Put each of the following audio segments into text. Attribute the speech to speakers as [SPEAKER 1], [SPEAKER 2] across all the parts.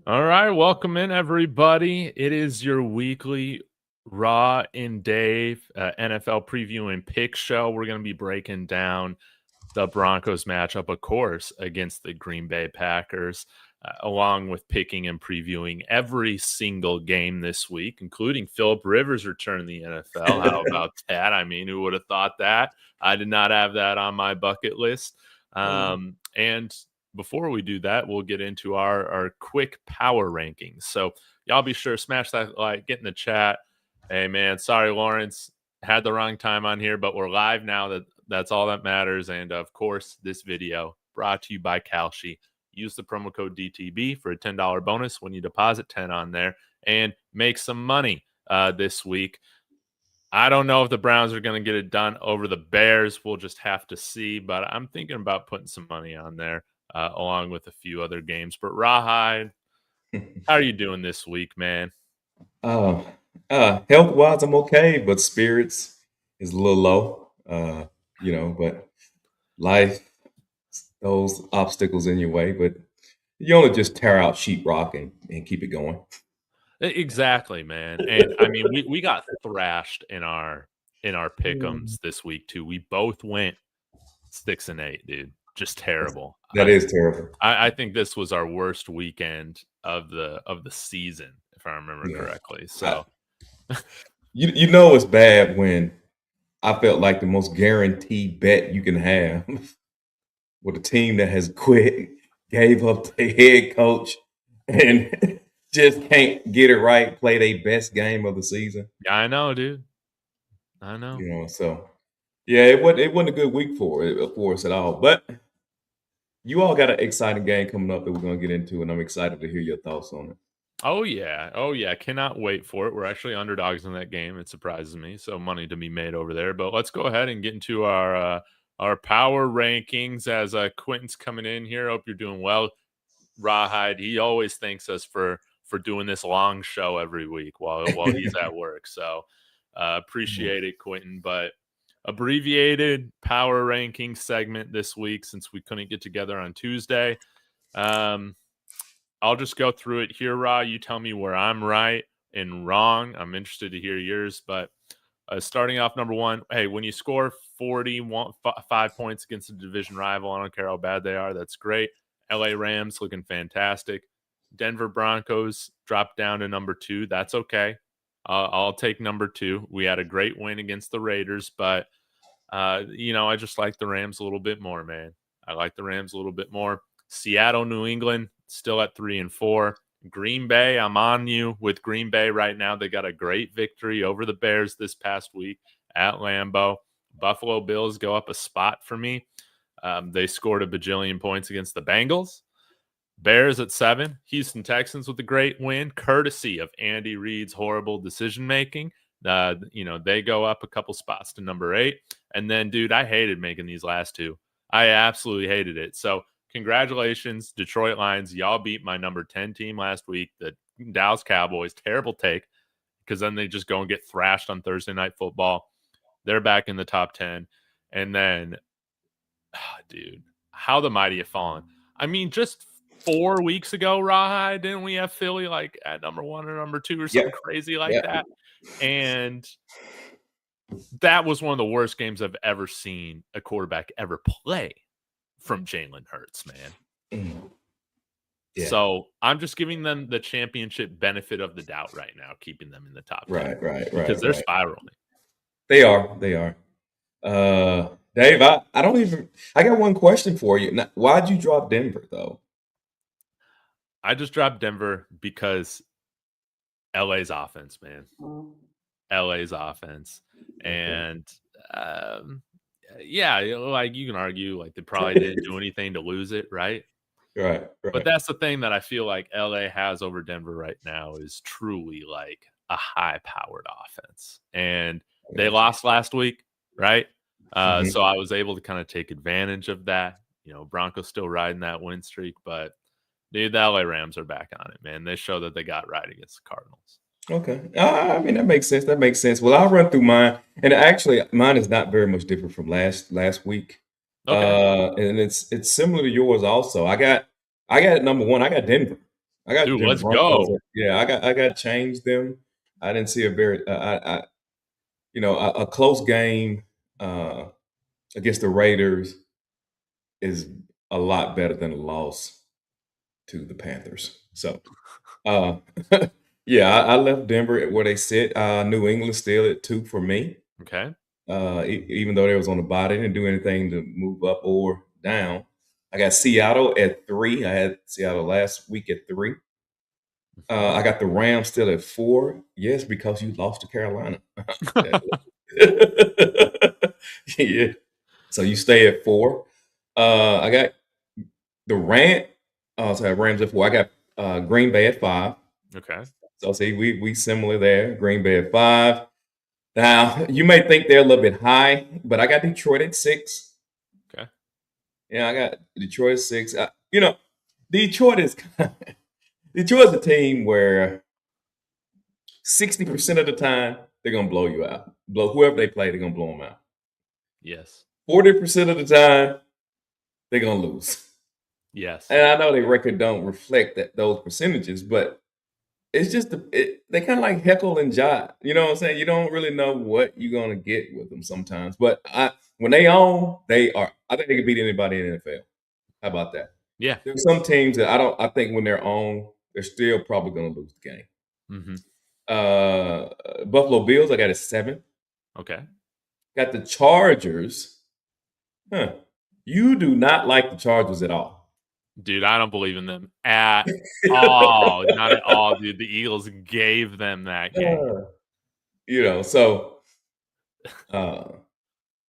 [SPEAKER 1] All right, welcome in everybody. It is your weekly Raw and Dave NFL preview and pick show. We're going to be breaking down the Broncos matchup, of course, against the Green Bay Packers, along with picking and previewing every single game this week, including Philip Rivers' return in the NFL. How about that? I mean, who would have thought that? I did not have that on my bucket list. And before we do that, we'll get into our quick power rankings. So y'all be sure smash that like, get in the chat. Hey man, sorry Lawrence, had the wrong time on here, but we're live now. That's all that matters. And of course, this video brought to you by Kalshi. Use the promo code DTB for a $10 bonus when you deposit 10 on there and make some money this week. I don't know if the Browns are going to get it done over the Bears. We'll just have to see. But I'm thinking about putting some money on there along with a few other games. But Rawhide, how are you doing this week, man?
[SPEAKER 2] Health-wise, I'm okay, but spirits is a little low. But life, those obstacles in your way, but you only just tear out sheetrock and keep it going.
[SPEAKER 1] Exactly, man. And I mean, we got thrashed in our pick'ems this week too. We both went 6-8, dude. Just terrible.
[SPEAKER 2] That is terrible.
[SPEAKER 1] I think this was our worst weekend of the season, if I remember
[SPEAKER 2] Yeah.
[SPEAKER 1] correctly. So
[SPEAKER 2] You know it's bad when I felt like the most guaranteed bet you can have with a team that has quit, gave up their head coach, and just can't get it right, play their best game of the season.
[SPEAKER 1] yeah, I know, dude. I know.
[SPEAKER 2] So yeah, it wasn't a good week for us at all. But you all got an exciting game coming up that we're gonna get into, and I'm excited to hear your thoughts on it.
[SPEAKER 1] Oh yeah. Oh yeah. Cannot wait for it. We're actually underdogs in that game. It surprises me. So money to be made over there. But let's go ahead and get into our power rankings as Quentin's coming in here. Hope you're doing well. Rawhide, he always thanks us for doing this long show every week while he's at work. So appreciate it, Quentin. But abbreviated power ranking segment this week since we couldn't get together on Tuesday. I'll just go through it here, Raw. You tell me where I'm right and wrong. I'm interested to hear yours. But starting off number one, hey, when you score 5 points against a division rival, I don't care how bad they are, that's great. LA Rams looking fantastic. Denver Broncos dropped down to number 2. That's okay. I'll take number 2. We had a great win against the Raiders, but I just like the Rams a little bit more, man. I like the Rams a little bit more. Seattle, New England, still at 3 and 4. Green Bay, I'm on you with Green Bay right now. They got a great victory over the Bears this past week at Lambeau. Buffalo Bills go up a spot for me. They scored a bajillion points against the Bengals. Bears at 7. Houston Texans with a great win, courtesy of Andy Reid's horrible decision making. They go up a couple spots to number 8. And then, dude, I hated making these last two. I absolutely hated it. So congratulations, Detroit Lions. Y'all beat my number 10 team last week, the Dallas Cowboys. Terrible take, because then they just go and get thrashed on Thursday Night Football. They're back in the top 10. And then, dude, how the mighty have fallen. I mean, just 4 weeks ago, Rawhide, didn't we have Philly like at number 1 or number 2 or something crazy like that? And that was one of the worst games I've ever seen a quarterback ever play from Jalen Hurts, man. Yeah. So I'm just giving them the championship benefit of the doubt right now, keeping them in the top 10.
[SPEAKER 2] Right.
[SPEAKER 1] Because they're spiraling.
[SPEAKER 2] They are. Dave, I got one question for you. Now, why'd you drop Denver though?
[SPEAKER 1] I just dropped Denver because LA's offense, man. LA's offense. And like you can argue like they probably didn't do anything to lose it, right?
[SPEAKER 2] Right.
[SPEAKER 1] But that's the thing that I feel like LA has over Denver right now is truly like a high-powered offense. And they lost last week, right? So I was able to kind of take advantage of that. Broncos still riding that win streak, but dude, the LA Rams are back on it, man. They show that they got right against the Cardinals.
[SPEAKER 2] Okay. I mean, that makes sense. Well, I'll run through mine. And actually, mine is not very much different from last week.
[SPEAKER 1] Okay.
[SPEAKER 2] And it's similar to yours also. I got at number 1, I got Denver. I got the
[SPEAKER 1] Dude,
[SPEAKER 2] Denver
[SPEAKER 1] let's
[SPEAKER 2] Broncos.
[SPEAKER 1] go.
[SPEAKER 2] Yeah, I got changed them. I didn't see a very a close game uh, against the Raiders is a lot better than a loss to the Panthers. So, uh, yeah, I left Denver at where they sit. New England still at 2 for me.
[SPEAKER 1] Okay.
[SPEAKER 2] Even though they was on the bottom, they didn't do anything to move up or down. I got Seattle at 3. I had Seattle last week at 3. I got the Rams still at 4. Yes, because you lost to Carolina. Yeah. So you stay at 4. I got the Rams at 4. I got Green Bay at 5.
[SPEAKER 1] Okay.
[SPEAKER 2] So see, we similar there. Green Bay at 5. Now you may think they're a little bit high, but I got Detroit at 6.
[SPEAKER 1] Okay.
[SPEAKER 2] Yeah, I got Detroit at 6. Detroit is Detroit's a team where 60% of the time they're gonna blow you out. Blow whoever they play, they're gonna blow them out.
[SPEAKER 1] Yes.
[SPEAKER 2] 40% of the time they're gonna lose.
[SPEAKER 1] Yes.
[SPEAKER 2] And I know their record don't reflect those percentages, but it's just they kind of like heckle and jive. You know what I'm saying? You don't really know what you're gonna get with them sometimes. But when they own, they are. I think they can beat anybody in the NFL. How about that?
[SPEAKER 1] Yeah.
[SPEAKER 2] There's some teams that I think when they're on, they're still probably gonna lose the game.
[SPEAKER 1] Mm-hmm.
[SPEAKER 2] Buffalo Bills, I got a 7.
[SPEAKER 1] Okay.
[SPEAKER 2] Got the Chargers. You do not like the Chargers at all.
[SPEAKER 1] Dude, I don't believe in them at all. Not at all, dude. The Eagles gave them that game.
[SPEAKER 2] So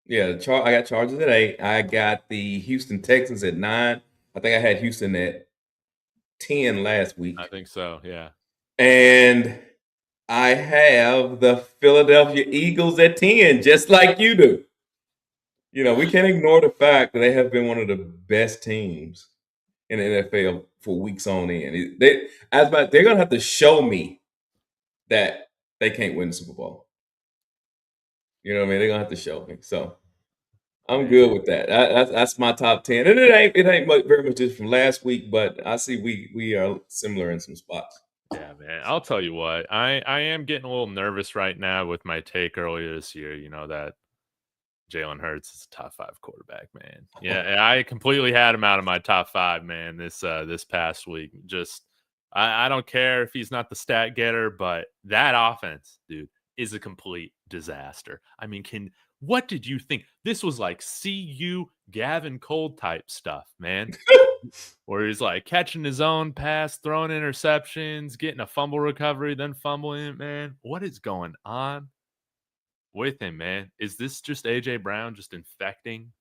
[SPEAKER 2] yeah, I got Chargers at 8. I got the Houston Texans at 9. I think I had Houston at 10 last week.
[SPEAKER 1] I think so, yeah.
[SPEAKER 2] And I have the Philadelphia Eagles at 10, just like you do. We can't ignore the fact that they have been one of the best teams in the NFL for weeks on end. They're gonna have to show me that they can't win the Super Bowl. You know what I mean? They're gonna have to show me. So I'm good with that. That's my top 10, and it ain't very much different from last week, but I see we are similar in some spots.
[SPEAKER 1] Yeah, man. I'll tell you what. I am getting a little nervous right now with my take earlier this year. That Jalen Hurts is a top 5 quarterback, man. Yeah, I completely had him out of my top 5, man. This past week, just I don't care if he's not the stat getter, but that offense, dude, is a complete disaster. I mean, what did you think? This was like CU Gavin Cole type stuff, man. Where he's like catching his own pass, throwing interceptions, getting a fumble recovery, then fumbling it, man. What is going on with him, man? Is this just AJ Brown just infecting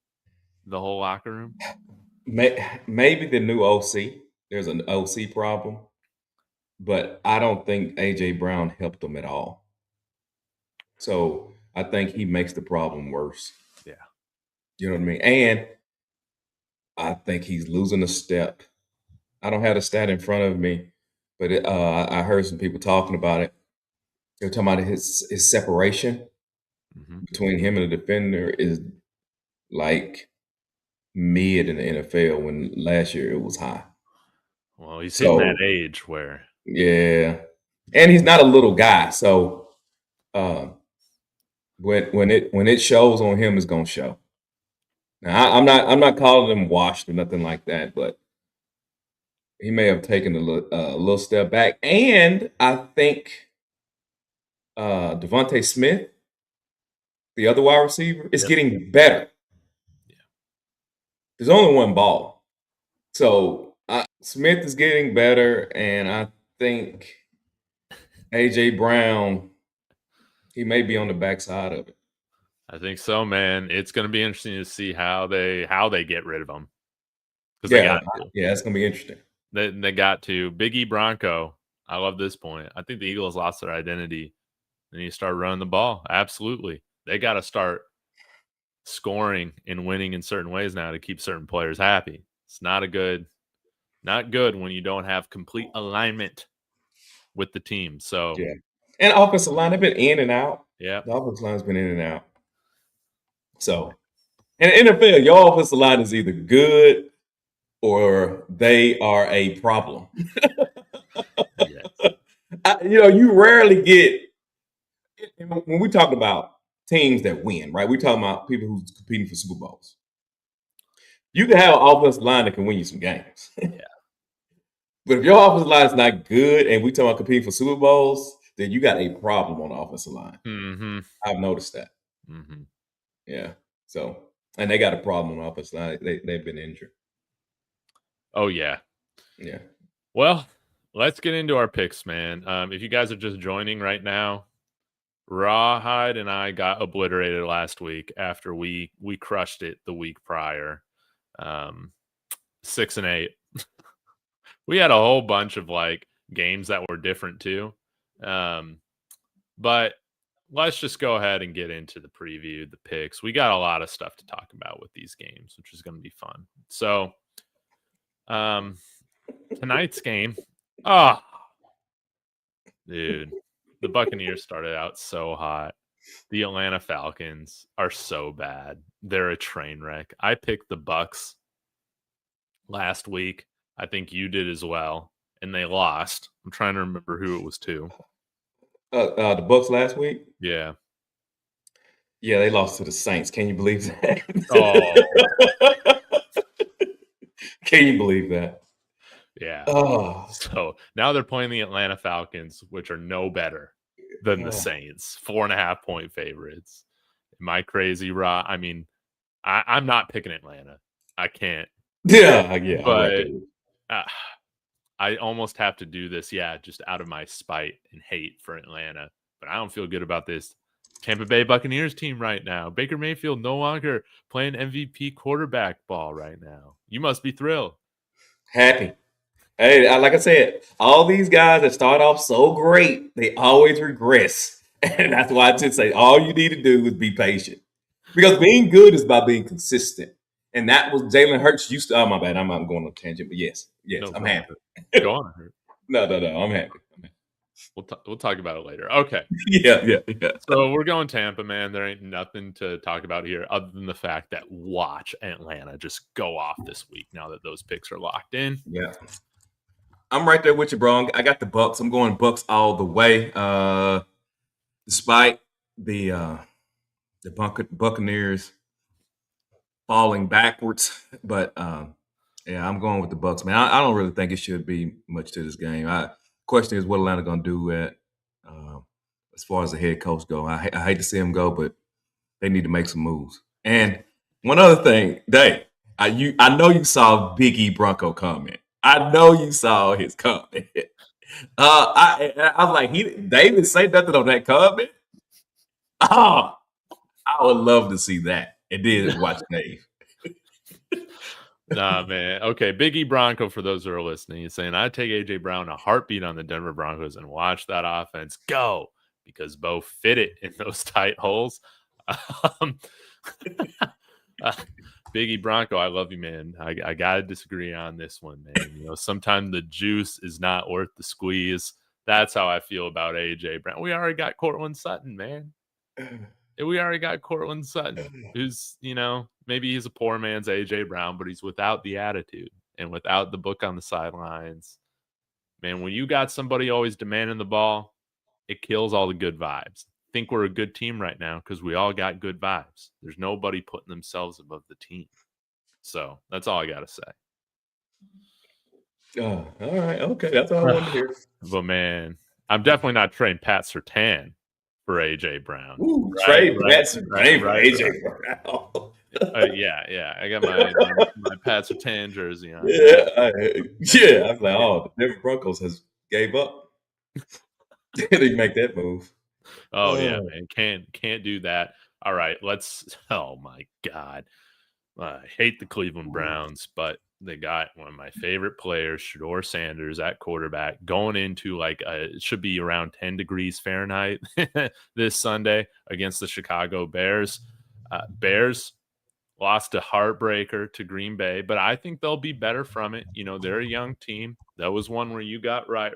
[SPEAKER 1] the whole locker room?
[SPEAKER 2] Maybe the new OC. There's an OC problem, but I don't think AJ Brown helped them at all. So I think he makes the problem worse.
[SPEAKER 1] Yeah.
[SPEAKER 2] You know what I mean? And I think he's losing a step. I don't have the stat in front of me, but I heard some people talking about it. They're talking about his separation between him and the defender is like mid in the NFL when last year it was high.
[SPEAKER 1] Well, he's hitting that age where.
[SPEAKER 2] Yeah. And he's not a little guy. So when it shows on him, it's gonna show. Now I'm not calling him washed or nothing like that, but he may have taken a little step back. And I think Devontae Smith, the other wide receiver, is getting better.
[SPEAKER 1] Yeah.
[SPEAKER 2] There's only one ball. So Smith is getting better, and I think AJ Brown, he may be on the backside of it.
[SPEAKER 1] I think so, man. It's going to be interesting to see how they get rid of him.
[SPEAKER 2] Yeah, it's going to be interesting.
[SPEAKER 1] They got to. Big E Bronco. I love this point. I think the Eagles lost their identity. They need to start running the ball. Absolutely. They got to start scoring and winning in certain ways now to keep certain players happy. It's not good when you don't have complete alignment with the team. So
[SPEAKER 2] yeah. And offensive line, they've been in and out.
[SPEAKER 1] Yeah.
[SPEAKER 2] The offensive line's been in and out. So in the NFL, your offensive line is either good or they are a problem. You rarely get when we talk about teams that win, right? We talking about people who's competing for Super Bowls. You can have an offensive line that can win you some games.
[SPEAKER 1] Yeah.
[SPEAKER 2] But if your offensive line is not good and we talking about competing for Super Bowls, then you got a problem on the offensive line.
[SPEAKER 1] Mm-hmm.
[SPEAKER 2] I've noticed that.
[SPEAKER 1] Mm-hmm.
[SPEAKER 2] Yeah. So, and they got a problem on the offensive line. They've been injured.
[SPEAKER 1] Oh, yeah.
[SPEAKER 2] Yeah.
[SPEAKER 1] Well, let's get into our picks, man. If you guys are just joining right now, Rawhide and I got obliterated last week after we crushed it the week prior. 6-8. We had a whole bunch of like games that were different too. But let's just go ahead and get into the preview, the picks. We got a lot of stuff to talk about with these games, which is going to be fun. So, tonight's game, dude, the Buccaneers started out so hot. The Atlanta Falcons are so bad. They're a train wreck. I picked the Bucks last week. I think you did as well, and they lost. I'm trying to remember who it was to.
[SPEAKER 2] The Bucks last week.
[SPEAKER 1] Yeah.
[SPEAKER 2] Yeah, they lost to the Saints. Can you believe that?
[SPEAKER 1] Oh.
[SPEAKER 2] Can you believe that?
[SPEAKER 1] Yeah.
[SPEAKER 2] Oh.
[SPEAKER 1] So now they're playing the Atlanta Falcons, which are no better than the Saints. 4.5-point favorites. Am I crazy, Ra? I mean, I'm not picking Atlanta. I can't.
[SPEAKER 2] Yeah.
[SPEAKER 1] But I almost have to do this, just out of my spite and hate for Atlanta. But I don't feel good about this Tampa Bay Buccaneers team right now. Baker Mayfield no longer playing MVP quarterback ball right now. You must be thrilled.
[SPEAKER 2] Happy. Hey, like I said, all these guys that start off so great, they always regress. And that's why I just say all you need to do is be patient. Because being good is about being consistent. And that was Jalen Hurts used to. Oh, my bad. I'm going on a tangent. But yes,
[SPEAKER 1] No,
[SPEAKER 2] I'm happy.
[SPEAKER 1] Go on.
[SPEAKER 2] No. I'm happy.
[SPEAKER 1] We'll talk about it later. Okay.
[SPEAKER 2] Yeah.
[SPEAKER 1] So we're going Tampa, man. There ain't nothing to talk about here other than the fact that watch Atlanta just go off this week now that those picks are locked in.
[SPEAKER 2] Yeah. I'm right there with you, bro. I got the Bucks. I'm going Bucks all the way. Despite the Buccaneers falling backwards, but yeah, I'm going with the Bucks, man. I don't really think it should be much to this game. Question is what Atlanta going to do as far as the head coach go. I hate to see him go, but they need to make some moves. And one other thing, Dave, I know you saw Big E Bronco comment. I know you saw his comment. I was like, David say nothing on that comment. Oh, I would love to see that. And then watch Dave.
[SPEAKER 1] Nah, man. Okay, Biggie Bronco, for those who are listening, is saying, I'd take A.J. Brown a heartbeat on the Denver Broncos and watch that offense go because Bo fit it in those tight holes. Biggie Bronco, I love you, man. I got to disagree on this one, man. You know, sometimes the juice is not worth the squeeze. That's how I feel about A.J. Brown. We already got Cortland Sutton, man. We already got Cortland Sutton, who's, you know, maybe he's a poor man's A.J. Brown, but he's without the attitude and without the book on the sidelines. Man, when you got somebody always demanding the ball, it kills all the good vibes. I think we're a good team right now because we all got good vibes. There's nobody putting themselves above the team. So that's all I got to say.
[SPEAKER 2] Oh, all right. Okay. That's all I wanted to hear.
[SPEAKER 1] But, man, I'm definitely not trading Pat Surtain for A.J. Brown.
[SPEAKER 2] Ooh, trade Pat Surtain for A.J. Brown.
[SPEAKER 1] Yeah. I got my Pat Surtain jersey on.
[SPEAKER 2] Yeah. I was like, oh, the Denver Broncos has gave up. They make that move.
[SPEAKER 1] Oh, yeah, man. Can't do that. All right, oh my God. I hate the Cleveland Browns, but they got one of my favorite players, Shedeur Sanders, at quarterback, going into it should be around 10 degrees Fahrenheit this Sunday against the Chicago Bears. Bears lost a heartbreaker to Green Bay, but I think they'll be better from it. You know, they're a young team. That was one where you got right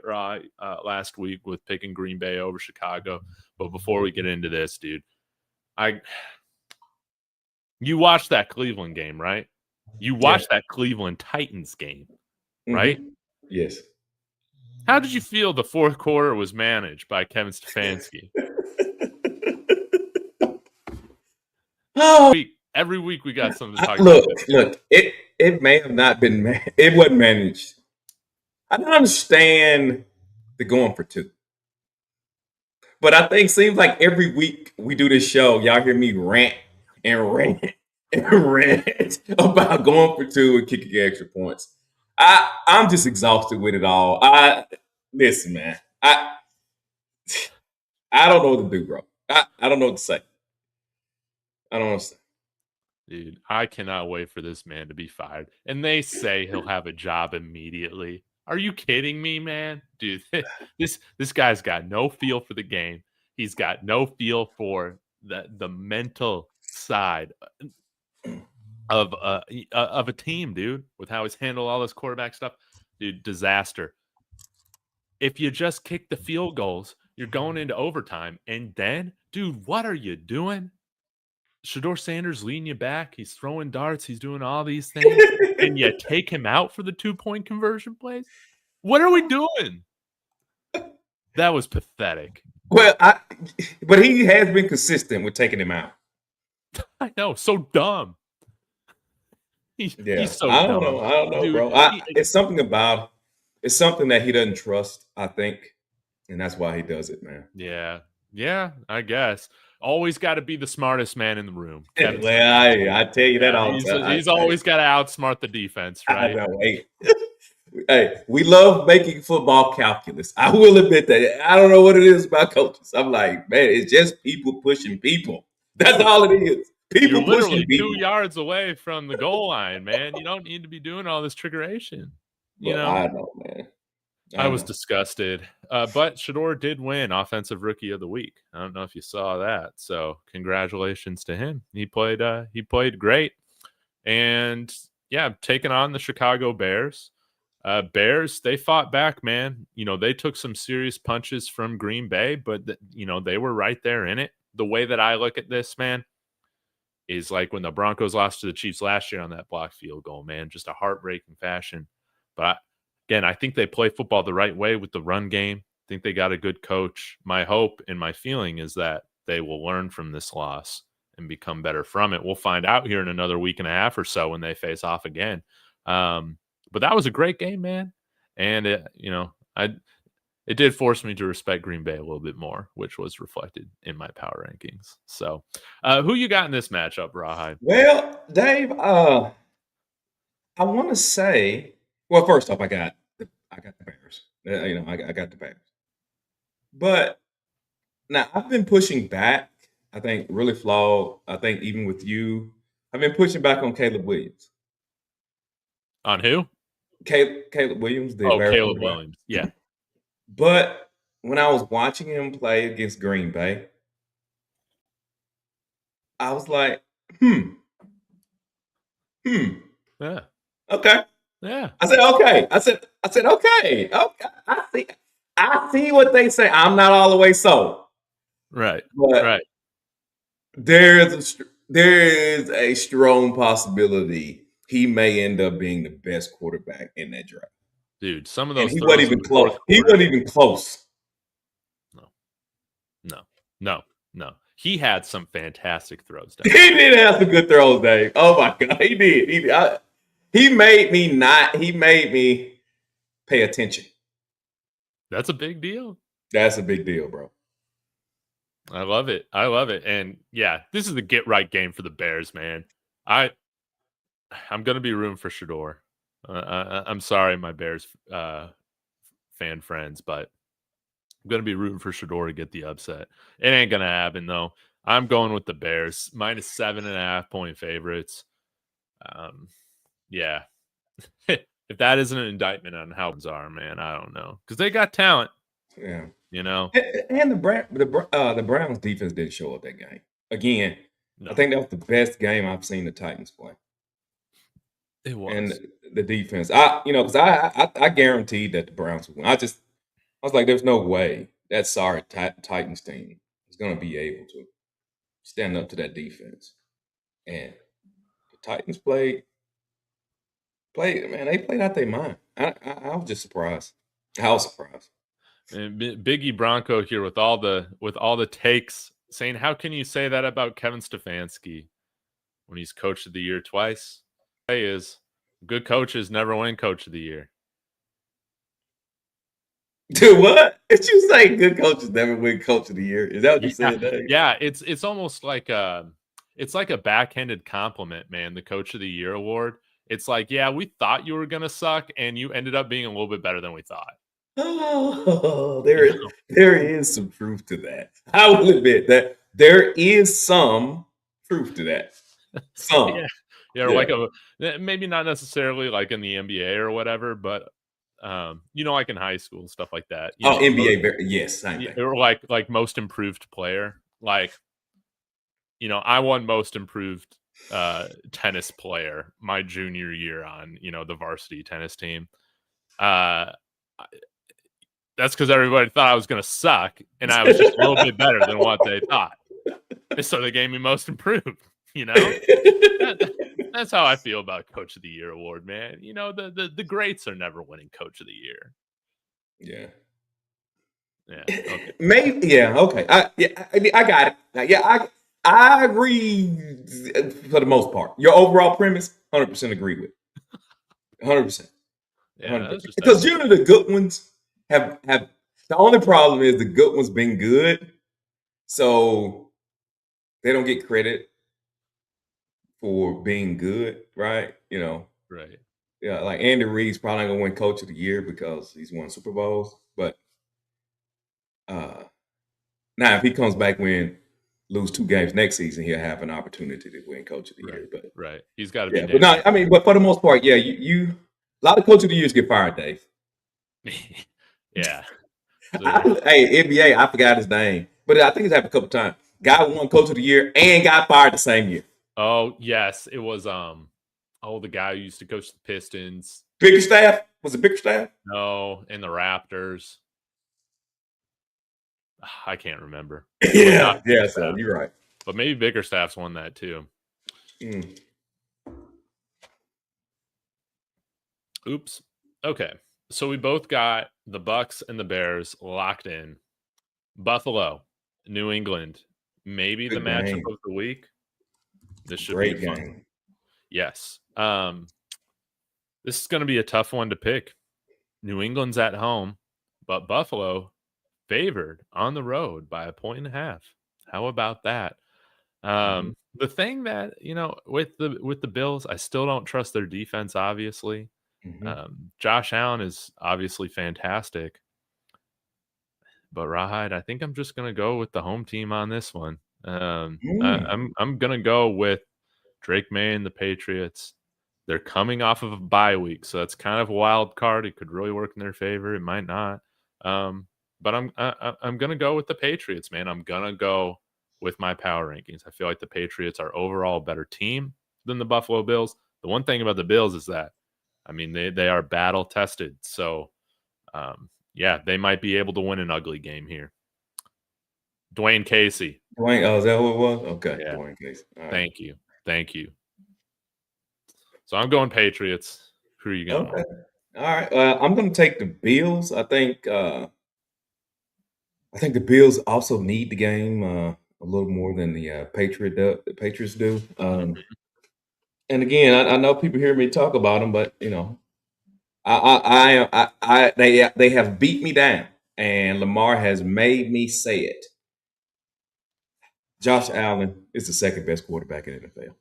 [SPEAKER 1] last week with picking Green Bay over Chicago. But before we get into this, dude, you watched that Cleveland game, right? You watched that Cleveland Titans game, right?
[SPEAKER 2] Mm-hmm. Yes.
[SPEAKER 1] How did you feel the fourth quarter was managed by Kevin Stefanski?
[SPEAKER 2] Oh,
[SPEAKER 1] Every week we got something to talk about.
[SPEAKER 2] look. It may have not been. It wasn't managed. I don't understand the going for two. But I think seems like every week we do this show, y'all hear me rant and rant and rant about going for two and kicking extra points. I'm just exhausted with it all. Listen, man. I don't know what to do, bro. I don't know what to say. I don't know what to say.
[SPEAKER 1] Dude, I cannot wait for this man to be fired. And they say he'll have a job immediately. Are you kidding me, man? Dude, this guy's got no feel for the game. He's got no feel for the mental side of a team, dude, with how he's handled all this quarterback stuff. Dude, disaster. If you just kick the field goals, you're going into overtime. And then, dude, what are you doing? Shedeur Sanders leading you back. He's throwing darts. He's doing all these things. And you take him out for the 2-point conversion plays? What are we doing? That was pathetic.
[SPEAKER 2] Well, but he has been consistent with taking him out.
[SPEAKER 1] I know. So dumb. He's so
[SPEAKER 2] I
[SPEAKER 1] dumb.
[SPEAKER 2] don't know, dude, bro. It's something that he doesn't trust, I think. And that's why he does it, man.
[SPEAKER 1] Yeah, I guess. Always got to be the smartest man in the room.
[SPEAKER 2] Well, I tell you that all the time.
[SPEAKER 1] He's always got to outsmart the defense, right?
[SPEAKER 2] I know. Hey, we love making football calculus. I will admit that. I don't know what it is about coaches. I'm like, man, it's just people pushing people. That's all it is. People
[SPEAKER 1] You're literally
[SPEAKER 2] pushing people.
[SPEAKER 1] 2 yards away from the goal line, man. You don't need to be doing all this trickeration. You know?
[SPEAKER 2] I know, man.
[SPEAKER 1] I was disgusted. But Shedeur did win Offensive Rookie of the Week. I don't know if you saw that. So congratulations to him. He played great. And yeah, taking on the Chicago Bears. Bears, they fought back, man. You know, they took some serious punches from Green Bay, but they were right there in it. The way that I look at this, man, is like when the Broncos lost to the Chiefs last year on that blocked field goal, man, just a heartbreaking fashion. But again, I think they play football the right way with the run game. I think they got a good coach. My hope and my feeling is that they will learn from this loss and become better from it. We'll find out here in another week and a half or so when they face off again. But that was a great game, man. And it did force me to respect Green Bay a little bit more, which was reflected in my power rankings. So, who you got in this matchup, Rawhide?
[SPEAKER 2] Well, Dave, I want to say, well, first off, I got the Bears. I got the Bears. But now I've been pushing back. I think really flawed. I think even with you, I've been pushing back on Caleb Williams.
[SPEAKER 1] On who?
[SPEAKER 2] Caleb Williams.
[SPEAKER 1] Caleb Williams. Yeah.
[SPEAKER 2] But when I was watching him play against Green Bay, I was like,
[SPEAKER 1] Yeah.
[SPEAKER 2] Okay.
[SPEAKER 1] Yeah.
[SPEAKER 2] I said, okay. I said, okay. Okay. I see what they say. I'm not all the way sold.
[SPEAKER 1] Right.
[SPEAKER 2] But
[SPEAKER 1] right.
[SPEAKER 2] There is a strong possibility he may end up being the best quarterback in that draft.
[SPEAKER 1] Dude, some of those
[SPEAKER 2] he wasn't even close. He wasn't even close.
[SPEAKER 1] No. He had some fantastic throws.
[SPEAKER 2] He did have some good throws, Dave. Oh my God, he did. He made me pay attention.
[SPEAKER 1] That's a big deal.
[SPEAKER 2] That's a big deal, bro.
[SPEAKER 1] I love it. And yeah, this is the get right game for the Bears, man. I'm gonna be rooting for Shedeur. I'm sorry, my Bears fan friends, but I'm going to be rooting for Shedeur to get the upset. It ain't going to happen, though. I'm going with the Bears. minus 7.5 point favorites. Yeah. If that isn't an indictment on how they are, man, I don't know. Because they got talent.
[SPEAKER 2] Yeah.
[SPEAKER 1] You know?
[SPEAKER 2] And the Browns defense didn't show up that game. Again, no. I think that was the best game I've seen the Titans play.
[SPEAKER 1] It was.
[SPEAKER 2] And the defense. Because I guaranteed that the Browns would win. I was like, there's no way that sorry Titans team is going to be able to stand up to that defense. And the Titans played, man, they played out their mind. I was just surprised. I was surprised.
[SPEAKER 1] And Biggie Bronco here with all the takes saying, how can you say that about Kevin Stefanski when he's coach of the year twice? Say is good coaches never win coach of the year.
[SPEAKER 2] Dude, what? Did you say good coaches never win coach of the year? Is that what you said, Dave?
[SPEAKER 1] Yeah, it's almost like it's like a backhanded compliment, man. The coach of the year award. It's like, yeah, we thought you were gonna suck, and you ended up being a little bit better than we thought.
[SPEAKER 2] Oh,
[SPEAKER 1] You
[SPEAKER 2] there is some truth to that. I will admit that there is some truth to that. Some.
[SPEAKER 1] Yeah. Yeah, or like maybe not necessarily like in the NBA or whatever, but like in high school and stuff like that.
[SPEAKER 2] NBA, yes, same thing.
[SPEAKER 1] Or like most improved player. Like, I won most improved tennis player my junior year on, the varsity tennis team. That's because everybody thought I was going to suck, and I was just a little bit better than what they thought. So they gave me most improved, That's how I feel about Coach of the Year award, man. The greats are never winning Coach of the Year.
[SPEAKER 2] Yeah.
[SPEAKER 1] Yeah. Okay.
[SPEAKER 2] Maybe. Yeah. Okay. I got it. Yeah. I agree for the most part. Your overall premise, 100% agree with. 100%.
[SPEAKER 1] Yeah.
[SPEAKER 2] Because usually the good ones have the only problem is the good ones been good, so they don't get credit for being good, right?
[SPEAKER 1] Right.
[SPEAKER 2] Yeah, like Andy Reid's probably not gonna win Coach of the Year because he's won Super Bowls. But now if he comes back lose 2 games next season, he'll have an opportunity to win Coach of the Year. But
[SPEAKER 1] right, he's got to
[SPEAKER 2] yeah,
[SPEAKER 1] be.
[SPEAKER 2] But no, I mean, but for the most part, yeah, you a lot of Coach of the Years get fired, Dave.
[SPEAKER 1] Yeah.
[SPEAKER 2] Hey, NBA, I forgot his name, but I think it's happened a couple times. Guy won Coach of the Year and got fired the same year.
[SPEAKER 1] Oh yes, it was the guy who used to coach the Pistons.
[SPEAKER 2] Bickerstaff? Was it Bickerstaff?
[SPEAKER 1] No, in the Raptors. I can't remember.
[SPEAKER 2] Yeah, so you're right.
[SPEAKER 1] But maybe Bickerstaff's won that too. Oops. Okay. So we both got the Bucks and the Bears locked in. Buffalo, New England, maybe the matchup of the week. This should be a fun one. Yes. This is going to be a tough one to pick. New England's at home, but Buffalo favored on the road by 1.5. How about that? The thing that, with the Bills, I still don't trust their defense, obviously. Josh Allen is obviously fantastic. But Rawhide, I think I'm just going to go with the home team on this one. I'm going to go with Drake May and the Patriots. They're coming off of a bye week, so that's kind of a wild card. It could really work in their favor. It might not. But I'm going to go with the Patriots, man. I'm going to go with my power rankings. I feel like the Patriots are overall a better team than the Buffalo Bills. The one thing about the Bills is that, I mean, they are battle tested. So, yeah, they might be able to win an ugly game here. Dwayne Casey.
[SPEAKER 2] Is that who it was? Okay,
[SPEAKER 1] yeah.
[SPEAKER 2] Dwayne Casey.
[SPEAKER 1] Right. Thank you. So I'm going Patriots. Who are you going?
[SPEAKER 2] Okay. All right. I'm going to take the Bills. I think the Bills also need the game a little more than the Patriots do. And again, I know people hear me talk about them, but they have beat me down, and Lamar has made me say it. Josh Allen is the second best quarterback in the NFL.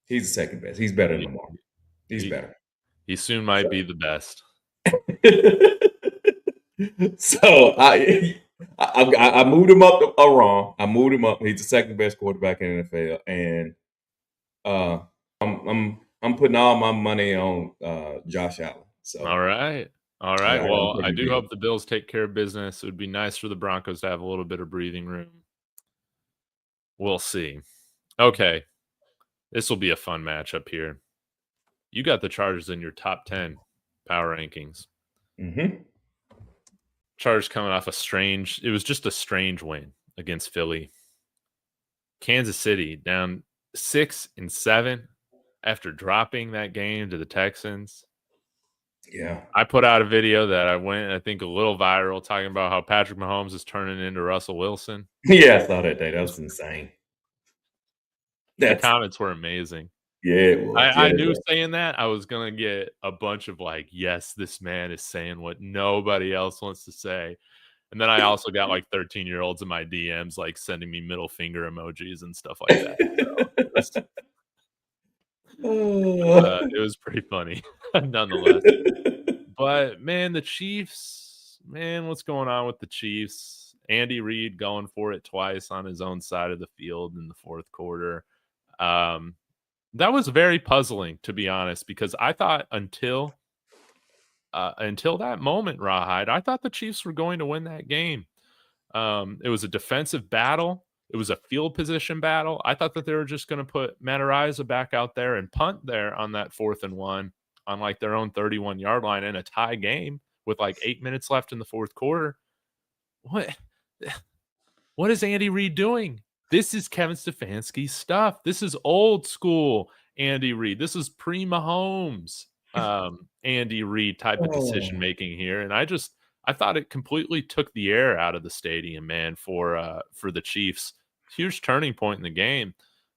[SPEAKER 2] He's the second best. He's better than Lamar. He's better.
[SPEAKER 1] He soon might be the best.
[SPEAKER 2] So I moved him up wrong. I moved him up. He's the second best quarterback in the NFL, and I'm putting all my money on Josh Allen. So
[SPEAKER 1] all right. Well, I do hope the Bills take care of business. It would be nice for the Broncos to have a little bit of breathing room. We'll see. Okay. This will be a fun matchup here. You got the Chargers in your top 10 power rankings. Chargers coming off it was just a strange win against Philly. Kansas City down 6-7 after dropping that game to the Texans.
[SPEAKER 2] Yeah.
[SPEAKER 1] I put out a video that I went, I think, a little viral, talking about how Patrick Mahomes is turning into Russell Wilson.
[SPEAKER 2] Yeah, I saw that day. That was insane.
[SPEAKER 1] The
[SPEAKER 2] That's
[SPEAKER 1] comments were amazing.
[SPEAKER 2] yeah, it was. Yeah,
[SPEAKER 1] I knew saying that I was gonna get a bunch of like, yes, this man is saying what nobody else wants to say. And then I also got like 13-year-olds in my DMs like sending me middle finger emojis and stuff like that. So
[SPEAKER 2] Oh.
[SPEAKER 1] it was pretty funny nonetheless. But man, the Chiefs, man, what's going on with the Chiefs? Andy Reid going for it twice on his own side of the field in the fourth quarter. Um, that was very puzzling, to be honest, because I thought until that moment, Rawhide, I thought the Chiefs were going to win that game. It was a defensive battle. It was a field position battle. I thought that they were just going to put Matariza back out there and punt there on that 4th and 1 on like their own 31-yard line in a tie game with like 8 minutes left in the fourth quarter. What? What is Andy Reid doing? This is Kevin Stefanski's stuff. This is old school Andy Reid. This is pre-Mahomes Andy Reid type of decision making here. And I thought it completely took the air out of the stadium, man, for the Chiefs. Huge turning point in the game.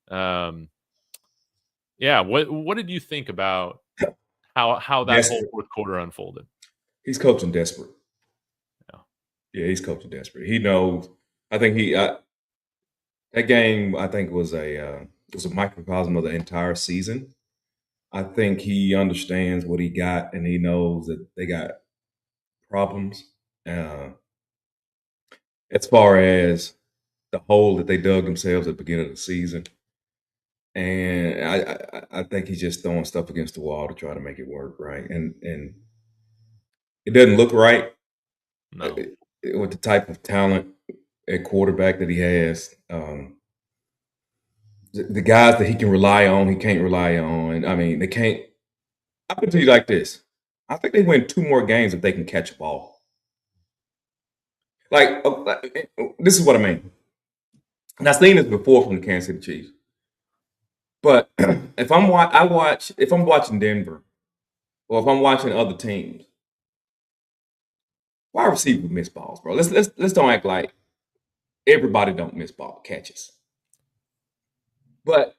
[SPEAKER 1] Yeah, what did you think about how that whole fourth quarter unfolded?
[SPEAKER 2] He's coaching desperate.
[SPEAKER 1] Yeah,
[SPEAKER 2] he's coaching desperate. He knows. I think that game, I think, was a microcosm of the entire season. I think he understands what he got, and he knows that they got problems. As far as the hole that they dug themselves at the beginning of the season, and I think he's just throwing stuff against the wall to try to make it work, right? And it doesn't look right.
[SPEAKER 1] No.
[SPEAKER 2] With the type of talent at quarterback that he has. The guys that he can rely on, he can't rely on. I mean, they can't. I put it to you like this: I think they win 2 more games if they can catch a ball. Like this is what I mean. And I've seen this before from the Kansas City Chiefs. But if I'm watching Denver, or if I'm watching other teams, wide receiver miss balls, bro. Let's don't act like everybody don't miss ball catches. But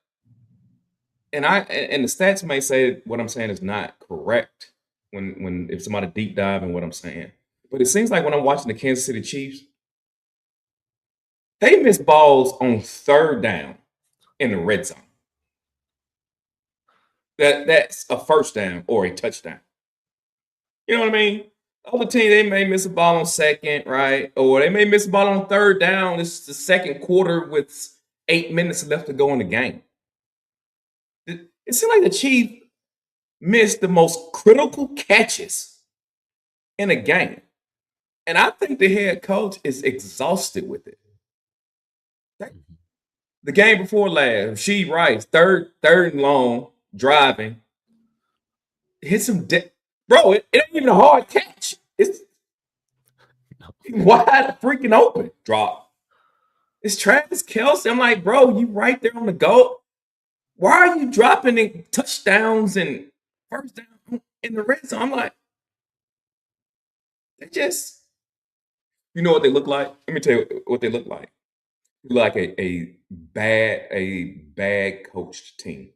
[SPEAKER 2] and the stats may say what I'm saying is not correct when if somebody deep dive in what I'm saying. But it seems like when I'm watching the Kansas City Chiefs, they miss balls on 3rd down in the red zone. That's a first down or a touchdown. You know what I mean? Other team, they may miss a ball on 2nd, right? Or they may miss a ball on 3rd down. It's the 2nd quarter with 8 minutes left to go in the game. It seemed like the Chiefs missed the most critical catches in a game. And I think the head coach is exhausted with it. The game before last, She Rice, third and long, driving, hits him. Bro, it ain't even a hard catch. It's wide freaking open. Drop. It's Travis Kelce. I'm like, bro, you right there on the goal. Why are you dropping in touchdowns and first down in the red zone? I'm like, they just, you know what they look like? Let me tell you what they look like. They look like a bad coached team.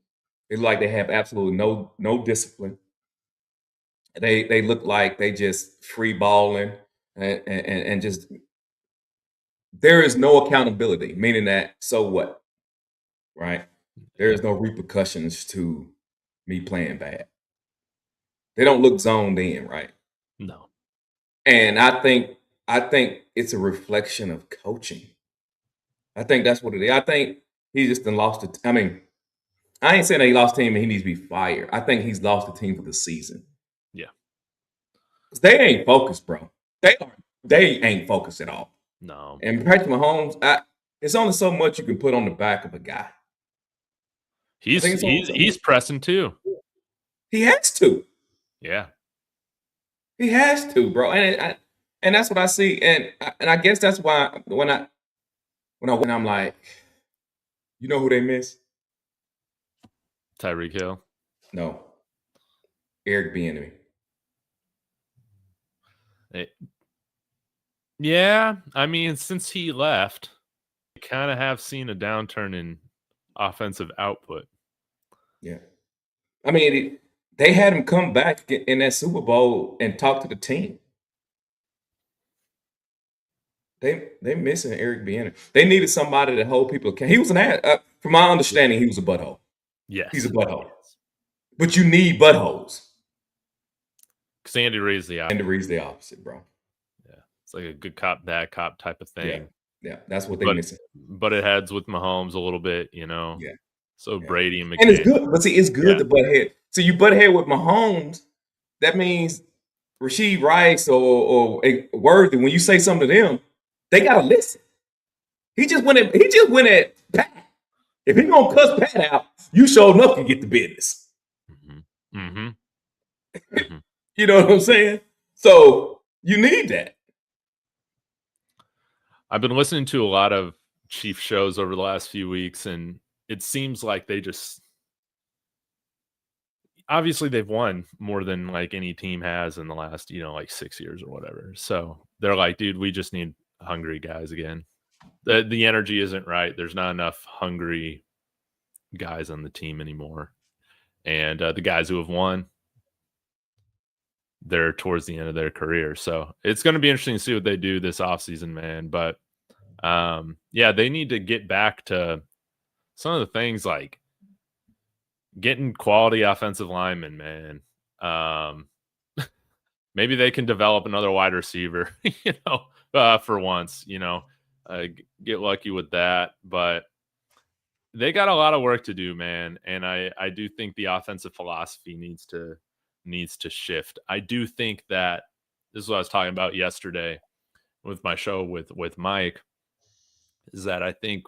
[SPEAKER 2] They look like they have absolutely no discipline. They look like they just free balling and just there is no accountability, meaning that so what? Right? There is no repercussions to me playing bad. They don't look zoned in, right?
[SPEAKER 1] No.
[SPEAKER 2] And I think it's a reflection of coaching. I think that's what it is. I think he just done lost it. I mean, I ain't saying that he lost the team and he needs to be fired. I think he's lost the team for the season.
[SPEAKER 1] Yeah.
[SPEAKER 2] Because they ain't focused, bro. They ain't focused at all.
[SPEAKER 1] No.
[SPEAKER 2] And Patrick Mahomes, it's only so much you can put on the back of a guy.
[SPEAKER 1] He's pressing too.
[SPEAKER 2] He has to.
[SPEAKER 1] Yeah.
[SPEAKER 2] He has to, bro. And that's what I see. And I guess that's why when I'm like, you know who they miss?
[SPEAKER 1] Tyreek Hill.
[SPEAKER 2] No. Eric Bieniemy.
[SPEAKER 1] Yeah, I mean, since he left, we kind of have seen a downturn in offensive output.
[SPEAKER 2] Yeah. I mean, they had him come back in that Super Bowl and talk to the team. They missing Eric Bieniemy. They needed somebody to hold people accountable. He was from my understanding, he was a butthole.
[SPEAKER 1] Yes.
[SPEAKER 2] He's a butthole. Yes. But you need buttholes.
[SPEAKER 1] Because Andy Reid's the
[SPEAKER 2] opposite, bro.
[SPEAKER 1] Yeah. It's like a good cop, bad cop type of thing.
[SPEAKER 2] Yeah. That's what they're missing.
[SPEAKER 1] But it heads with Mahomes a little bit, you know.
[SPEAKER 2] Yeah.
[SPEAKER 1] So Brady and McCain.
[SPEAKER 2] And it's good. But see, it's good to butt head. So you butt head with Mahomes, that means Rashid Rice or Worthy, when you say something to them, they gotta listen. He just went at Pat. If he gonna cuss Pat out, you sure enough can get the business. You know what I'm saying? So you need that.
[SPEAKER 1] I've been listening to a lot of Chief shows over the last few weeks, and it seems like they just obviously they've won more than like any team has in the last, like 6 years or whatever. So they're like, dude, we just need hungry guys again. The energy isn't right. There's not enough hungry guys on the team anymore. And the guys who have won, they're towards the end of their career. So it's going to be interesting to see what they do this offseason, man. But yeah, they need to get back to some of the things like getting quality offensive linemen, man. Maybe they can develop another wide receiver, for once, get lucky with that. But they got a lot of work to do, man. And I do think the offensive philosophy needs to shift. I do think that this is what I was talking about yesterday with my show with Mike, is that I think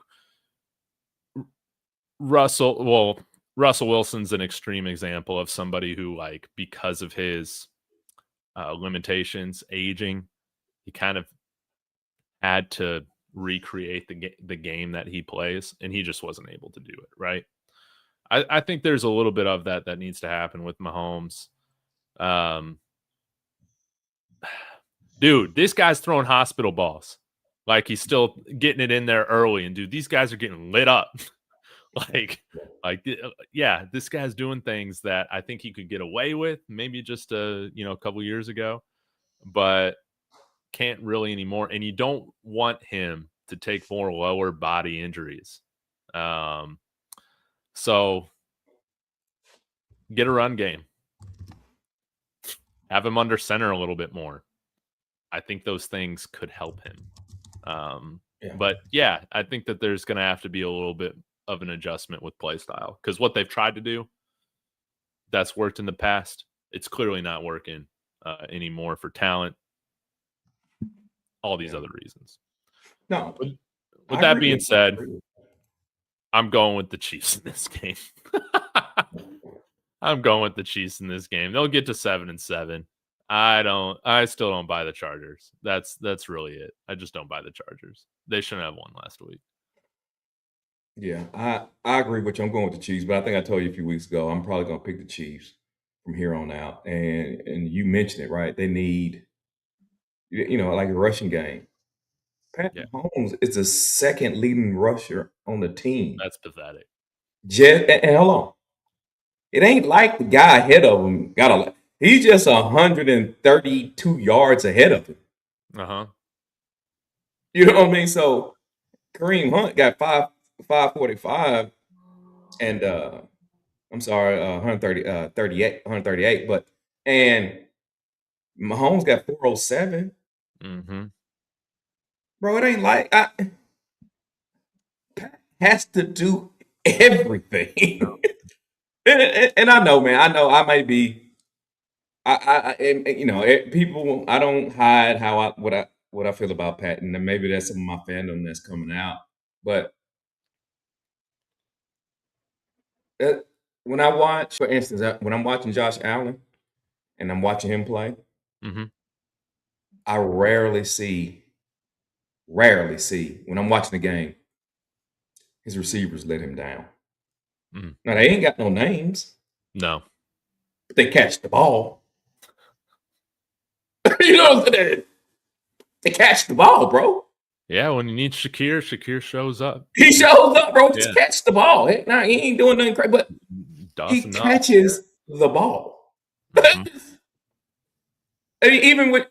[SPEAKER 1] Russell Wilson's an extreme example of somebody who, like, because of his limitations, aging, he kind of had to recreate the game that he plays, and he just wasn't able to do it, right? I think there's a little bit of that needs to happen with Mahomes. Dude, this guy's throwing hospital balls. Like, he's still getting it in there early, and dude, these guys are getting lit up. Yeah, this guy's doing things that I think he could get away with maybe just a couple years ago, but can't really anymore. And you don't want him to take more lower body injuries. So get a run game. Have him under center a little bit more. I think those things could help him. But yeah, I think that there's going to have to be a little bit of an adjustment with play style, because what they've tried to do, that's worked in the past. It's clearly not working anymore for talent. All these other reasons.
[SPEAKER 2] No.
[SPEAKER 1] With that being said, I'm going with the Chiefs in this game. I'm going with the Chiefs in this game. They'll get to 7-7. I still don't buy the Chargers. That's really it. I just don't buy the Chargers. They shouldn't have won last week.
[SPEAKER 2] Yeah, I agree with you. I'm going with the Chiefs, but I think I told you a few weeks ago, I'm probably going to pick the Chiefs from here on out. And you mentioned it, right? They need, like a rushing game. Pat Mahomes is the second leading rusher on the team.
[SPEAKER 1] That's pathetic.
[SPEAKER 2] And hold on. It ain't like the guy ahead of him he's just 132 yards ahead of him.
[SPEAKER 1] Uh-huh.
[SPEAKER 2] You know what I mean? So Kareem Hunt got 545 and I'm sorry, 138, and Mahomes got 407.
[SPEAKER 1] Mm-hmm.
[SPEAKER 2] Bro, it ain't like Pat has to do everything. and I know, man. I know I might be. People. I don't hide what I feel about Pat, and maybe that's some of my fandom that's coming out. But when I watch, for instance, when I'm watching Josh Allen, and I'm watching him play, I rarely see when I'm watching the game, his receivers let him down. Now, they ain't got no names.
[SPEAKER 1] No.
[SPEAKER 2] But they catch the ball. You know what I'm saying? To catch the ball, bro.
[SPEAKER 1] Yeah, when you need Shakir, Shakir shows up.
[SPEAKER 2] He shows up, bro. Just
[SPEAKER 1] Yeah.
[SPEAKER 2] catch the ball. Now he ain't doing nothing crazy, but
[SPEAKER 1] Does
[SPEAKER 2] he
[SPEAKER 1] enough.
[SPEAKER 2] catches the ball.
[SPEAKER 1] Mhm.
[SPEAKER 2] I mean, even with,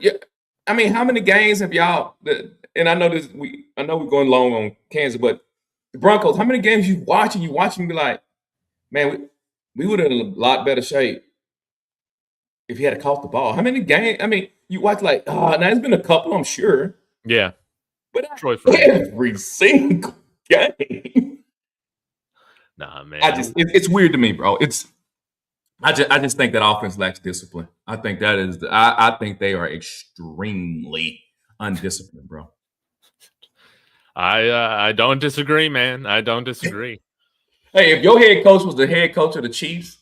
[SPEAKER 2] I mean, how many games have y'all? And I know this. I know we're going long on Kansas, but the Broncos. How many games you watching? You watching? Be like, man, we would have in a lot better shape if he had caught the ball. How many games? I mean, you watch like, now there's been a couple, I'm sure,
[SPEAKER 1] Yeah.
[SPEAKER 2] but
[SPEAKER 1] Troy Frank.
[SPEAKER 2] every single game.
[SPEAKER 1] Nah, man.
[SPEAKER 2] It's weird to me, bro. I just think that offense lacks discipline. I think that is. I think they are extremely undisciplined, bro.
[SPEAKER 1] I don't disagree, man. I don't disagree.
[SPEAKER 2] Hey, if your head coach was the head coach of the Chiefs,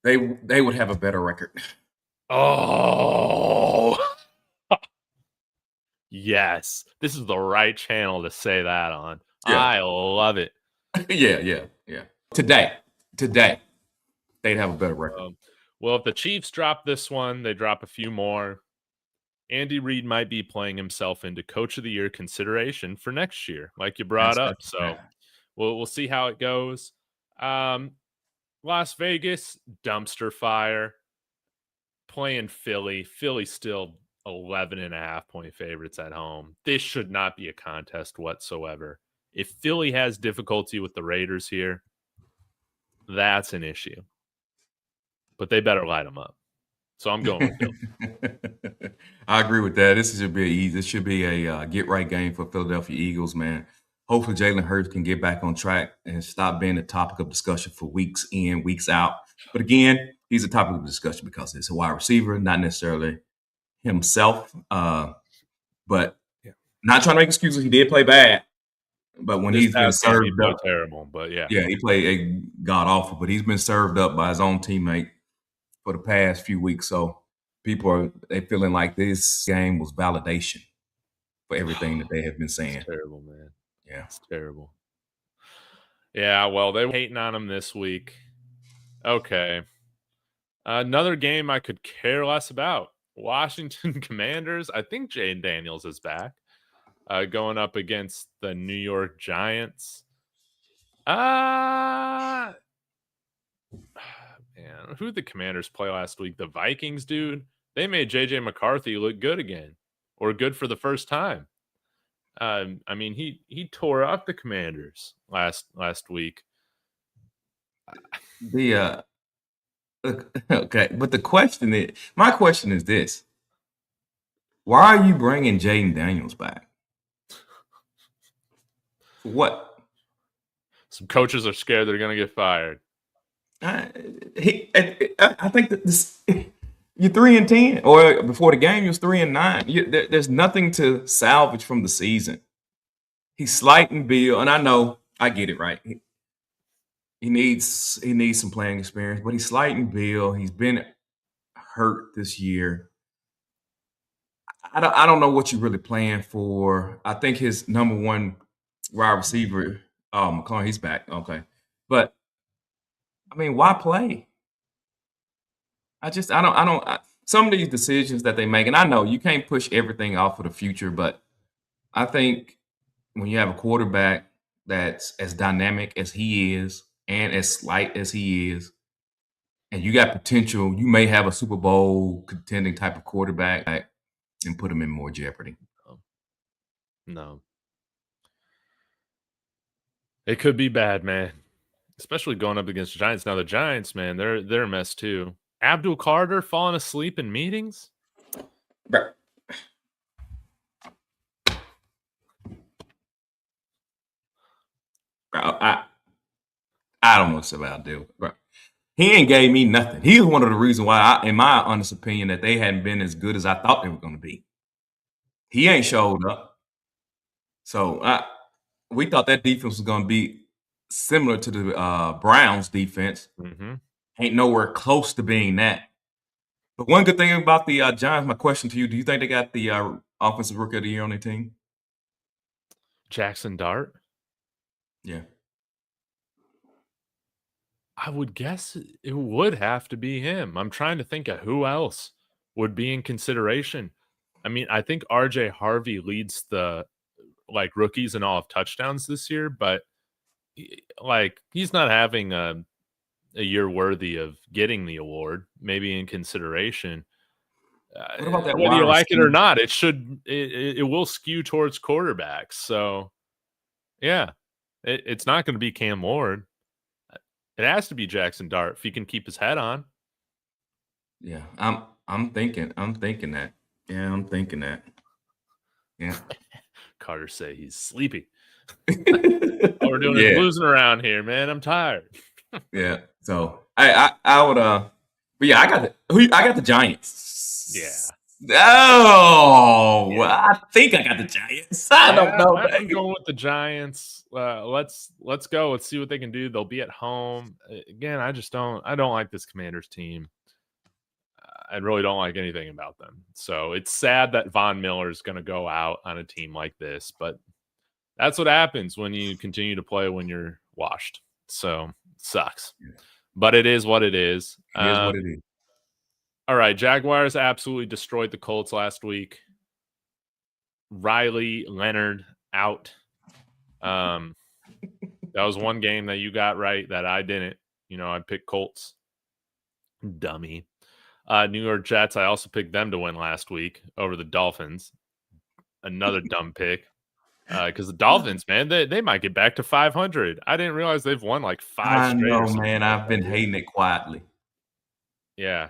[SPEAKER 2] they would have a better record.
[SPEAKER 1] Oh, yes. This is the right channel to say that on.
[SPEAKER 2] Yeah.
[SPEAKER 1] I love it.
[SPEAKER 2] Yeah. Today, they'd have a better record.
[SPEAKER 1] Well, if the Chiefs drop this one, they drop a few more. Andy Reid might be playing himself into Coach of the Year consideration for next year, like you brought up. So we'll see how it goes. Las Vegas, dumpster fire. Playing Philly. Philly still 11.5-point favorites at home. This should not be a contest whatsoever. If Philly has difficulty with the Raiders here, that's an issue. But they better light them up. So I'm going with Philly.
[SPEAKER 2] I agree with that. This should be a get right game for Philadelphia Eagles, man. Hopefully Jalen Hurts can get back on track and stop being the topic of discussion for weeks in, weeks out. But again, he's a topic of discussion because it's a wide receiver, not necessarily himself. But not trying to make excuses. He did play bad. But when he's been served up,
[SPEAKER 1] terrible. But yeah,
[SPEAKER 2] he played a god awful. But he's been served up by his own teammate for the past few weeks. So people they feeling like this game was validation for everything that they have been saying.
[SPEAKER 1] It's terrible, man.
[SPEAKER 2] Yeah,
[SPEAKER 1] it's terrible. Yeah, well, they were hating on him this week. Okay. Another game I could care less about. Washington Commanders. I think Jayden Daniels is back. Going up against the New York Giants. Man, who did the Commanders play last week? The Vikings, dude. They made J.J. McCarthy look good again, or good for the first time. I mean, he tore up the Commanders last week.
[SPEAKER 2] Okay, but my question is this: why are you bringing Jayden Daniels back? What?
[SPEAKER 1] Some coaches are scared they're going to get fired.
[SPEAKER 2] I think that this. You're 3-10, or before the game, you was 3-9. There's nothing to salvage from the season. He's slighting Bill, and I get it, right? He needs some playing experience, but he's slighting Bill. He's been hurt this year. I don't know what you're really playing for. I think his number one wide receiver, McClung, he's back. Okay. But I mean, why play? Some of these decisions that they make, and I know you can't push everything off for the future, but I think when you have a quarterback that's as dynamic as he is and as slight as he is, and you got potential, you may have a Super Bowl contending type of quarterback and put him in more jeopardy.
[SPEAKER 1] No. It could be bad, man. Especially going up against the Giants. Now the Giants, man, they're a mess too. Abdul Carter falling asleep in meetings?
[SPEAKER 2] Bro. I don't know what's about Abdul. Bro. He ain't gave me nothing. He's one of the reasons why, in my honest opinion, that they hadn't been as good as I thought they were going to be. He ain't showed up. So we thought that defense was going to be similar to the Browns defense.
[SPEAKER 1] Mm-hmm.
[SPEAKER 2] Ain't nowhere close to being that. But one good thing about the Giants, my question to you, do you think they got the offensive rookie of the year on their team?
[SPEAKER 1] Jackson Dart?
[SPEAKER 2] Yeah.
[SPEAKER 1] I would guess it would have to be him. I'm trying to think of who else would be in consideration. I mean, I think RJ Harvey leads the rookies in all of touchdowns this year, but he's not having a year worthy of getting the award, maybe in consideration.
[SPEAKER 2] What about that
[SPEAKER 1] Whether
[SPEAKER 2] wide
[SPEAKER 1] you like it or
[SPEAKER 2] receiver?
[SPEAKER 1] not, it will skew towards quarterbacks. So yeah, it's not going to be Cam Ward. It has to be Jackson Dart if he can keep his head on.
[SPEAKER 2] Yeah, I'm thinking that. Yeah, I'm thinking that. Yeah.
[SPEAKER 1] Carter say he's sleepy. All we're doing is
[SPEAKER 2] Yeah.
[SPEAKER 1] losing around here, man. I'm tired.
[SPEAKER 2] Yeah. So I would but yeah, I got the Giants.
[SPEAKER 1] Yeah.
[SPEAKER 2] Oh,
[SPEAKER 1] Yeah.
[SPEAKER 2] well, I think I got the Giants. I don't know.
[SPEAKER 1] I'm going with the Giants. Let's go. Let's see what they can do. They'll be at home. Again, I don't like this Commanders team. I really don't like anything about them. So it's sad that Von Miller is going to go out on a team like this, but that's what happens when you continue to play when you're washed. So it sucks. But it is what it is.
[SPEAKER 2] It is what it is.
[SPEAKER 1] All right. Jaguars absolutely destroyed the Colts last week. Riley Leonard out. That was one game that you got right that I didn't. I picked Colts. Dummy. New York Jets, I also picked them to win last week over the Dolphins. Another dumb pick. Because the Dolphins, man, they might get back to 500. I didn't realize they've won like 5 straight.
[SPEAKER 2] I know, man. I've been hating it quietly.
[SPEAKER 1] Yeah.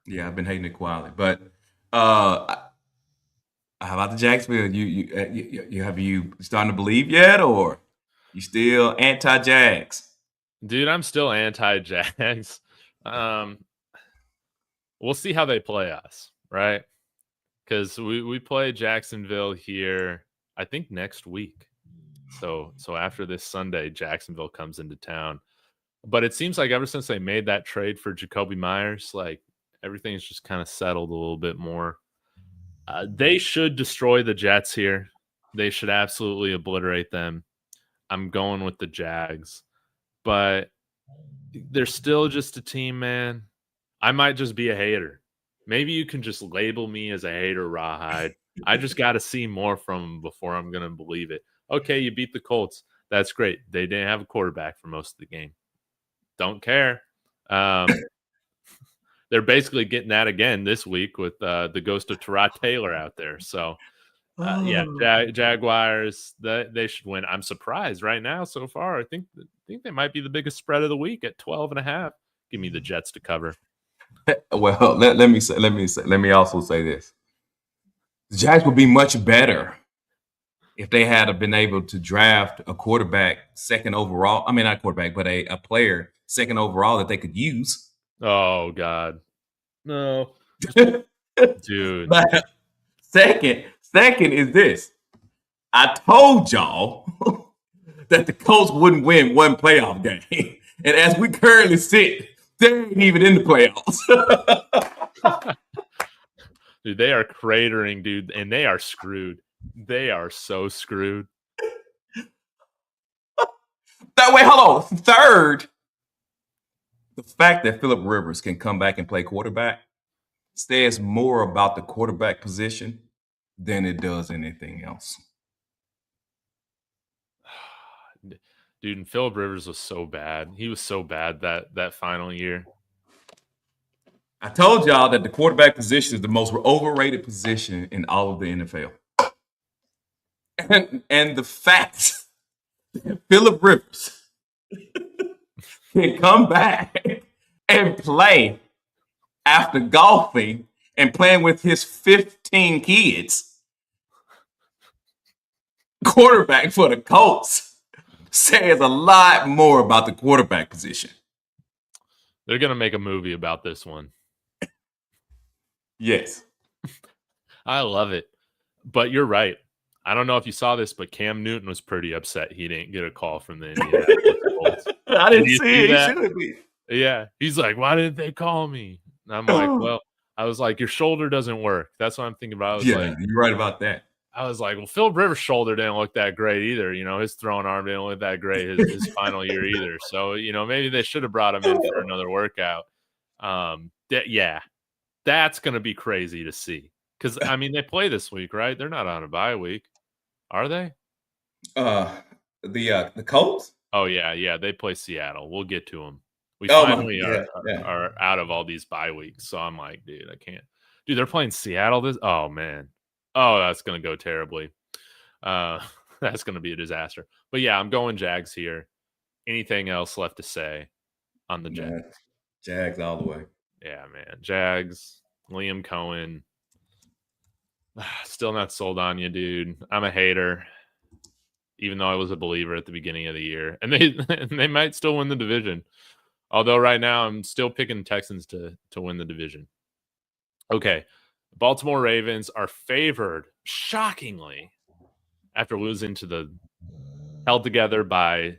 [SPEAKER 2] Yeah, I've been hating it quietly. But how about the Jacksonville? You have you starting to believe yet, or you still anti-Jags?
[SPEAKER 1] Dude, I'm still anti-Jags. We'll see how they play us, right? Because we play Jacksonville here, I think next week. So after this Sunday, Jacksonville comes into town. But it seems like ever since they made that trade for Jacoby Myers, everything's just kind of settled a little bit more. They should destroy the Jets here. They should absolutely obliterate them. I'm going with the Jags. But they're still just a team, man. I might just be a hater. Maybe you can just label me as a hater, Rawhide. I just got to see more from them before I'm going to believe it. Okay, you beat the Colts. That's great. They didn't have a quarterback for most of the game. Don't care. They're basically getting that again this week with the ghost of Tyrod Taylor out there. So, Jaguars, they should win. I'm surprised right now so far. I think they might be the biggest spread of the week at 12.5. Give me the Jets to cover.
[SPEAKER 2] Well, let me also say this: the Jags would be much better if they had been able to draft a quarterback second overall. I mean, not quarterback, but a player second overall that they could use.
[SPEAKER 1] Oh God, no, dude.
[SPEAKER 2] But second is this: I told y'all that the Colts wouldn't win one playoff game, and as we currently sit, they ain't even in the playoffs.
[SPEAKER 1] Dude, they are cratering, dude, and they are screwed. They are so screwed.
[SPEAKER 2] Wait, hold on. Third, the fact that Phillip Rivers can come back and play quarterback says more about the quarterback position than it does anything else.
[SPEAKER 1] Dude, and Phillip Rivers was so bad. He was so bad that final year.
[SPEAKER 2] I told y'all that the quarterback position is the most overrated position in all of the NFL. And the fact that Phillip Rivers can come back and play after golfing and playing with his 15 kids, quarterback for the Colts, says a lot more about the quarterback position.
[SPEAKER 1] They're going to make a movie about this one.
[SPEAKER 2] Yes.
[SPEAKER 1] I love it. But you're right. I don't know if you saw this, but Cam Newton was pretty upset he didn't get a call from the Indianapolis Colts.
[SPEAKER 2] I didn't see it. He should be.
[SPEAKER 1] Yeah. He's like, why didn't they call me? And I'm like, well, I was like, your shoulder doesn't work. That's what I'm thinking about. I was like,
[SPEAKER 2] you're right about that.
[SPEAKER 1] I was like, well, Philip Rivers' shoulder didn't look that great either. His throwing arm didn't look that great his final year either. So, maybe they should have brought him in for another workout. That's going to be crazy to see. Because, they play this week, right? They're not on a bye week, are they?
[SPEAKER 2] The Colts?
[SPEAKER 1] Oh, yeah. They play Seattle. We'll get to them. We
[SPEAKER 2] Oh,
[SPEAKER 1] finally
[SPEAKER 2] yeah.
[SPEAKER 1] are out of all these bye weeks. So I'm like, dude, I can't. Dude, they're playing Seattle this. Oh, man. Oh, that's going to go terribly. That's going to be a disaster. But yeah, I'm going Jags here. Anything else left to say on the Jags?
[SPEAKER 2] Jags all the way.
[SPEAKER 1] Yeah, man. Jags, Liam Cohen. Still not sold on you, dude. I'm a hater, even though I was a believer at the beginning of the year. And they might still win the division. Although right now I'm still picking Texans to win the division. Okay. Baltimore Ravens are favored, shockingly, after losing to the held together by,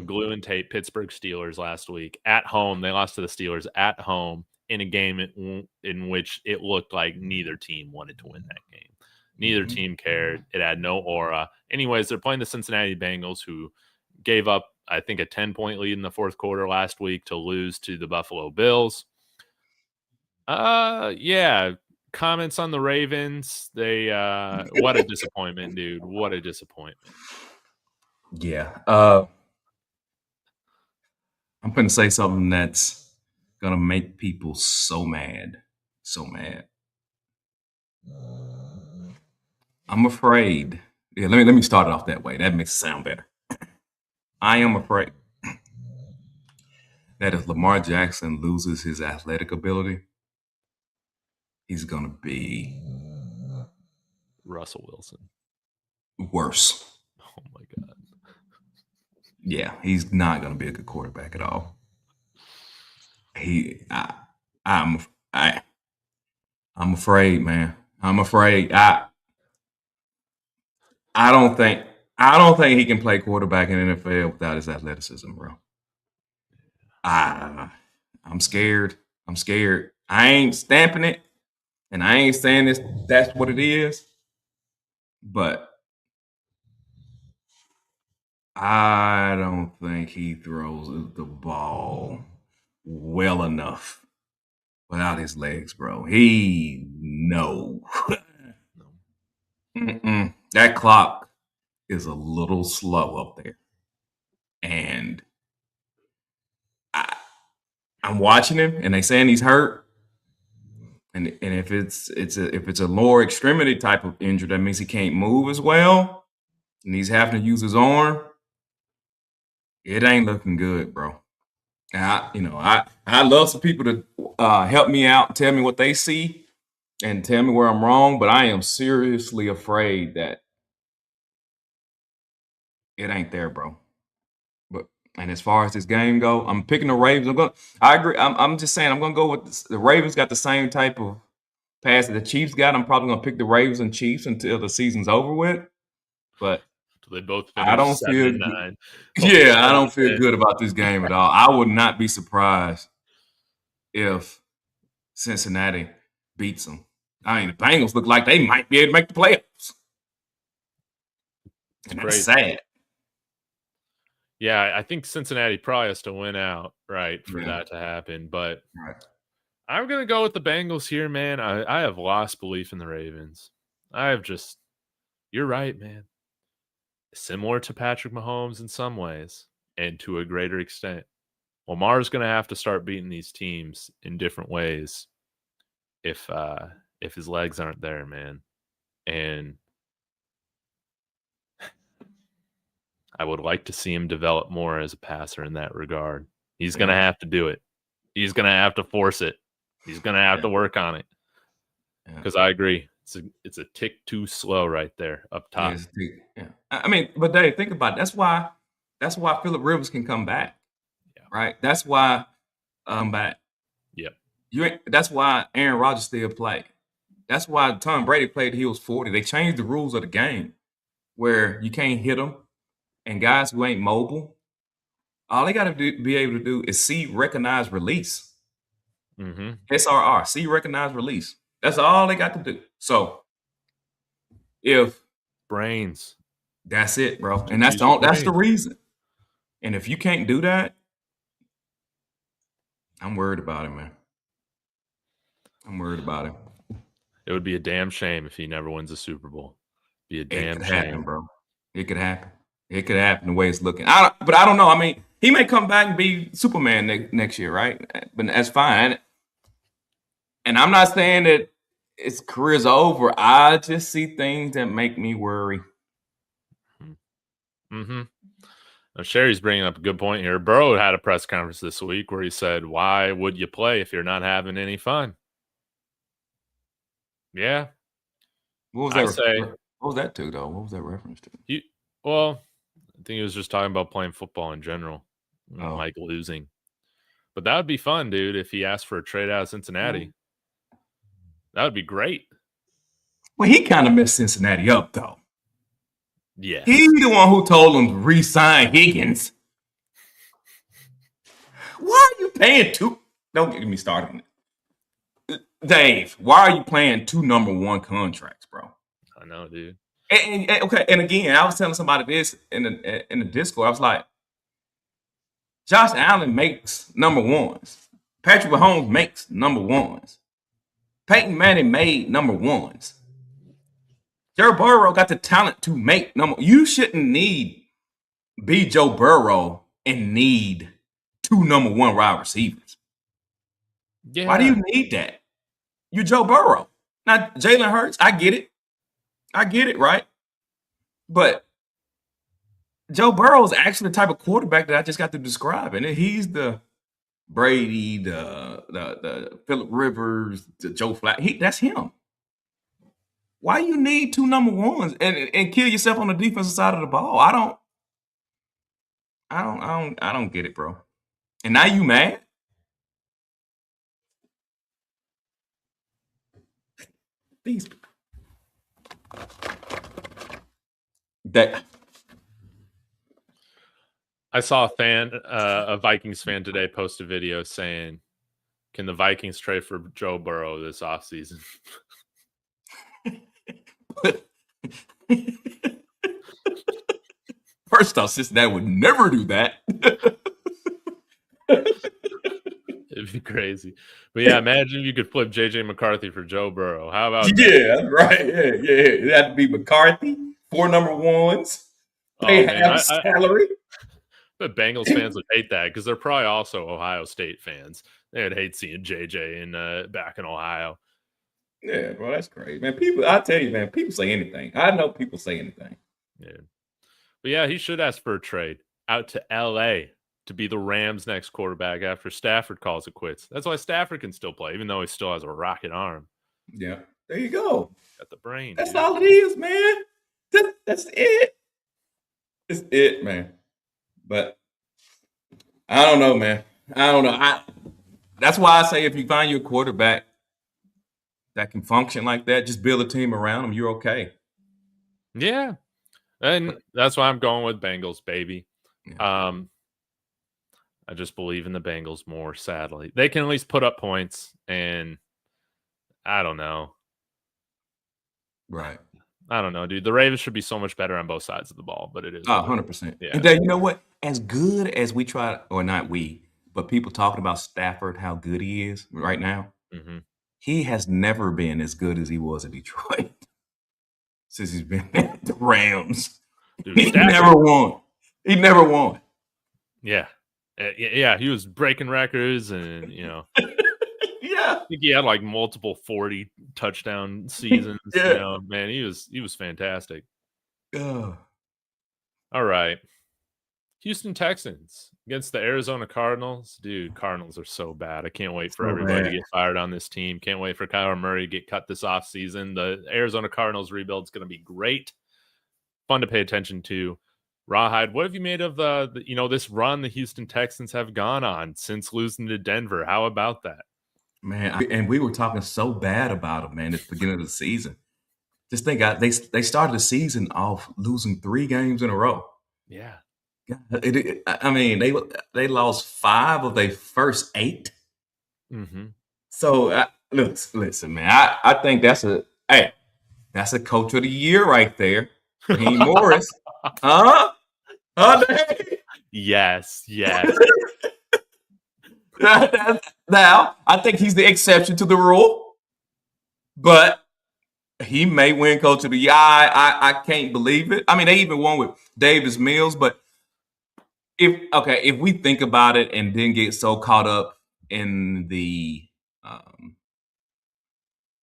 [SPEAKER 1] glue and tape Pittsburgh Steelers last week. At home, they lost to the Steelers at home in a game in which it looked like neither team wanted to win that game. Neither team cared. It had no aura. Anyways, they're playing the Cincinnati Bengals, who gave up, I think, a 10-point lead in the fourth quarter last week to lose to the Buffalo Bills. Yeah. Comments on the Ravens. They what a disappointment, dude. What a disappointment.
[SPEAKER 2] Yeah. I'm going to say something that's going to make people so mad. So mad. I'm afraid. Yeah, let me start it off that way. That makes it sound better. I am afraid that if Lamar Jackson loses his athletic ability, he's going to be
[SPEAKER 1] Russell Wilson.
[SPEAKER 2] Worse.
[SPEAKER 1] Oh my God.
[SPEAKER 2] Yeah, he's not going to be a good quarterback at all. I'm afraid, man. I'm afraid. I don't think he can play quarterback in the NFL without his athleticism, bro. I'm scared. I'm scared. I ain't stamping it, and I ain't saying that's what it is, but I don't think he throws the ball well enough without his legs, bro. No. That clock is a little slow up there. And I'm watching him, and they saying he's hurt. And if it's a lower extremity type of injury, that means he can't move as well, and he's having to use his arm. It ain't looking good, bro. I love some people to help me out, tell me what they see, and tell me where I'm wrong. But I am seriously afraid that it ain't there, bro. And as far as this game go, I'm picking the Ravens. I agree. I'm just saying I'm gonna go with the Ravens. Got the same type of pass that the Chiefs got. I'm probably gonna pick the Ravens and Chiefs until the season's over with. But
[SPEAKER 1] they both
[SPEAKER 2] I don't feel
[SPEAKER 1] 7-9.
[SPEAKER 2] Yeah, I don't feel good about this game at all. I would not be surprised if Cincinnati beats them. The Bengals look like they might be able to make the playoffs. And that's sad.
[SPEAKER 1] Yeah, I think Cincinnati probably has to win out, right, for that to happen. But I'm going to go with the Bengals here, man. I have lost belief in the Ravens. You're right, man. Similar to Patrick Mahomes in some ways, and to a greater extent. Lamar's going to have to start beating these teams in different ways if his legs aren't there, man. And I would like to see him develop more as a passer in that regard. He's going to have to do it. He's going to have to force it. He's going to have to work on it. Because I agree. It's a tick too slow right there up top.
[SPEAKER 2] But Dave, think about it. That's why Philip Rivers can come back. Yeah. Right? That's why back.
[SPEAKER 1] Yep.
[SPEAKER 2] That's why Aaron Rodgers still play. That's why Tom Brady played till he was 40. They changed the rules of the game where you can't hit them. And guys who ain't mobile, all they got to be able to do is see, recognize, release. SRR, see, recognize, release. That's all they got to do. So if
[SPEAKER 1] Brains.
[SPEAKER 2] That's it, bro.
[SPEAKER 1] Just
[SPEAKER 2] And that's
[SPEAKER 1] use your
[SPEAKER 2] that's the
[SPEAKER 1] brain.
[SPEAKER 2] reason. And if you can't do that, I'm worried about it, man. I'm worried about it.
[SPEAKER 1] It would be a damn shame if he never wins a Super Bowl. Be a
[SPEAKER 2] It
[SPEAKER 1] damn
[SPEAKER 2] could
[SPEAKER 1] shame.
[SPEAKER 2] happen, bro. It could happen. It could happen the way it's looking. But I don't know. I mean, he may come back and be Superman next year, right? But that's fine. And I'm not saying that his career's over. I just see things that make me worry.
[SPEAKER 1] Mm-hmm. Now, Sherry's bringing up a good point here. Burrow had a press conference this week where he said, "Why would you play if you're not having any fun?" Yeah.
[SPEAKER 2] What was that? What was that to, though? What was that reference to?
[SPEAKER 1] Well, I think he was just talking about playing football in general.
[SPEAKER 2] Oh.
[SPEAKER 1] Like losing. But that would be fun, dude, if he asked for a trade out of Cincinnati. That would be great.
[SPEAKER 2] Well, he kind of messed Cincinnati up, though.
[SPEAKER 1] Yeah.
[SPEAKER 2] He's the one who told him to re-sign Higgins. Why are you paying two? Don't get me started. Dave, why are you playing 2 number 1 contracts, bro?
[SPEAKER 1] I know, dude.
[SPEAKER 2] And again, I was telling somebody this in the Discord. I was like, Josh Allen makes number 1s. Patrick Mahomes makes number 1s. Peyton Manning made number 1s. Joe Burrow got the talent to make number. You shouldn't be Joe Burrow and need 2 number 1 wide receivers.
[SPEAKER 1] Yeah.
[SPEAKER 2] Why do you need that? You're Joe Burrow. Now, Jalen Hurts, I get it, right? But Joe Burrow is actually the type of quarterback that I just got to describe. And he's the Brady, the Phillip Rivers, the Joe Flacco. That's him. Why you need 2 number 1s and kill yourself on the defensive side of the ball? I don't get it, bro. And now you mad? These that
[SPEAKER 1] I saw a Vikings fan today post a video saying, "Can the Vikings trade for Joe Burrow this offseason?"
[SPEAKER 2] First off, Cincinnati would never do that.
[SPEAKER 1] It'd be crazy. But yeah, imagine if you could flip JJ McCarthy for Joe Burrow. How about that?
[SPEAKER 2] Yeah, right. Yeah. It had to be McCarthy, 4 number 1s, pay half salary.
[SPEAKER 1] But Bengals fans would hate that because they're probably also Ohio State fans. They would hate seeing JJ back in Ohio.
[SPEAKER 2] Yeah, bro, that's crazy, man. I tell you, man, people say anything. I know people say anything.
[SPEAKER 1] Yeah. But yeah, he should ask for a trade out to LA to be the Rams' next quarterback after Stafford calls it quits. That's why Stafford can still play, even though he still has a rocket arm.
[SPEAKER 2] Yeah, there you go.
[SPEAKER 1] Got the brain.
[SPEAKER 2] That's all it is, man. That's it. It's it, man. But I don't know, man. I don't know. That's why I say if you find your quarterback that can function like that, just build a team around him. You're okay.
[SPEAKER 1] Yeah. And that's why I'm going with Bengals, baby. Yeah. I just believe in the Bengals more, sadly. They can at least put up points, and I don't know.
[SPEAKER 2] Right.
[SPEAKER 1] I don't know, dude. The Ravens should be so much better on both sides of the ball, but it is.
[SPEAKER 2] 100%.
[SPEAKER 1] Yeah.
[SPEAKER 2] And then, you know what? As good as we try, or not we, but people talking about Stafford, how good he is right now, he has never been as good as he was in Detroit since he's been at the Rams. Dude, he never won. He never won.
[SPEAKER 1] Yeah. Yeah, he was breaking records and,
[SPEAKER 2] yeah.
[SPEAKER 1] I think he had like multiple 40 touchdown seasons.
[SPEAKER 2] Yeah.
[SPEAKER 1] Man, he was fantastic.
[SPEAKER 2] All
[SPEAKER 1] right. Houston Texans against the Arizona Cardinals. Dude, Cardinals are so bad. I can't wait for everybody to get fired on this team. Can't wait for Kyler Murray to get cut this offseason. The Arizona Cardinals rebuild is going to be great. Fun to pay attention to. Rawhide, what have you made of this run the Houston Texans have gone on since losing to Denver? How about that?
[SPEAKER 2] Man, and we were talking so bad about them, man, at the beginning of the season. Just think, they started the season off losing 3 games in a row.
[SPEAKER 1] Yeah.
[SPEAKER 2] I mean, they lost 5 of their first 8. So listen, man, I think that's a coach of the year right there. Raheem Morris. Huh? Dave?
[SPEAKER 1] Yes.
[SPEAKER 2] Now, I think he's the exception to the rule, but he may win Coach of the Year. I can't believe it. I mean, they even won with Davis Mills, but if we think about it and then get so caught up in the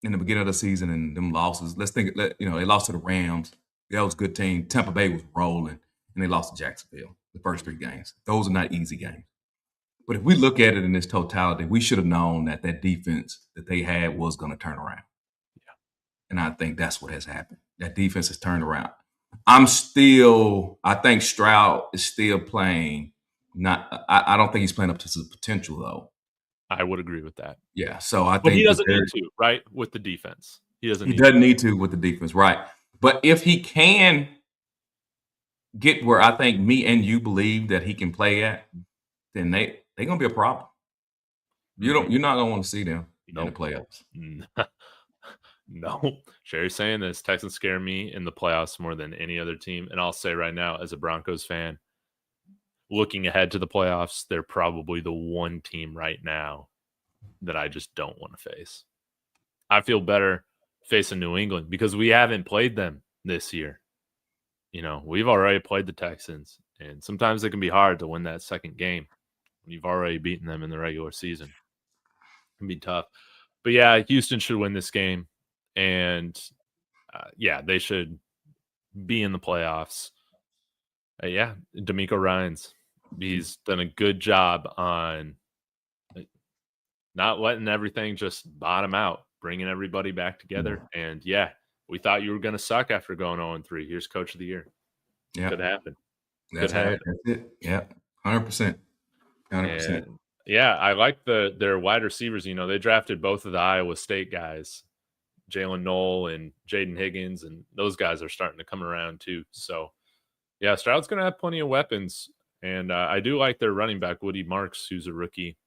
[SPEAKER 2] beginning of the season and them losses, they lost to the Rams. That was a good team. Tampa Bay was rolling, and they lost to Jacksonville the first 3 games. Those are not easy games. But if we look at it in its totality, we should have known that defense that they had was going to turn around.
[SPEAKER 1] Yeah.
[SPEAKER 2] And I think that's what has happened. That defense has turned around. I think Stroud is still playing. I don't think he's playing up to his potential, though.
[SPEAKER 1] I would agree with that.
[SPEAKER 2] Yeah, so I think.
[SPEAKER 1] But he doesn't need to, right? With the defense. He doesn't
[SPEAKER 2] need to with the defense, right? But if he can get where I think me and you believe that he can play at, then they're gonna be a problem. You're not gonna want to see them in the playoffs.
[SPEAKER 1] No. Sherry's saying this. Texans scare me in the playoffs more than any other team. And I'll say right now, as a Broncos fan, looking ahead to the playoffs, they're probably the one team right now that I just don't want to face. I feel better facing New England because we haven't played them this year. We've already played the Texans, and sometimes it can be hard to win that second game when you've already beaten them in the regular season. It can be tough. But yeah, Houston should win this game, and they should be in the playoffs. D'Amico Ryans, he's done a good job on not letting everything just bottom out, bringing everybody back together. And we thought you were going to suck after going 0-3. Here's Coach of the Year.
[SPEAKER 2] Yeah,
[SPEAKER 1] could happen.
[SPEAKER 2] That's it. Yeah, 100%. 100%.
[SPEAKER 1] Yeah, I like their wide receivers. They drafted both of the Iowa State guys, Jalen Knoll and Jaden Higgins, and those guys are starting to come around too. So, yeah, Stroud's going to have plenty of weapons. And I do like their running back, Woody Marks, who's a rookie.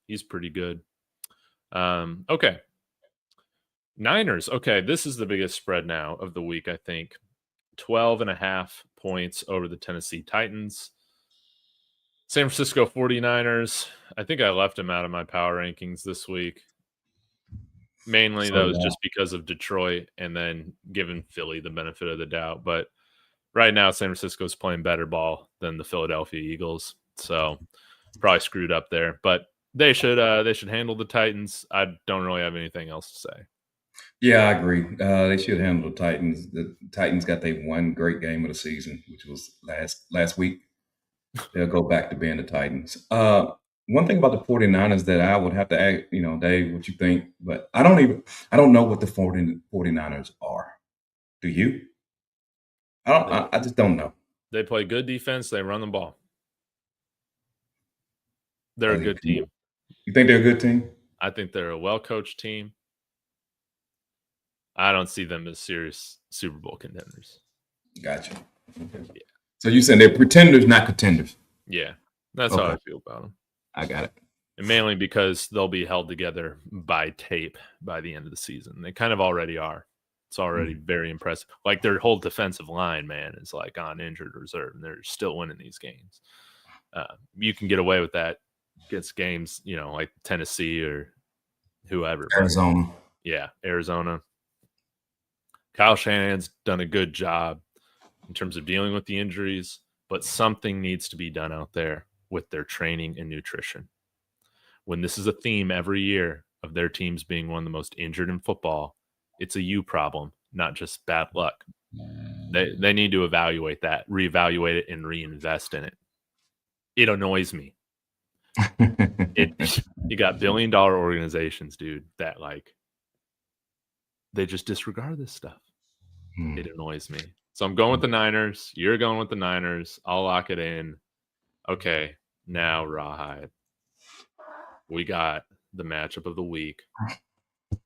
[SPEAKER 1] He's pretty good. Okay. Niners. Okay, this is the biggest spread now of the week, I think. 12.5 points over the Tennessee Titans. San Francisco 49ers. I think I left them out of my power rankings this week. Mainly, just because of Detroit and then giving Philly the benefit of the doubt. But right now, San Francisco's playing better ball than the Philadelphia Eagles. So probably screwed up there. But they should handle the Titans. I don't really have anything else to say.
[SPEAKER 2] Yeah, I agree. They should handle the Titans. The Titans got their one great game of the season, which was last week. They'll go back to being the Titans. One thing about the 49ers that I would have to ask, Dave, what you think, but I don't know what the 49ers are. Do you? I just don't know.
[SPEAKER 1] They play good defense. They run the ball. They're a good team.
[SPEAKER 2] You think they're a good team?
[SPEAKER 1] I think they're a well-coached team. I don't see them as serious Super Bowl contenders.
[SPEAKER 2] Gotcha. Okay. Yeah. So you saying they're pretenders, not contenders?
[SPEAKER 1] Yeah, that's how I feel about them.
[SPEAKER 2] I got it.
[SPEAKER 1] And mainly because they'll be held together by tape by the end of the season. They kind of already are. It's already very impressive. Like their whole defensive line, man, is like on injured reserve, and they're still winning these games. You can get away with that against games, like Tennessee or whoever.
[SPEAKER 2] Arizona.
[SPEAKER 1] Yeah, Arizona. Kyle Shanahan's done a good job in terms of dealing with the injuries, but something needs to be done out there with their training and nutrition. When this is a theme every year of their teams being one of the most injured in football, it's a you problem, not just bad luck. They need to evaluate that, reevaluate it, and reinvest in it. It annoys me. You got billion-dollar organizations, dude, that they just disregard this stuff. It annoys me. So I'm going with the Niners. You're going with the Niners. I'll lock it in. Okay, now Rawhide. We got the matchup of the week.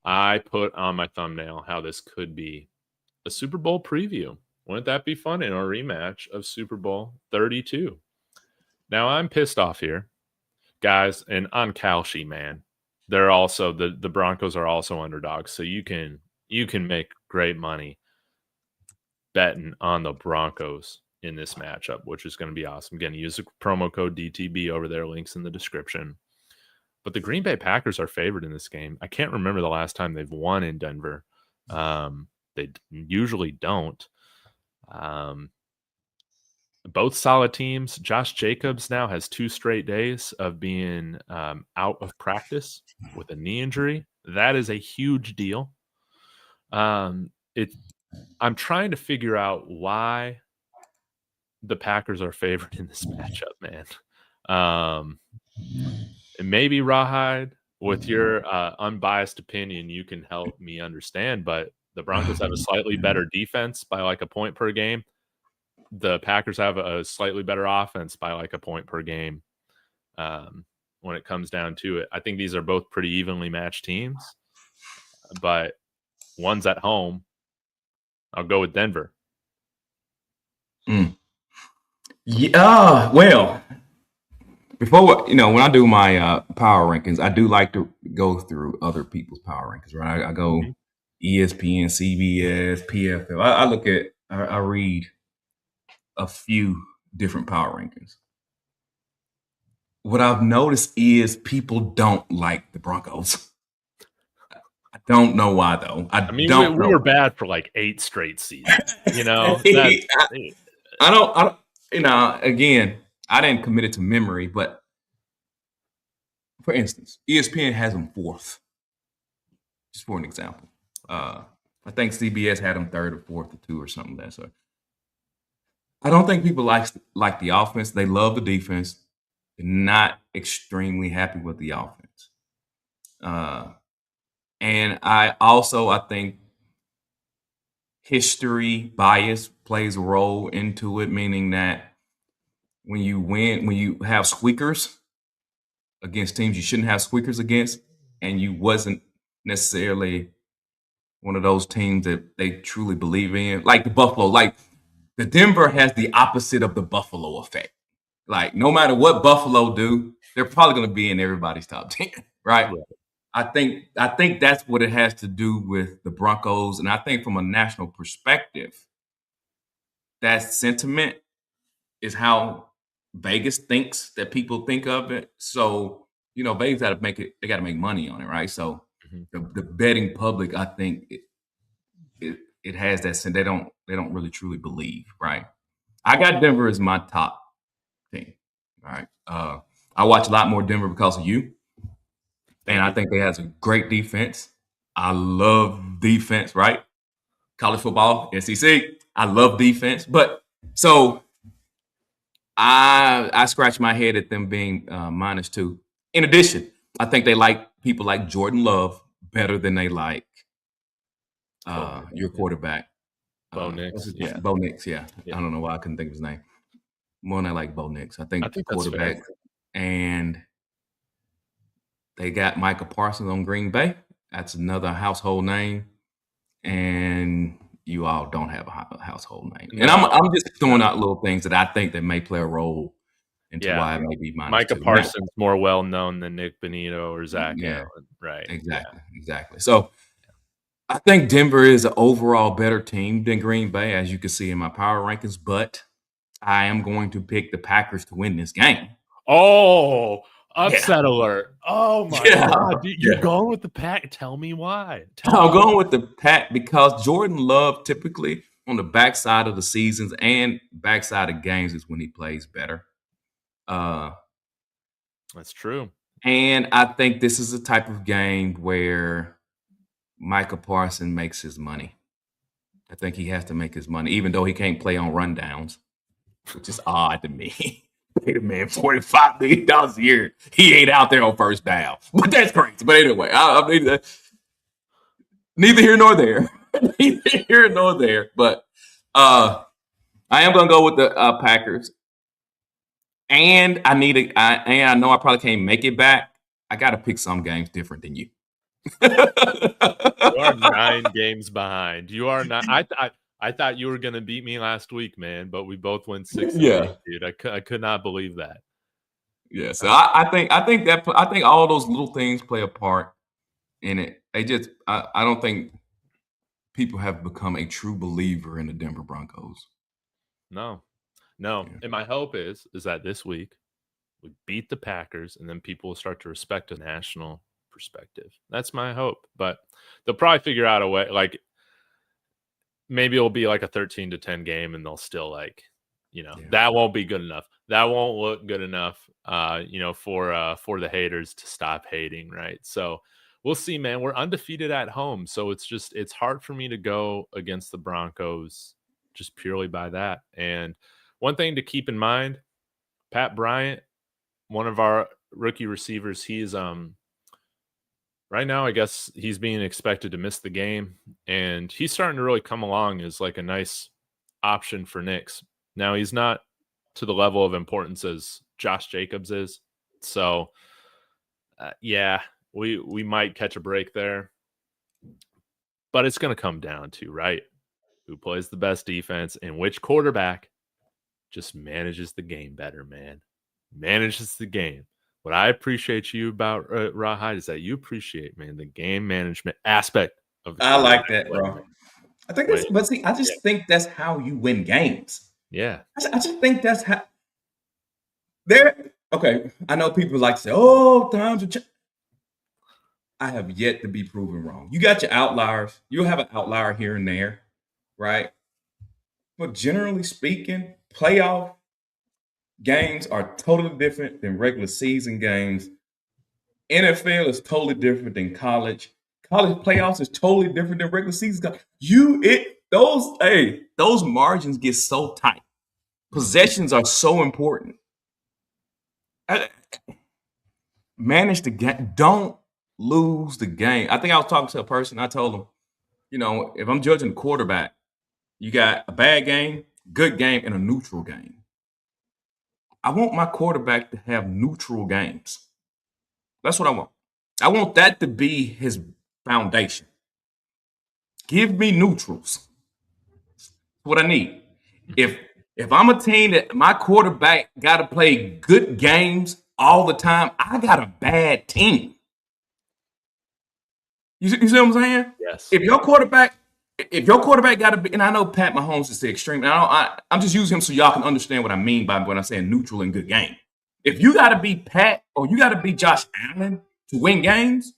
[SPEAKER 1] I put on my thumbnail how this could be a Super Bowl preview. Wouldn't that be fun in our rematch of Super Bowl 32? Now I'm pissed off here, guys, and on Kalshi, man. They're also the Broncos are also underdogs, so you can make great money betting on the Broncos in this matchup, which is going to be awesome. Again, use the promo code DTB over there. Links in the description. But the Green Bay Packers are favored in this game. I can't remember the last time they've won in Denver. They usually don't. Both solid teams. Josh Jacobs now has 2 straight days of being out of practice with a knee injury. That is a huge deal. I'm trying to figure out why the Packers are favored in this matchup, man. And maybe Rawhide, with your unbiased opinion, you can help me understand. But the Broncos have a slightly better defense by like a point per game. The Packers have a slightly better offense by like a point per game. When it comes down to it, I think these are both pretty evenly matched teams, but one's at home. I'll go with Denver.
[SPEAKER 2] Yeah, well, before when I do my power rankings, I do like to go through other people's power rankings, right? I go ESPN, CBS, PFL. I read a few different power rankings. What I've noticed is people don't like the Broncos. I don't know why, though.
[SPEAKER 1] We were bad for like 8 straight seasons. I
[SPEAKER 2] don't. Again, I didn't commit it to memory, but for instance, ESPN has them 4th. Just for an example, I think CBS had them 3rd or 4th or 2 or something like that. So I don't think people like the offense. They love the defense. They're not extremely happy with the offense. And I think history bias plays a role into it, meaning that when you have squeakers against teams you shouldn't have squeakers against, and you wasn't necessarily one of those teams that they truly believe in, like the Buffalo, like the Denver has the opposite of the Buffalo effect. Like no matter what Buffalo do, they're probably going to be in everybody's top 10, right? I think that's what it has to do with the Broncos, and I think from a national perspective, that sentiment is how Vegas thinks that people think of it. So Vegas got to make it; they got to make money on it, right? So the betting public, I think it has that sense. They don't really truly believe, right? I got Denver as my top team. All right. I watch a lot more Denver because of you. And I think they have a great defense. I love defense, right? College football, SEC. I love defense. But so I scratch my head at them being -2. In addition, I think they like people like Jordan Love better than they like your quarterback.
[SPEAKER 1] Bo Nix.
[SPEAKER 2] Bo Nix, yeah. I don't know why I couldn't think of his name. More than I like Bo Nix. I think the quarterback. And they got Micah Parsons on Green Bay. That's another household name. And you all don't have a household name. And I'm just throwing out little things that I think that may play a role into why it may be -2.
[SPEAKER 1] Micah Parsons more well known than Nick Bonito or Zach Allen, right?
[SPEAKER 2] Exactly. So I think Denver is an overall better team than Green Bay, as you can see in my power rankings, but I am going to pick the Packers to win this game.
[SPEAKER 1] Oh, upset alert. Oh, my God. You're going with the Pack. Tell me why.
[SPEAKER 2] I'm going with the Pack because Jordan Love typically on the backside of the seasons and backside of games is when he plays better.
[SPEAKER 1] That's true.
[SPEAKER 2] And I think this is a type of game where Micah Parsons makes his money. I think he has to make his money, even though he can't play on rundowns, which is odd to me. Paid a man $45 million a year. He ain't out there on first down. But that's crazy. But anyway, I mean, neither here nor there. Neither here nor there. But I am going to go with the Packers. And I know I probably can't make it back. I got to pick some games different than you.
[SPEAKER 1] You are 9 games behind. You are not. I thought you were going to beat me last week, man, but we both went 6-8, dude. I could not believe that.
[SPEAKER 2] Yeah, so I think all those little things play a part in it. I don't think people have become a true believer in the Denver Broncos.
[SPEAKER 1] No.
[SPEAKER 2] Yeah.
[SPEAKER 1] And my hope is that this week we beat the Packers, and then people will start to respect a national perspective. That's my hope. But they'll probably figure out a way. Like maybe it'll be like a 13-10 game, and they'll still that won't be good enough. That won't look good enough, for the haters to stop hating, right? So we'll see, man. We're undefeated at home, so it's hard for me to go against the Broncos just purely by that. And one thing to keep in mind, Pat Bryant, one of our rookie receivers, he's right now I guess he's being expected to miss the game, and he's starting to really come along as like a nice option for Nix. Now he's not to the level of importance as Josh Jacobs is, so we might catch a break there, but it's going to come down to who plays the best defense and which quarterback just manages the game better, man. Manages the game. What I appreciate you about Rawhide is that you appreciate, man, the game management aspect of the
[SPEAKER 2] I like that, bro. I think that's, but see, I just think that's how you win games.
[SPEAKER 1] Yeah.
[SPEAKER 2] I just think that's how. Okay, I know people like to say, "Oh, times are." I have yet to be proven wrong. You got your outliers. You'll have an outlier here and there, right? But generally speaking, playoff games are totally different than regular season games. NFL is totally different than college. College playoffs is totally different than regular season. Those margins get so tight. Possessions are so important. Manage the game. Don't lose the game. I think I was talking to a person. I told them, if I'm judging the quarterback, you got a bad game, good game, and a neutral game. I want my quarterback to have neutral games. That's what I want. I want that to be his foundation. Give me neutrals. That's what I need. If I'm a team that my quarterback got to play good games all the time, I got a bad team. You see what I'm saying?
[SPEAKER 1] Yes.
[SPEAKER 2] If your quarterback got to be, and I know Pat Mahomes is the extreme. I'm just using him so y'all can understand what I mean by when I say neutral and good game. If you got to be Pat or you got to be Josh Allen to win games,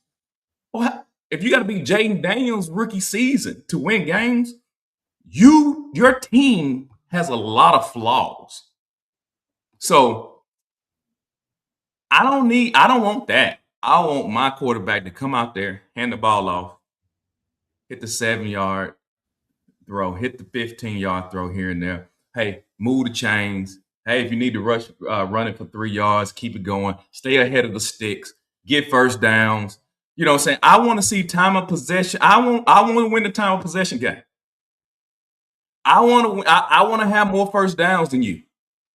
[SPEAKER 2] or if you got to be Jaden Daniels rookie season to win games, your team has a lot of flaws. So I don't want that. I want my quarterback to come out there, hand the ball off, hit the 7-yard throw, hit the 15-yard throw here and there. Hey, move the chains. Hey, if you need to rush running for 3 yards, keep it going. Stay ahead of the sticks. Get first downs. You know what I'm saying? I want to see time of possession. I want to win the time of possession game. I want to have more first downs than you.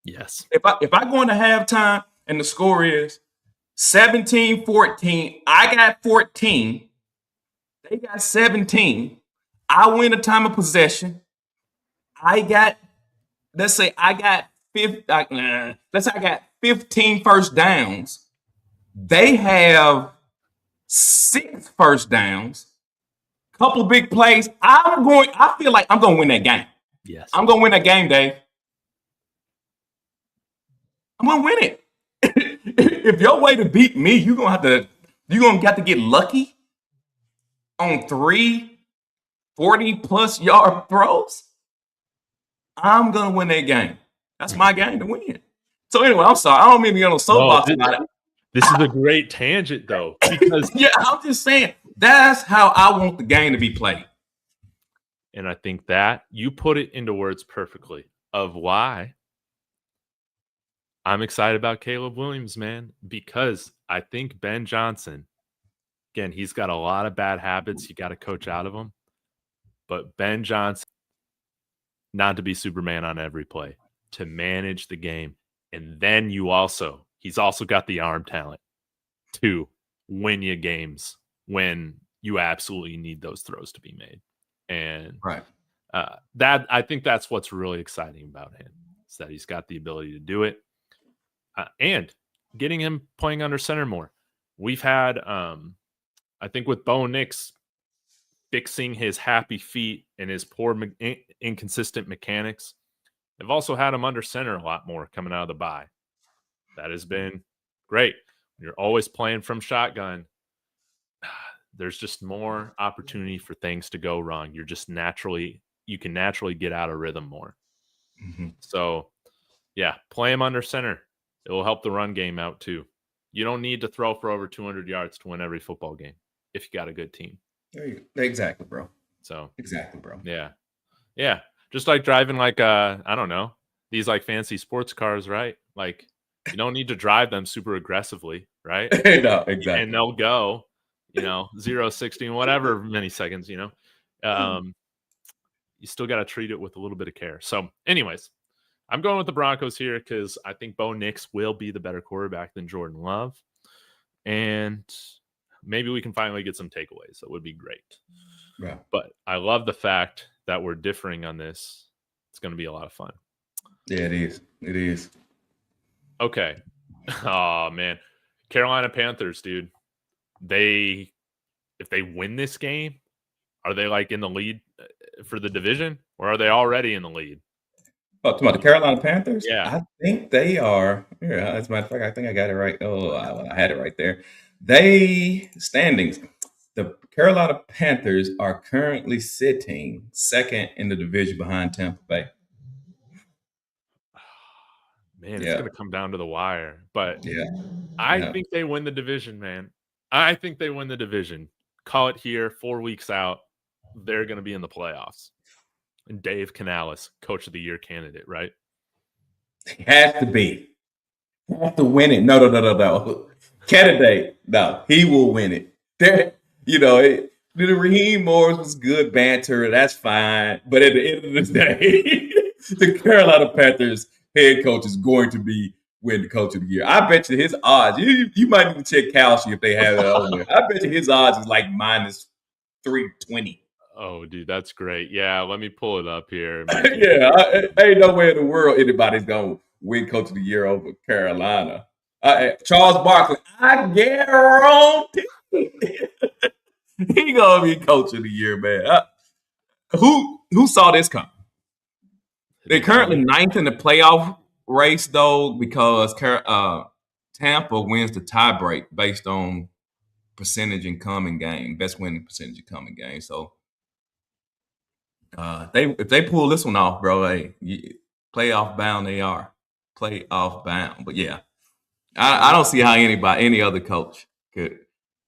[SPEAKER 1] Yes.
[SPEAKER 2] If I go into halftime and the score is 17-14, I got 14. They got 17. I win the time of possession. Let's say I got 15 first downs. They have 6 first downs. Couple of big plays. I feel like I'm going to win that game.
[SPEAKER 1] Yes.
[SPEAKER 2] I'm going to win that game, Dave. I'm going to win it. If your way to beat me, you're going to have to get lucky on 3 40-plus yard throws. I'm going to win that game. That's my game to win. So anyway, I'm sorry. I don't mean to get on a soapbox about it.
[SPEAKER 1] This is a great tangent, though, because
[SPEAKER 2] yeah, I'm just saying that's how I want the game to be played.
[SPEAKER 1] And I think that you put it into words perfectly of why I'm excited about Caleb Williams, man, because I think Ben Johnson, again, he's got a lot of bad habits. You got to coach out of them. But Ben Johnson, not to be Superman on every play, to manage the game. And then he's also got the arm talent to win you games when you absolutely need those throws to be made. And that I think that's what's really exciting about him, is that he's got the ability to do it. And getting him playing under center more. We've had, I think with Bo Nix fixing his happy feet and his poor inconsistent mechanics. They've also had him under center a lot more coming out of the bye. That has been great. You're always playing from shotgun. There's just more opportunity for things to go wrong. You can naturally get out of rhythm more.
[SPEAKER 2] Mm-hmm.
[SPEAKER 1] So, yeah, play him under center. It will help the run game out too. You don't need to throw for over 200 yards to win every football game if you got a good team.
[SPEAKER 2] There you go. Exactly, bro.
[SPEAKER 1] So
[SPEAKER 2] exactly, bro.
[SPEAKER 1] Yeah. Just like driving like I don't know, these like fancy sports cars, right? Like you don't need to drive them super aggressively, right?
[SPEAKER 2] No, exactly.
[SPEAKER 1] And they'll go, 0, 16, whatever many seconds, you still got to treat it with a little bit of care. So, anyways, I'm going with the Broncos here because I think Bo Nix will be the better quarterback than Jordan Love. And maybe we can finally get some takeaways. That would be great.
[SPEAKER 2] Yeah.
[SPEAKER 1] But I love the fact that we're differing on this. It's going to be a lot of fun.
[SPEAKER 2] Yeah, it is. It is.
[SPEAKER 1] Okay. Oh, man. Carolina Panthers, dude. If they win this game, are they like in the lead for the division, or are they already in the lead?
[SPEAKER 2] Oh, talking about the Carolina Panthers?
[SPEAKER 1] Yeah.
[SPEAKER 2] I think they are. Yeah, as a matter of fact, I think I got it right. Oh, I had it right there. Standings. The Carolina Panthers are currently sitting second in the division behind Tampa Bay.
[SPEAKER 1] Man, it's going to come down to the wire. But
[SPEAKER 2] yeah,
[SPEAKER 1] I think they win the division, man. I think they win the division. Call it here, 4 weeks out. They're going to be in the playoffs. And Dave Canales, Coach of the Year candidate, right?
[SPEAKER 2] He has to be. He has to win it. No. Candidate. No, he will win it. The Raheem Morris was good banter. That's fine. But at the end of the day, the Carolina Panthers head coach is going to win the Coach of the Year. I bet you his odds, you might even check Kalshi if they have it on there. I bet you his odds is like minus 320.
[SPEAKER 1] Oh, dude, that's great. Yeah, let me pull it up here.
[SPEAKER 2] Ain't no way in the world anybody's going to win Coach of the Year over Carolina. Charles Barkley, I guarantee he going to be Coach of the Year, man. Who saw this coming? They're currently ninth in the playoff race, though, because Tampa wins the tiebreak based on percentage in common game, best winning percentage in common game. So if they pull this one off, bro, playoff bound they are. Playoff bound. But yeah, I don't see how any other coach could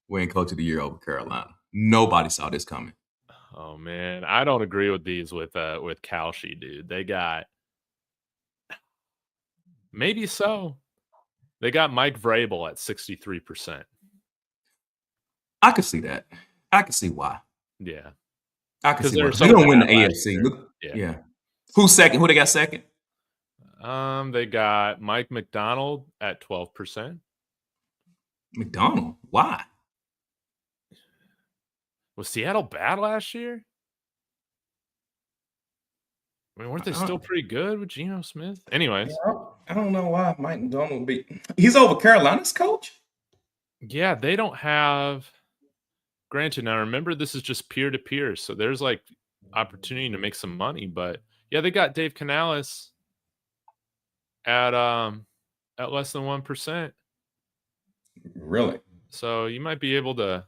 [SPEAKER 2] win Coach of the Year over Carolina. Nobody saw this coming.
[SPEAKER 1] Oh man, I don't agree with these with Kalshi, dude. They got maybe so. They got Mike Vrabel at 63%.
[SPEAKER 2] I could see that. I could see why.
[SPEAKER 1] Yeah.
[SPEAKER 2] I can see why. They're going to win the AFC. Look, yeah. Who's second? Who they got second?
[SPEAKER 1] They got Mike McDonald at 12%.
[SPEAKER 2] McDonald? Why?
[SPEAKER 1] Was Seattle bad last year? I mean, weren't they still pretty good with Geno Smith? Anyways.
[SPEAKER 2] I don't know why Mike McDonald would be. He's over Carolina's coach?
[SPEAKER 1] Yeah, they don't have. Granted, now remember, this is just peer-to-peer, so there's like opportunity to make some money. But yeah, they got Dave Canales at less than 1%.
[SPEAKER 2] Really?
[SPEAKER 1] So you might be able to,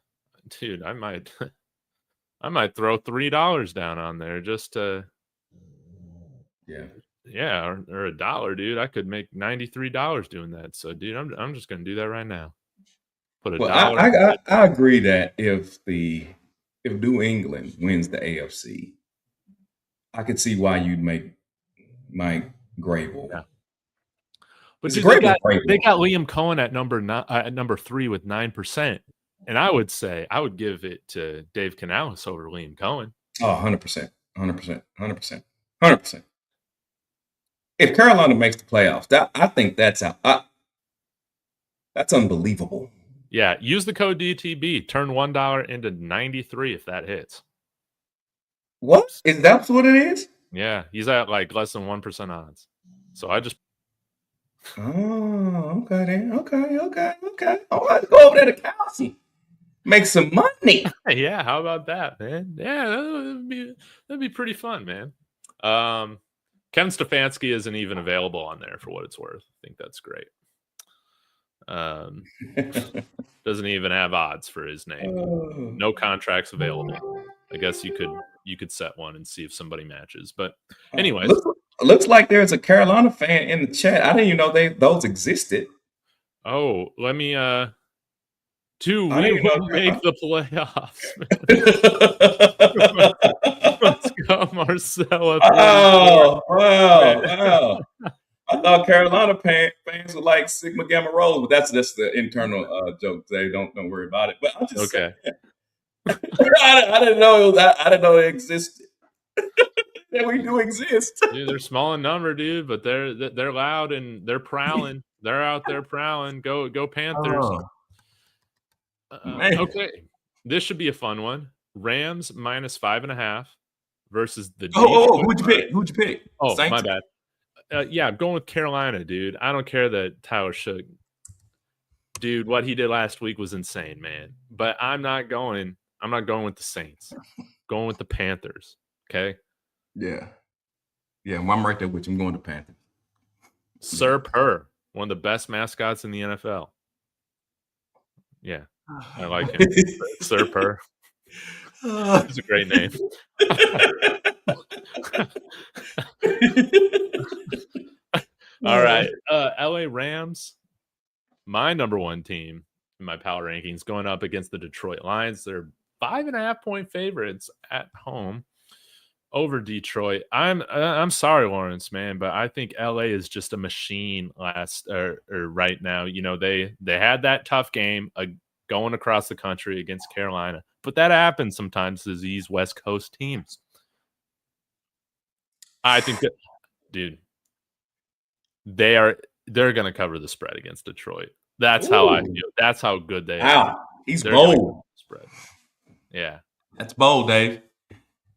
[SPEAKER 1] dude. I might throw $3 down on there just to. Yeah, or $1, dude. I could make $93 doing that. So, dude, I'm just gonna do that right now. Put $1.
[SPEAKER 2] I agree that if New England wins the AFC, I could see why you'd make Mike Grable.
[SPEAKER 1] Yeah. But dude, they got Liam Cohen at number 3 with 9%, and I would say I would give it to Dave Canales over Liam Cohen.
[SPEAKER 2] Oh, 100%. If Carolina makes the playoffs, I think that's unbelievable.
[SPEAKER 1] Yeah, use the code DTB. Turn $1 into 93 if that hits.
[SPEAKER 2] What? Is that what it is?
[SPEAKER 1] Yeah, he's at like less than 1% odds. So I just.
[SPEAKER 2] Oh, okay then. Okay. All right, go over there to Kelsey. Make some money.
[SPEAKER 1] Yeah, how about that, man? Yeah, that'd be pretty fun, man. Kevin Stefanski isn't even available on there for what it's worth. I think that's great. Doesn't even have odds for his name. No contracts available. I guess you could set one and see if somebody matches. But anyways,
[SPEAKER 2] looks like there's a Carolina fan in the chat. I didn't even know those existed.
[SPEAKER 1] Oh, let me do we make the playoffs? Let's go, Marcella.
[SPEAKER 2] Oh, wow. I thought Carolina fans were like Sigma Gamma Rho, but that's just the internal joke. They don't worry about it. But I'm just saying. I didn't know I didn't know they existed. That we do exist.
[SPEAKER 1] Dude, they're small in number, dude, but they're loud and they're prowling. They're out there prowling. Go Panthers. Okay, this should be a fun one. Rams -5.5 versus the.
[SPEAKER 2] Who'd you pick? Who'd you pick?
[SPEAKER 1] Oh, Saints? My bad. Yeah, I'm going with Carolina, dude. I don't care that Tyler Shook. Dude, what he did last week was insane, man. But I'm not going with the Saints. Going with the Panthers. Okay.
[SPEAKER 2] Yeah. Yeah, I'm right there with you. I'm going to Panthers.
[SPEAKER 1] Sir Purr, one of the best mascots in the NFL. Yeah, I like him. Sir Purr. It's a great name. All right. LA Rams, my number one team in my power rankings, going up against the Detroit Lions. They're 5.5-point favorites at home over Detroit. I'm sorry, Lawrence, man, but I think LA is just a machine right now. You know, they had that tough game going across the country against Carolina, but that happens sometimes to these West Coast teams. I think that, dude, they're going to cover the spread against Detroit. That's how I feel. That's how good they are.
[SPEAKER 2] He's bold.
[SPEAKER 1] Spread. Yeah.
[SPEAKER 2] That's bold, Dave.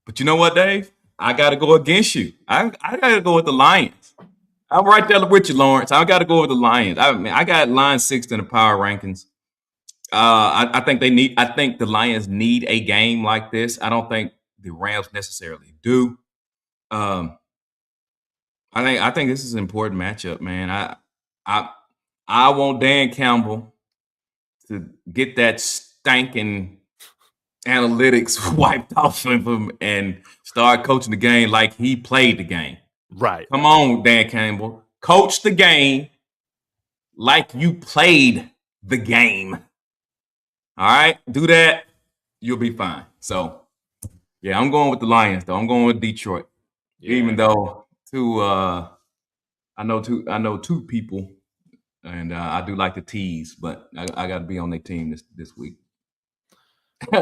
[SPEAKER 2] But you know what, Dave? I got to go against you. I got to go with the Lions. I'm right there with you, Lawrence. I got to go with the Lions. I got Lions 6th in the power rankings. I think the Lions need a game like this. I don't think the Rams necessarily do. I think this is an important matchup, man. I want Dan Campbell to get that stinking analytics wiped off of him and start coaching the game like he played the game.
[SPEAKER 1] Right.
[SPEAKER 2] Come on, Dan Campbell. Coach the game like you played the game. All right? Do that. You'll be fine. So, yeah, I'm going with the Lions, though. I'm going with Detroit. Yeah. Even though I know two people, and I do like to tease, but I got to be on their team this week.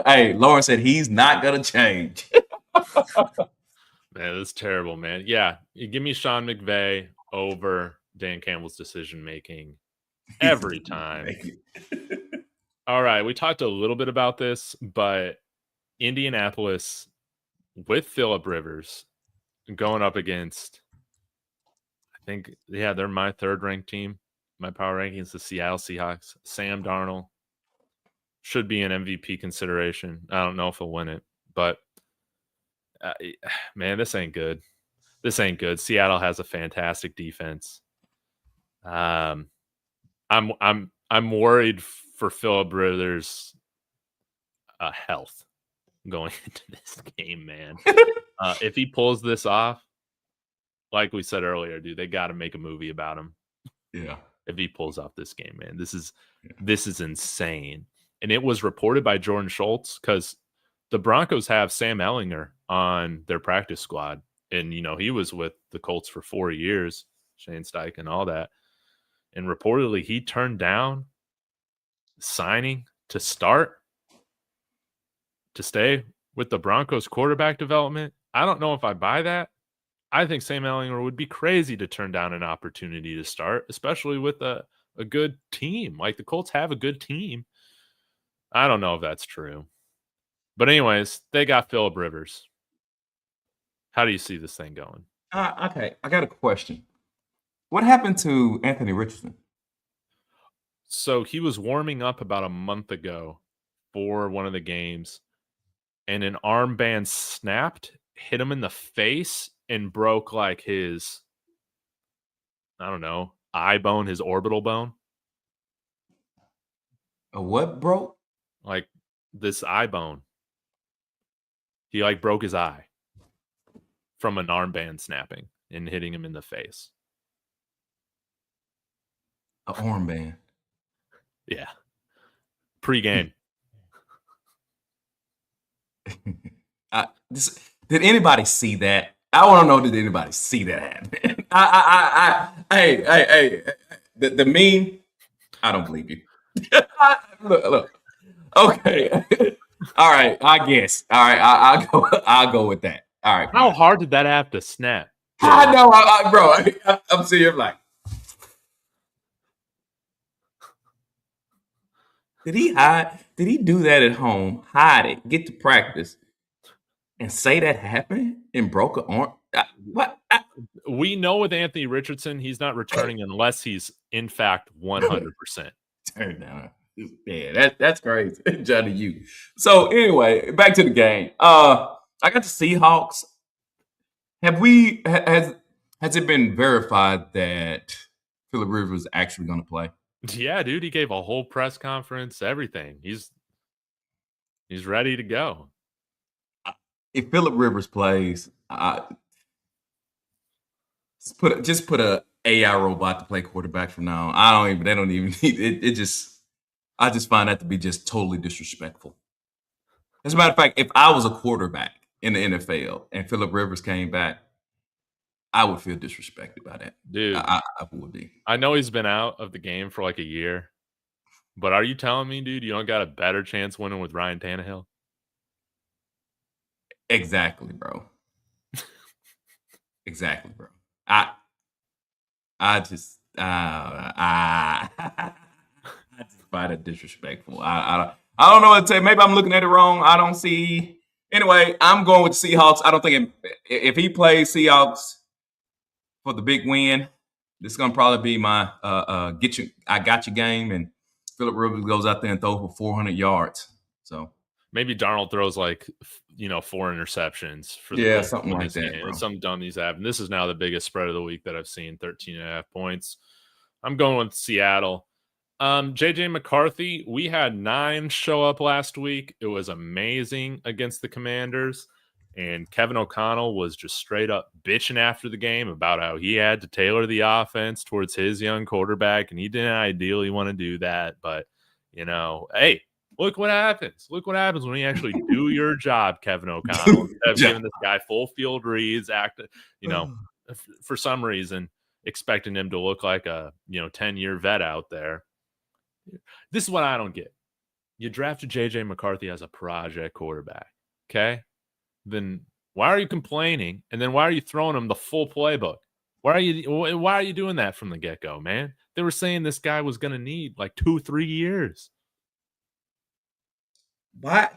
[SPEAKER 2] Hey, Lauren said he's not gonna change.
[SPEAKER 1] Man, that's terrible, man. Yeah, you give me Sean McVay over Dan Campbell's decision making every time. All right, we talked a little bit about this, but Indianapolis with Phillip Rivers going up against, I think, yeah, they're my third ranked team. My power rankings, the Seattle Seahawks. Sam Darnold should be an MVP consideration. I don't know if he'll win it, but man, this ain't good. This ain't good. Seattle has a fantastic defense. I'm worried for Phillip Rivers' health going into this game, man. If he pulls this off, like we said earlier, dude, they got to make a movie about him.
[SPEAKER 2] Yeah.
[SPEAKER 1] If he pulls off this game, man, this is insane. And it was reported by Jordan Schultz because the Broncos have Sam Ehlinger on their practice squad. And, you know, he was with the Colts for 4 years, Shane Steichen and all that. And reportedly he turned down signing to stay with the Broncos quarterback development. I don't know if I buy that. I think Sam Ehlinger would be crazy to turn down an opportunity to start, especially with a good team. Like the Colts have a good team. I don't know if that's true. But anyways, they got Phillip Rivers. How do you see this thing going?
[SPEAKER 2] Okay, I got a question. What happened to Anthony Richardson?
[SPEAKER 1] So he was warming up about a month ago before one of the games, and an armband snapped, hit him in the face, and broke like his, I don't know, eye bone, his orbital bone.
[SPEAKER 2] A what broke?
[SPEAKER 1] Like this eye bone. He like broke his eye from an armband snapping and hitting him in the face.
[SPEAKER 2] An armband.
[SPEAKER 1] Yeah. Pre-game.
[SPEAKER 2] Did anybody see that? I want to know, did anybody see that happen? Hey, the meme, I don't believe you. Look. Okay. All right, I guess. All right, I'll go with that. All right.
[SPEAKER 1] How hard did that have to snap?
[SPEAKER 2] I know, bro. I'm sitting here like, did he hide? Did he do that at home? Hide it, get to practice, and say that happened and broke an arm? What?
[SPEAKER 1] We know with Anthony Richardson, he's not returning unless he's in fact 100%.
[SPEAKER 2] Turn down. Yeah, that's crazy. Johnny, you. So anyway, back to the game. I got the Seahawks. Has it been verified that Phillip Rivers is actually going to play?
[SPEAKER 1] Yeah, dude, he gave a whole press conference, everything. He's ready to go.
[SPEAKER 2] If Phillip Rivers plays, just put a AI robot to play quarterback from now on. They don't even need it. I just find that to be just totally disrespectful. As a matter of fact, if I was a quarterback in the NFL and Phillip Rivers came back, I would feel disrespected by that.
[SPEAKER 1] Dude,
[SPEAKER 2] I would be.
[SPEAKER 1] I know he's been out of the game for like a year, but are you telling me, dude, you don't got a better chance winning with Ryan Tannehill?
[SPEAKER 2] Exactly, bro. Exactly, bro. I just find it disrespectful. I don't know what to say. Maybe I'm looking at it wrong. I don't see. Anyway, I'm going with the Seahawks. I don't think if he plays Seahawks for the big win, this is gonna probably be my I got you game, and Phillip Rivers goes out there and throws for 400 yards. So
[SPEAKER 1] maybe Darnold throws like 4 interceptions for the
[SPEAKER 2] something like that.
[SPEAKER 1] Bro. Some dummies have. And this is now the biggest spread of the week that I've seen, 13.5 points. I'm going with Seattle. JJ McCarthy, we had 9 show up last week. It was amazing against the Commanders. And Kevin O'Connell was just straight up bitching after the game about how he had to tailor the offense towards his young quarterback. And he didn't ideally want to do that. But, hey, look what happens. Look what happens when you actually do your job, Kevin O'Connell. Instead of giving this guy full field reads, for some reason, expecting him to look like a 10-year vet out there. This is what I don't get. You drafted JJ McCarthy as a project quarterback, okay? Then why are you complaining? And then why are you throwing him the full playbook? Why are you doing that from the get-go, man? They were saying this guy was going to need like 2-3 years.
[SPEAKER 2] Why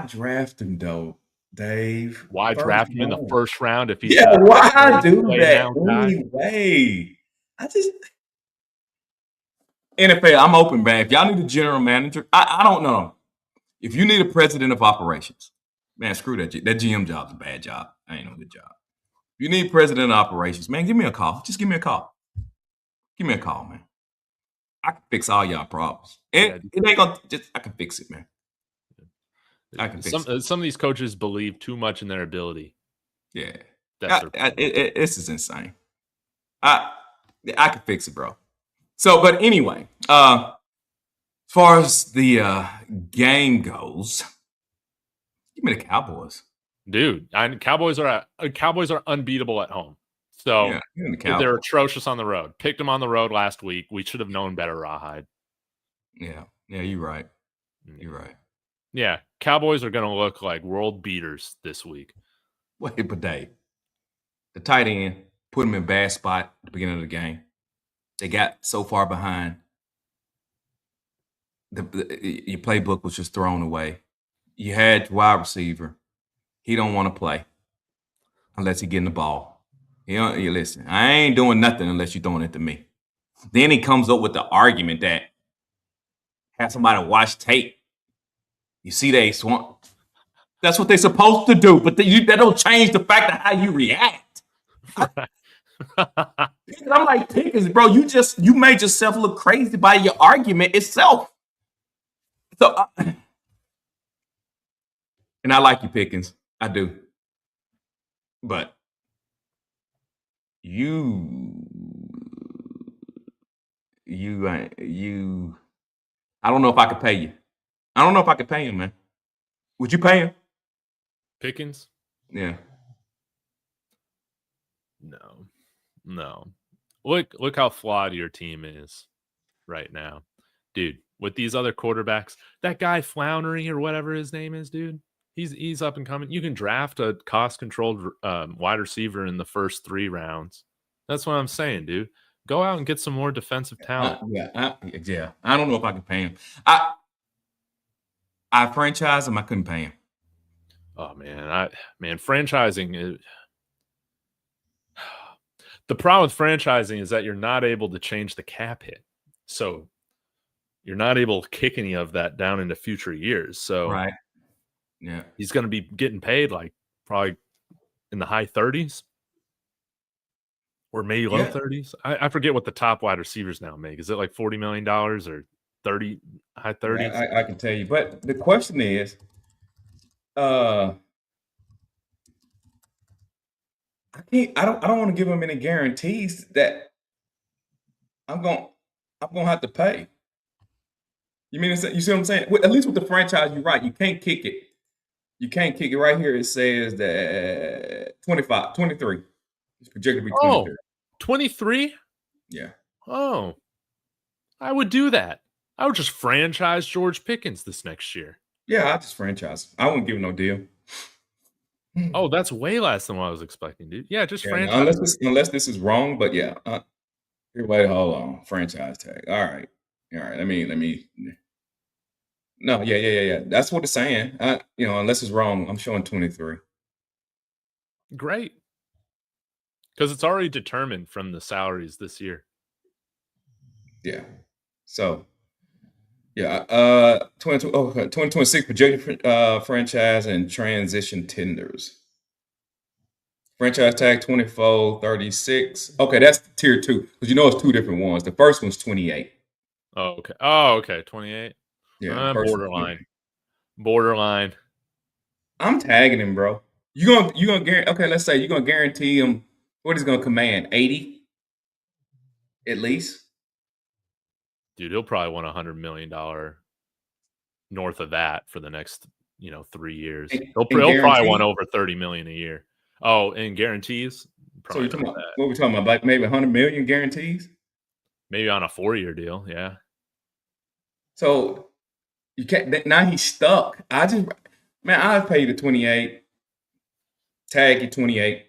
[SPEAKER 2] draft him though, Dave?
[SPEAKER 1] Why draft him in the first round if he's
[SPEAKER 2] why do that anyway? NFL, I'm open, man. If y'all need a general manager, I don't know. If you need a president of operations, man, screw that. That GM job's a bad job. I ain't no good job. If you need president of operations, man, give me a call. Just give me a call. Give me a call, man. I can fix all y'all problems. It ain't gonna I can fix it, man. I can fix it.
[SPEAKER 1] Some of these coaches believe too much in their ability.
[SPEAKER 2] Yeah. This is insane. I can fix it, bro. So, but anyway, as far as the game goes, give me the Cowboys,
[SPEAKER 1] dude. Cowboys are unbeatable at home, so they're atrocious on the road. Picked them on the road last week. We should have known better, Rawhide.
[SPEAKER 2] Yeah, you're right. You're right.
[SPEAKER 1] Yeah, Cowboys are going to look like world beaters this week.
[SPEAKER 2] Wait, but Dave, the tight end put them in bad spot at the beginning of the game. They got so far behind. Your playbook was just thrown away. You had your wide receiver. He don't want to play unless he getting the ball. You listen, I ain't doing nothing unless you're throwing it to me. Then he comes up with the argument that have somebody watch tape You see, they swamp. That's what they're supposed to do, but that don't change the fact of how you react. I'm like, Pickens, bro, you made yourself look crazy by your argument itself. So, and I like you, Pickens. I do. But you, I don't know if I could pay you. I don't know if I could pay him, man. Would you pay him?
[SPEAKER 1] Pickens?
[SPEAKER 2] Yeah.
[SPEAKER 1] No. Look how flawed your team is right now. Dude, with these other quarterbacks, that guy Flowery or whatever his name is, dude, he's up and coming. You can draft a cost-controlled wide receiver in the first 3 rounds. That's what I'm saying, dude. Go out and get some more defensive talent.
[SPEAKER 2] I don't know if I can pay him. I franchise him. I couldn't pay him.
[SPEAKER 1] Oh man, franchising is the problem with franchising is that you're not able to change the cap hit. So you're not able to kick any of that down into future years. So
[SPEAKER 2] right. Yeah.
[SPEAKER 1] He's going to be getting paid like probably in the high 30s or maybe low 30s. I forget what the top wide receivers now make. Is it like $40 million or 30 high 30s?
[SPEAKER 2] I can tell you. But the question is, I don't want to give him any guarantees that I'm gonna have to pay. You see what I'm saying? At least with the franchise, you're right. You can't kick it. You can't kick it. Right here, it says that 23. It's projected to be 23.
[SPEAKER 1] 23?
[SPEAKER 2] Yeah.
[SPEAKER 1] Oh, I would do that. I would just franchise George Pickens this next year.
[SPEAKER 2] Yeah, I just franchise. I wouldn't give him no deal.
[SPEAKER 1] Oh, that's way less than what I was expecting, dude. Yeah, just franchise.
[SPEAKER 2] Unless this is wrong, but yeah. Wait, hold on. Franchise tag. All right. Let me. No, yeah. That's what it's saying. Unless it's wrong, I'm showing 23.
[SPEAKER 1] Great. Because it's already determined from the salaries this year.
[SPEAKER 2] Yeah. So, yeah. 2026 projected franchise and transition tenders. Franchise tag 24.36. Okay, that's tier 2 because it's 2 different ones. The first one's 28.
[SPEAKER 1] Oh, okay. 28.
[SPEAKER 2] Yeah,
[SPEAKER 1] borderline.
[SPEAKER 2] I'm tagging him, bro. You gonna guarantee? Okay, let's say you're gonna guarantee him what he's gonna command 80 at least.
[SPEAKER 1] Dude, he'll probably want $100 million north of that for the next 3 years. He'll probably want over $30 million a year. Oh, and guarantees.
[SPEAKER 2] So what are we talking about? Like maybe $100 million guarantees?
[SPEAKER 1] Maybe on a 4-year deal, yeah.
[SPEAKER 2] So you can't. Now he's stuck. I'll pay you the 28. Tag you 28.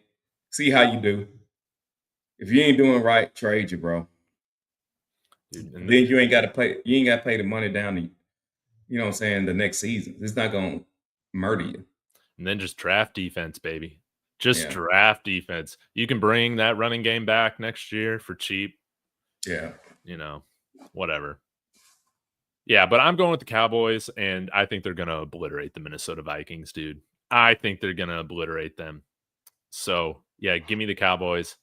[SPEAKER 2] See how you do. If you ain't doing right, trade you, bro. Dude, and then you ain't got to pay. You ain't got to pay the money down to, you know what I'm saying, the next season. It's not gonna murder you.
[SPEAKER 1] And then just draft defense, baby. Draft defense. You can bring that running game back next year for cheap.
[SPEAKER 2] Yeah.
[SPEAKER 1] Whatever. Yeah, but I'm going with the Cowboys, and I think they're going to obliterate the Minnesota Vikings, dude. I think they're going to obliterate them. So, yeah, give me the Cowboys.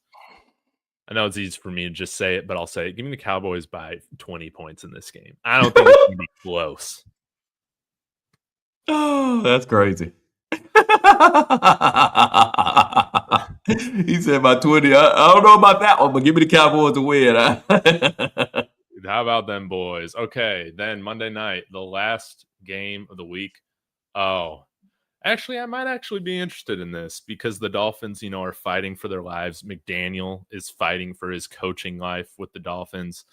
[SPEAKER 1] I know it's easy for me to just say it, but I'll say it. Give me the Cowboys by 20 points in this game. I don't think it's going to be close.
[SPEAKER 2] Oh, that's crazy. He said by 20. I don't know about that one, but give me the Cowboys to win.
[SPEAKER 1] Dude, how about them boys? Okay, then Monday night, the last game of the week. Oh, actually, I might actually be interested in this because the Dolphins, are fighting for their lives. McDaniel is fighting for his coaching life with the Dolphins.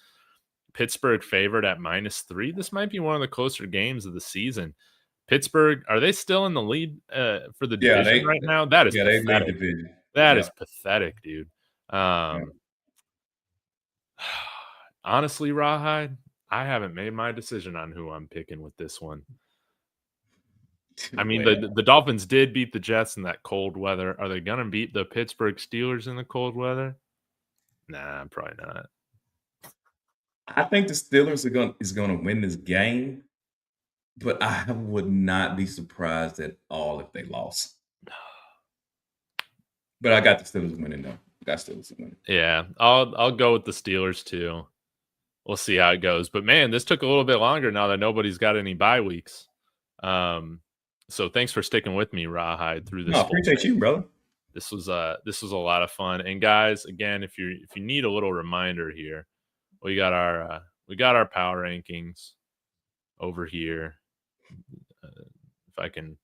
[SPEAKER 1] Pittsburgh favored at -3. This might be one of the closer games of the season. Pittsburgh, are they still in the lead for the division right now? That is pathetic. That is pathetic, dude. Honestly, Rawhide, I haven't made my decision on who I'm picking with this one. I mean, the Dolphins did beat the Jets in that cold weather. Are they going to beat the Pittsburgh Steelers in the cold weather? Nah, probably not.
[SPEAKER 2] I think the Steelers is going to win this game. but I would not be surprised at all if they lost. But I got the Steelers winning though. Got Steelers winning.
[SPEAKER 1] Yeah, I'll go with the Steelers too. We'll see how it goes. But man, this took a little bit longer now that nobody's got any bye weeks. So thanks for sticking with me, Rawhide, through this.
[SPEAKER 2] No, I appreciate you, brother.
[SPEAKER 1] This was a lot of fun. And guys, again, if you need a little reminder here, we got our power rankings over here. If I can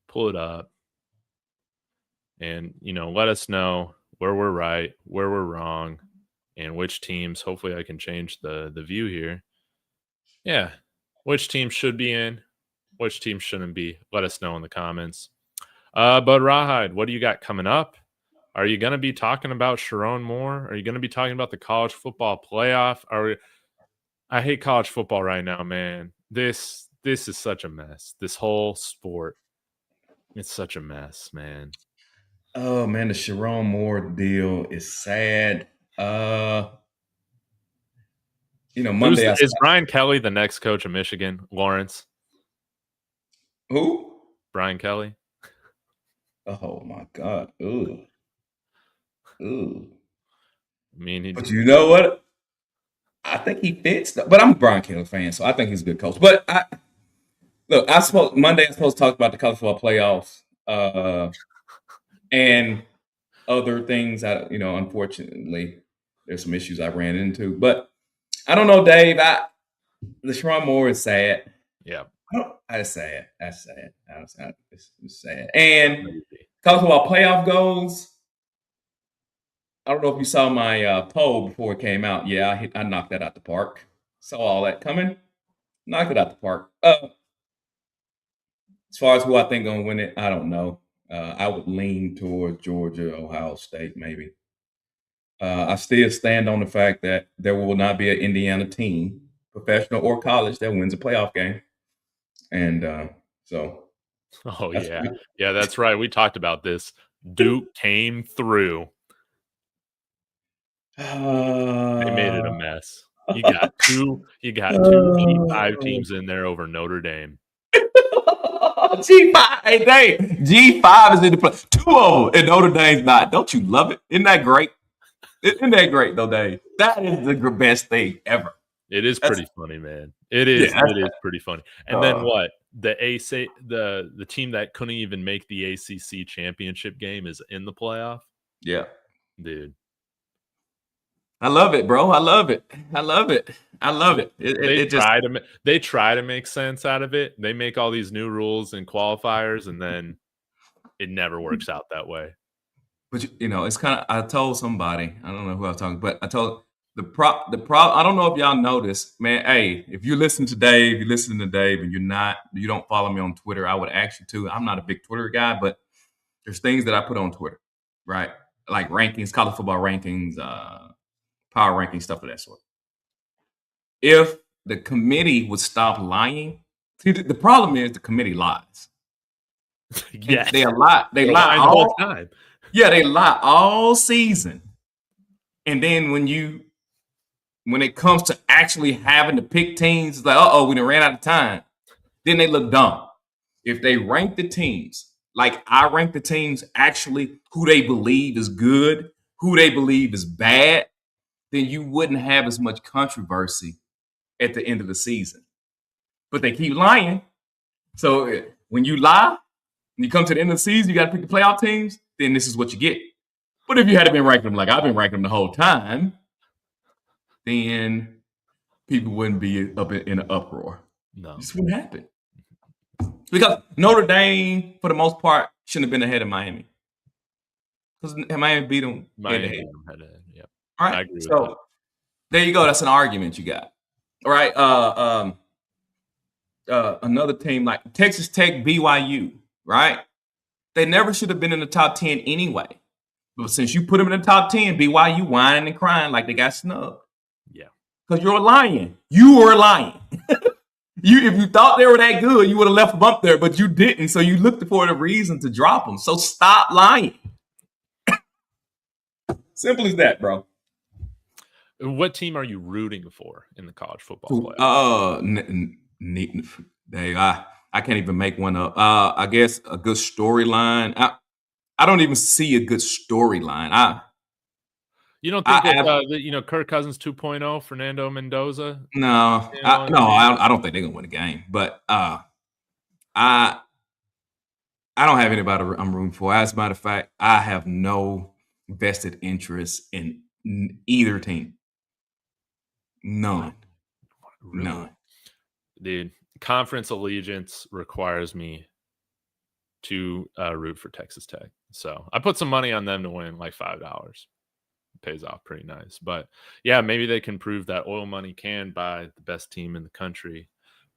[SPEAKER 1] pull it up, and let us know where we're right, where we're wrong, and which teams. Hopefully, I can change the view here. Yeah, which team should be in, which team shouldn't be. Let us know in the comments. But Rawhide, what do you got coming up? Are you going to be talking about Sharon Moore? Are you going to be talking about the college football playoff? I hate college football right now, man. This is such a mess. This whole sport, it's such a mess, man.
[SPEAKER 2] Oh man, the Sharon Moore deal is sad. Monday
[SPEAKER 1] is Brian Kelly the next coach of Michigan? Lawrence?
[SPEAKER 2] Who?
[SPEAKER 1] Brian Kelly.
[SPEAKER 2] Oh my God. Ooh.
[SPEAKER 1] I mean,
[SPEAKER 2] but you know what? I think he fits. But I'm a Brian Kelly fan, so I think he's a good coach. But Monday I'm supposed to talk about the college football playoffs and other things. Unfortunately, there's some issues I ran into. But I don't know, Dave. The Sharon Moore is sad.
[SPEAKER 1] Yeah.
[SPEAKER 2] That's sad. It's sad. And college football playoff goals. I don't know if you saw my poll before it came out. Yeah, I knocked that out the park. Saw all that coming. Knocked it out the park. As far as who I think going to win it, I don't know. I would lean towards Georgia, Ohio State, maybe. I still stand on the fact that there will not be an Indiana team, professional or college, that wins a playoff game. And so.
[SPEAKER 1] Oh, yeah. Yeah, that's right. We talked about this. Duke came through. They made it a mess. You got two G5 teams in there over Notre Dame.
[SPEAKER 2] G5, hey Dave, G5 is in the play. 2 of them, and Notre Dame's not. Don't you love it? Isn't that great? Isn't that great though, Dave? That is the best thing ever.
[SPEAKER 1] It is pretty funny, man. It is. Yeah, it is pretty funny. And then what? The team that couldn't even make the ACC championship game is in the playoff.
[SPEAKER 2] Yeah,
[SPEAKER 1] dude.
[SPEAKER 2] I love it, bro. I love it.
[SPEAKER 1] They try to make sense out of it. They make all these new rules and qualifiers, and then it never works out that way.
[SPEAKER 2] But it's kind of. I told somebody. I don't know who I was talking, but I told the I don't know if y'all know this, man. Hey, if you listen to Dave, and you don't follow me on Twitter, I would ask you to. I'm not a big Twitter guy, but there's things that I put on Twitter, right? Like rankings, college football rankings, power ranking, stuff of that sort. If the committee would stop lying, see, the problem is the committee lies.
[SPEAKER 1] Yes,
[SPEAKER 2] they lie. They lie all the time. Yeah, they lie all season, and then when it comes to actually having to pick teams, it's like, we done ran out of time. Then they look dumb. If they rank the teams like I rank the teams, actually who they believe is good, who they believe is bad, then you wouldn't have as much controversy at the end of the season. But they keep lying. So when you lie, when you come to the end of the season, you got to pick the playoff teams, then this is what you get. But if you had been ranking them like I've been ranking them the whole time, then people wouldn't be up in an uproar.
[SPEAKER 1] No.
[SPEAKER 2] This wouldn't happen. Because Notre Dame, for the most part, shouldn't have been ahead of Miami. Because Miami beat them head-to-head.
[SPEAKER 1] Yep.
[SPEAKER 2] All right, so there you go. That's an argument you got. All right, another team like Texas Tech, BYU, right? They never should have been in the top 10 anyway. But since you put them in the top 10, BYU whining and crying like they got snubbed.
[SPEAKER 1] Yeah.
[SPEAKER 2] Because you're lying. You were lying. If you thought they were that good, you would have left them up there, but you didn't. So you looked for a reason to drop them. So stop lying. Simple as that, bro.
[SPEAKER 1] What team are you rooting for in the college football playoff?
[SPEAKER 2] Dang, I can't even make one up. I guess a good storyline. I don't even see a good storyline.
[SPEAKER 1] You don't think
[SPEAKER 2] I
[SPEAKER 1] that Kirk Cousins 2.0, Fernando Mendoza?
[SPEAKER 2] no, I don't think they're gonna win the game. But I don't have anybody I'm rooting for. As a matter of fact, I have no vested interest in either team. None.
[SPEAKER 1] Really?
[SPEAKER 2] None.
[SPEAKER 1] Dude, conference allegiance requires me to root for Texas Tech. So I put some money on them to win, like $5. It pays off pretty nice. But yeah, maybe they can prove that oil money can buy the best team in the country.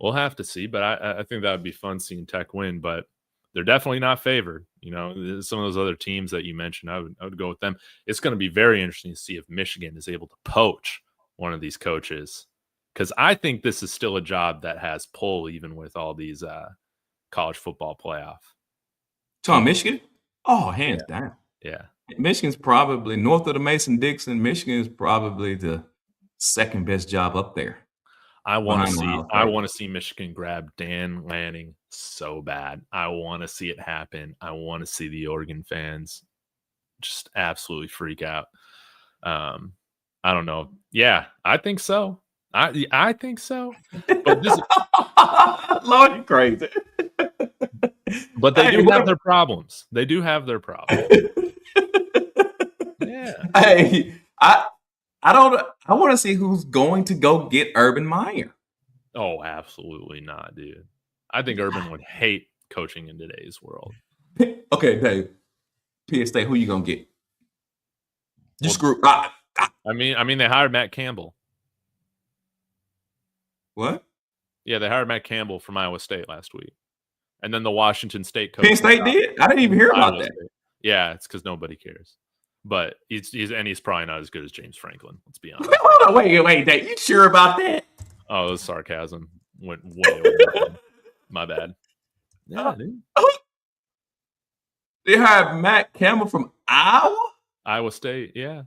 [SPEAKER 1] We'll have to see. But I think that would be fun seeing Tech win. But they're definitely not favored. Some of those other teams that you mentioned, I would go with them. It's going to be very interesting to see if Michigan is able to poach one of these coaches, because I think this is still a job that has pull, even with all these college football playoff.
[SPEAKER 2] Tom, Michigan? Oh, hands down.
[SPEAKER 1] Yeah.
[SPEAKER 2] Michigan's probably north of the Mason-Dixon. Michigan is probably the second best job up there.
[SPEAKER 1] I want to see Michigan grab Dan Lanning so bad. I want to see it happen. I want to see the Oregon fans just absolutely freak out. I don't know. Yeah, I think so. I think so. But this
[SPEAKER 2] Lord, you're crazy.
[SPEAKER 1] But they do have their problems. They do have their problems. Yeah.
[SPEAKER 2] Hey, I want to see who's going to go get Urban Meyer.
[SPEAKER 1] Oh, absolutely not, dude. I think Urban would hate coaching in today's world.
[SPEAKER 2] Okay, Dave. PA State, who you gonna get? You screw.
[SPEAKER 1] I mean, they hired Matt Campbell.
[SPEAKER 2] What?
[SPEAKER 1] Yeah, they hired Matt Campbell from Iowa State last week, and then the Washington State coach.
[SPEAKER 2] Penn State did? I didn't even hear about that.
[SPEAKER 1] State. Yeah, it's because nobody cares. But he's probably not as good as James Franklin. Let's be honest.
[SPEAKER 2] Hold on, wait, Dave. You sure about that?
[SPEAKER 1] Oh, it was sarcasm. Went way over. My bad. Yeah, dude.
[SPEAKER 2] They hired Matt Campbell from
[SPEAKER 1] Iowa State, yeah.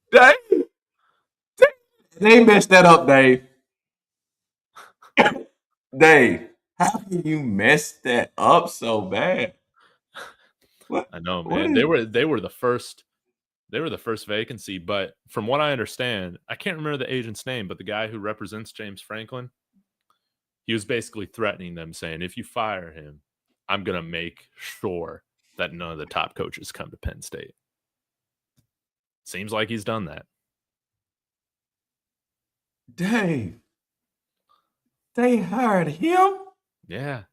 [SPEAKER 2] Dave. They messed that up, Dave. Dave, how can you mess that up so bad?
[SPEAKER 1] What? I know, man. They were the first vacancy, but from what I understand, I can't remember the agent's name, but the guy who represents James Franklin, he was basically threatening them, saying, if you fire him, I'm going to make sure that none of the top coaches come to Penn State. Seems like he's done that.
[SPEAKER 2] Dave, they hired him?
[SPEAKER 1] Yeah.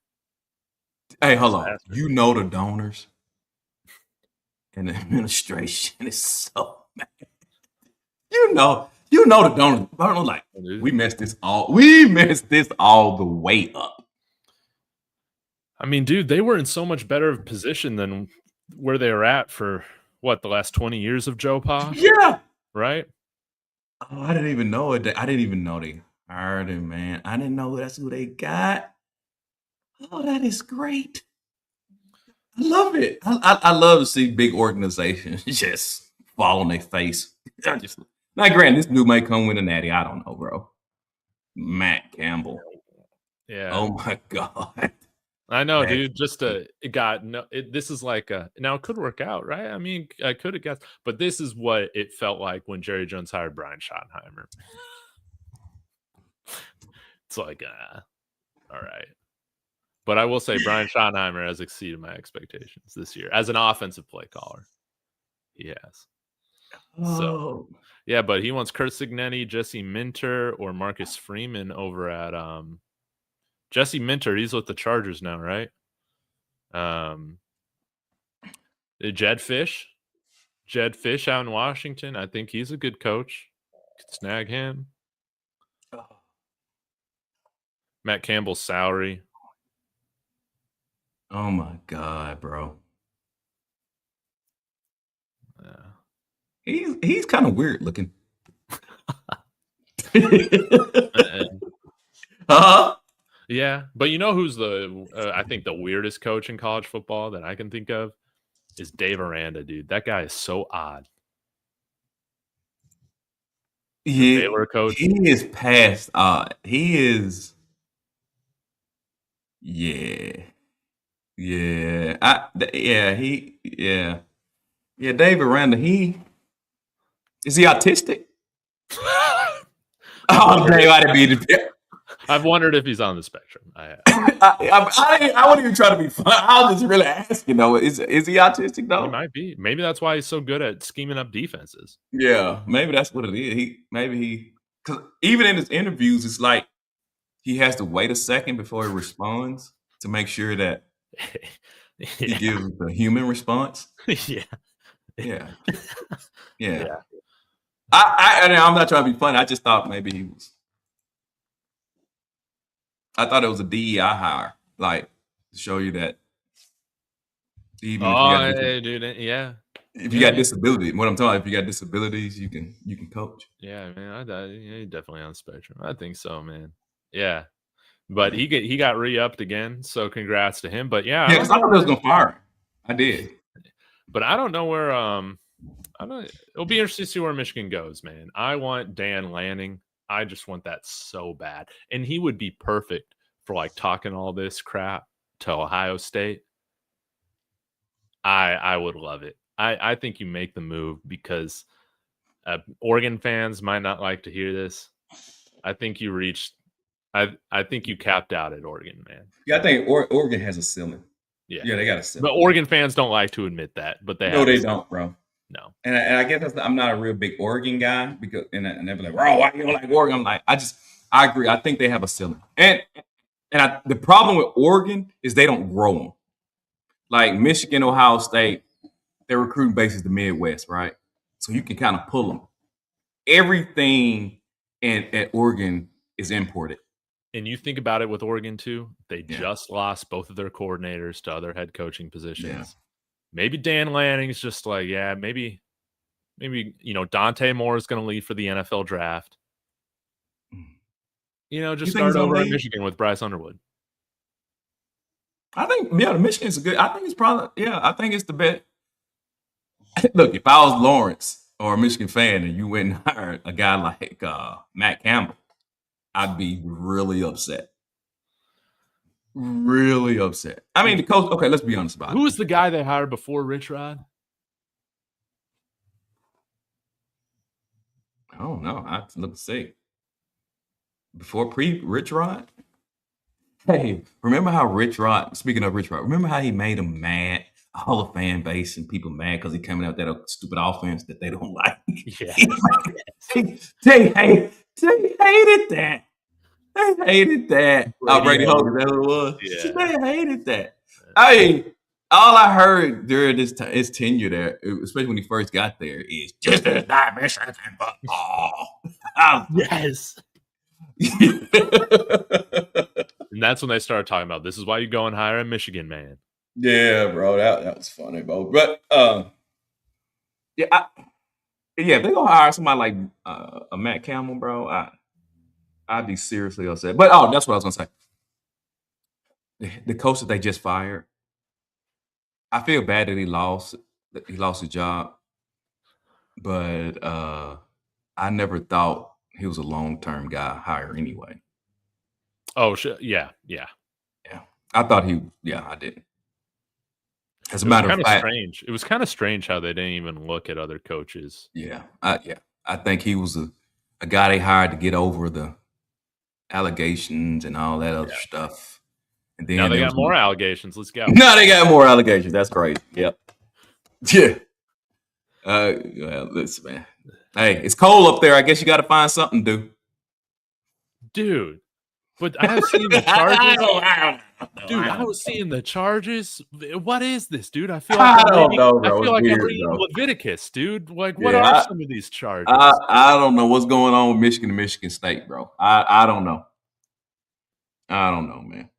[SPEAKER 2] Hey, hold on. You know the donors and the administration is so mad. You know the donors. Like, we messed this all the way up.
[SPEAKER 1] I mean, dude, they were in so much better position than where they were at for the last 20 years of Joe Pa?
[SPEAKER 2] Yeah.
[SPEAKER 1] Right?
[SPEAKER 2] Oh, I didn't even know it. I didn't even know they hired him, man. I didn't know that's who they got. Oh, that is great. I love it. I love to see big organizations just fall on their face. Now, granted, this dude might come with a natty. I don't know, bro. Matt Campbell.
[SPEAKER 1] Yeah.
[SPEAKER 2] Oh my God.
[SPEAKER 1] I know, dude. This is like now it could work out, right? I mean, I could have guessed, but this is what it felt like when Jerry Jones hired Brian Schottenheimer. It's like, all right. But I will say Brian Schottenheimer has exceeded my expectations this year as an offensive play caller. He has.
[SPEAKER 2] Oh.
[SPEAKER 1] So, yeah, but he wants Kurt Cignetti, Jesse Minter, or Marcus Freeman over at Jesse Minter. He's with the Chargers now, right? Jed Fish out in Washington. I think he's a good coach. Could snag him. Matt Campbell's salary.
[SPEAKER 2] Oh my God, bro. Yeah. He's kind of weird looking.
[SPEAKER 1] Yeah, but you know who's I think the weirdest coach in college football that I can think of? is Dave Aranda, dude. That guy is so odd. The Baylor coach.
[SPEAKER 2] He is past odd. He is. Yeah. Yeah. Yeah, Dave Aranda, is he autistic? Oh, Dave, I didn't mean
[SPEAKER 1] I've wondered if he's on the spectrum.
[SPEAKER 2] I wouldn't even try to be fun. I was just really asking, though. Is he autistic, though?
[SPEAKER 1] He might be. Maybe that's why he's so good at scheming up defenses.
[SPEAKER 2] Yeah, maybe that's what it is. Because even in his interviews, it's like he has to wait a second before he responds to make sure that he gives the human response.
[SPEAKER 1] Yeah.
[SPEAKER 2] I'm not trying to be funny. I just thought maybe he was. I thought it was a DEI hire, like to show you that even if you got disability, what I'm talking about, if you got disabilities, you can coach.
[SPEAKER 1] Yeah, man, he's definitely on the spectrum. I think so, man. Yeah, but he got re-upped again, so congrats to him. But yeah,
[SPEAKER 2] because I thought they was gonna fire him. I did,
[SPEAKER 1] but I don't know where. It'll be interesting to see where Michigan goes, man. I want Dan Lanning. I just want that so bad. And he would be perfect for like talking all this crap to Ohio State. I would love it. I think you make the move because Oregon fans might not like to hear this. I think you reached I think you capped out at Oregon, man.
[SPEAKER 2] Yeah, I think Oregon has a ceiling.
[SPEAKER 1] Yeah,
[SPEAKER 2] they got a ceiling.
[SPEAKER 1] But Oregon fans don't like to admit that, but they
[SPEAKER 2] don't, bro.
[SPEAKER 1] No.
[SPEAKER 2] And I guess I'm not a real big Oregon guy because and they're like, bro, why you don't like Oregon? I'm like, I agree. I think they have a ceiling. And the problem with Oregon is they don't grow them. Like Michigan, Ohio State, their recruiting base is the Midwest, right? So you can kind of pull them. Everything at Oregon is imported.
[SPEAKER 1] And you think about it with Oregon too, they just lost both of their coordinators to other head coaching positions. Yeah. Maybe Dan Lanning's just like, maybe Dante Moore is going to leave for the NFL draft. Just start over in Michigan with Bryce Underwood.
[SPEAKER 2] I think, the Michigan's good. I think it's probably, I think it's the best. Look, if I was Lawrence or a Michigan fan and you went and hired a guy like Matt Campbell, I'd be really upset. Really upset. I mean, the coach, okay, let's be honest about it.
[SPEAKER 1] Who was the guy they hired before Rich Rod?
[SPEAKER 2] I don't know. I have to look and see. Before Rich Rod? Hey, remember how speaking of Rich Rod, remember how he made him mad? All the fan base and people mad because he coming out that stupid offense that they don't like.
[SPEAKER 1] Yeah.
[SPEAKER 2] They hated that. They hated that. Brady Hoke, is that what it was?
[SPEAKER 1] Yeah.
[SPEAKER 2] They hated that. All I heard during his tenure there, especially when he first got there, is just as dimensions and football.
[SPEAKER 1] Yes. And that's when they started talking about this is why you go and hire a Michigan man.
[SPEAKER 2] Yeah, bro, that was funny, bro. But if they gonna hire somebody like a Matt Campbell, bro, I'd be seriously upset. But that's what I was gonna say. The coach that they just fired, I feel bad that he lost his job, but I never thought he was a long-term guy hire anyway.
[SPEAKER 1] Oh, yeah.
[SPEAKER 2] I thought I didn't. As a matter of fact,
[SPEAKER 1] strange. It was kind of strange how they didn't even look at other coaches.
[SPEAKER 2] Yeah, I think he was a guy they hired to get over the allegations and all that other stuff. And then
[SPEAKER 1] now they got more allegations. Let's go.
[SPEAKER 2] Now they got more allegations. That's crazy. Yep. Yeah. Well, listen, man. Hey, it's cold up there. I guess you got to find something to do.
[SPEAKER 1] Dude. But I have seen the charges. I was seeing the charges. What is this, dude? I feel like I feel like I'm reading Leviticus, dude. Like, what are some of these charges?
[SPEAKER 2] I don't know what's going on with Michigan and Michigan State, bro. I don't know. I don't know, man.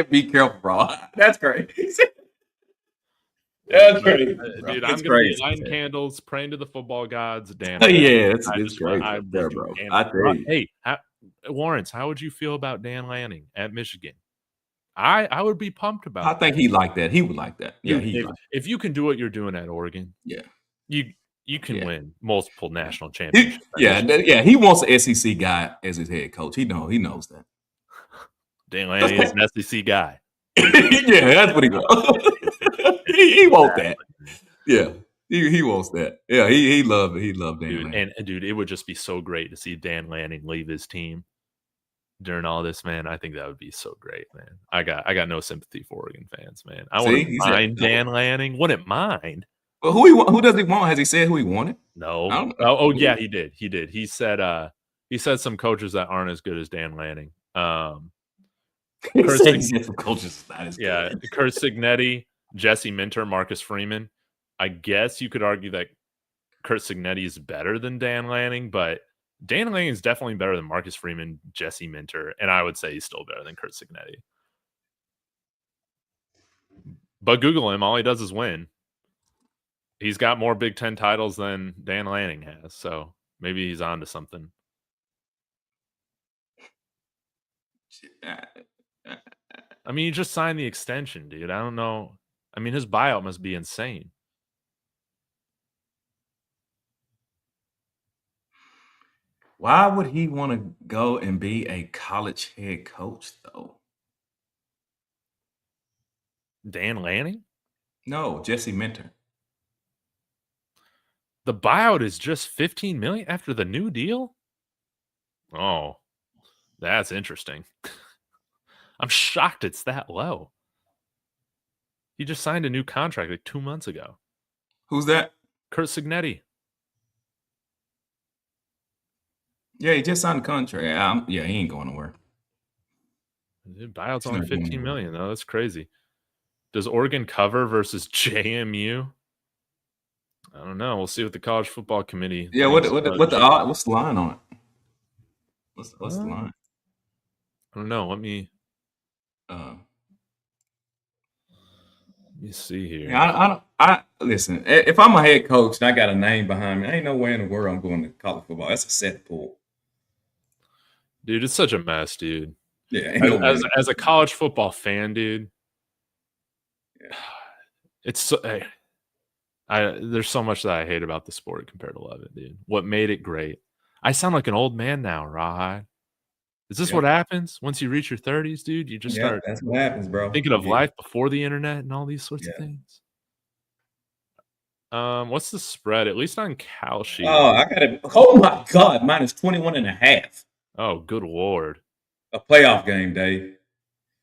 [SPEAKER 2] Be careful, bro. That's crazy. That's crazy,
[SPEAKER 1] dude. I'm gonna be lighting candles, praying to the football gods. Damn.
[SPEAKER 2] Yeah, it's crazy, bro. I tell you.
[SPEAKER 1] Hey, Lawrence, how would you feel about Dan Lanning at Michigan? I would be pumped about
[SPEAKER 2] I think he like that. He would like that. Yeah,
[SPEAKER 1] Dude, if you can do what you're doing at Oregon,
[SPEAKER 2] yeah.
[SPEAKER 1] you can win multiple national
[SPEAKER 2] He,
[SPEAKER 1] championships.
[SPEAKER 2] he wants an SEC guy as his head coach. He knows that.
[SPEAKER 1] Dan Lanning is an SEC guy.
[SPEAKER 2] Yeah, that's what he wants. he wants that. Yeah, he wants that. Yeah, he loved it. He loved Dan Lanning.
[SPEAKER 1] And dude, it would just be so great to see Dan Lanning leave his team during all this, man. I think that would be so great, man. I got no sympathy for Oregon fans, man. I wouldn't mind Dan Lanning. Wouldn't mind.
[SPEAKER 2] But who does he want? Has he said who he wanted?
[SPEAKER 1] No. Oh yeah, he did. He said some coaches that aren't as good as Dan Lanning.
[SPEAKER 2] Kurt
[SPEAKER 1] Signetti, Jesse Minter, Marcus Freeman. I guess you could argue that Kurt Signetti is better than Dan Lanning, but Dan Lanning is definitely better than Marcus Freeman, Jesse Minter, and I would say he's still better than Kurt Signetti. But Google him. All he does is win. He's got more Big Ten titles than Dan Lanning has, so maybe he's on to something. I mean, he just signed the extension, dude. I don't know. I mean, his buyout must be insane.
[SPEAKER 2] Why would he want to go and be a college head coach, though?
[SPEAKER 1] Dan Lanning?
[SPEAKER 2] No, Jesse Minter.
[SPEAKER 1] The buyout is just $15 million after the new deal? Oh, that's interesting. I'm shocked it's that low. He just signed a new contract like 2 months ago.
[SPEAKER 2] Who's that?
[SPEAKER 1] Kurt Signetti.
[SPEAKER 2] Yeah, he just signed a contract. Yeah, he ain't going nowhere.
[SPEAKER 1] Buyout's only $15 million, though. That's crazy. Does Oregon cover versus JMU? I don't know. We'll see what the college football committee.
[SPEAKER 2] Yeah, what's the line on it? What's the line?
[SPEAKER 1] I don't know. Let me see here.
[SPEAKER 2] Yeah, I listen. If I'm a head coach and I got a name behind me, ain't no way in the world I'm going to college football. That's a set pool.
[SPEAKER 1] Dude, it's such a mess, dude.
[SPEAKER 2] Yeah,
[SPEAKER 1] as a college football fan, dude. Yeah. It's so, there's so much that I hate about the sport compared to love it, dude. What made it great? I sound like an old man now, Rawhide. Is this what happens once you reach your 30s, dude? You just start.
[SPEAKER 2] That's what happens, bro.
[SPEAKER 1] Thinking of life before the internet and all these sorts of things. What's the spread? At least on Kalshi.
[SPEAKER 2] Oh, I got it. Oh my God, minus 21.5.
[SPEAKER 1] Oh, good Lord.
[SPEAKER 2] A playoff game, Dave.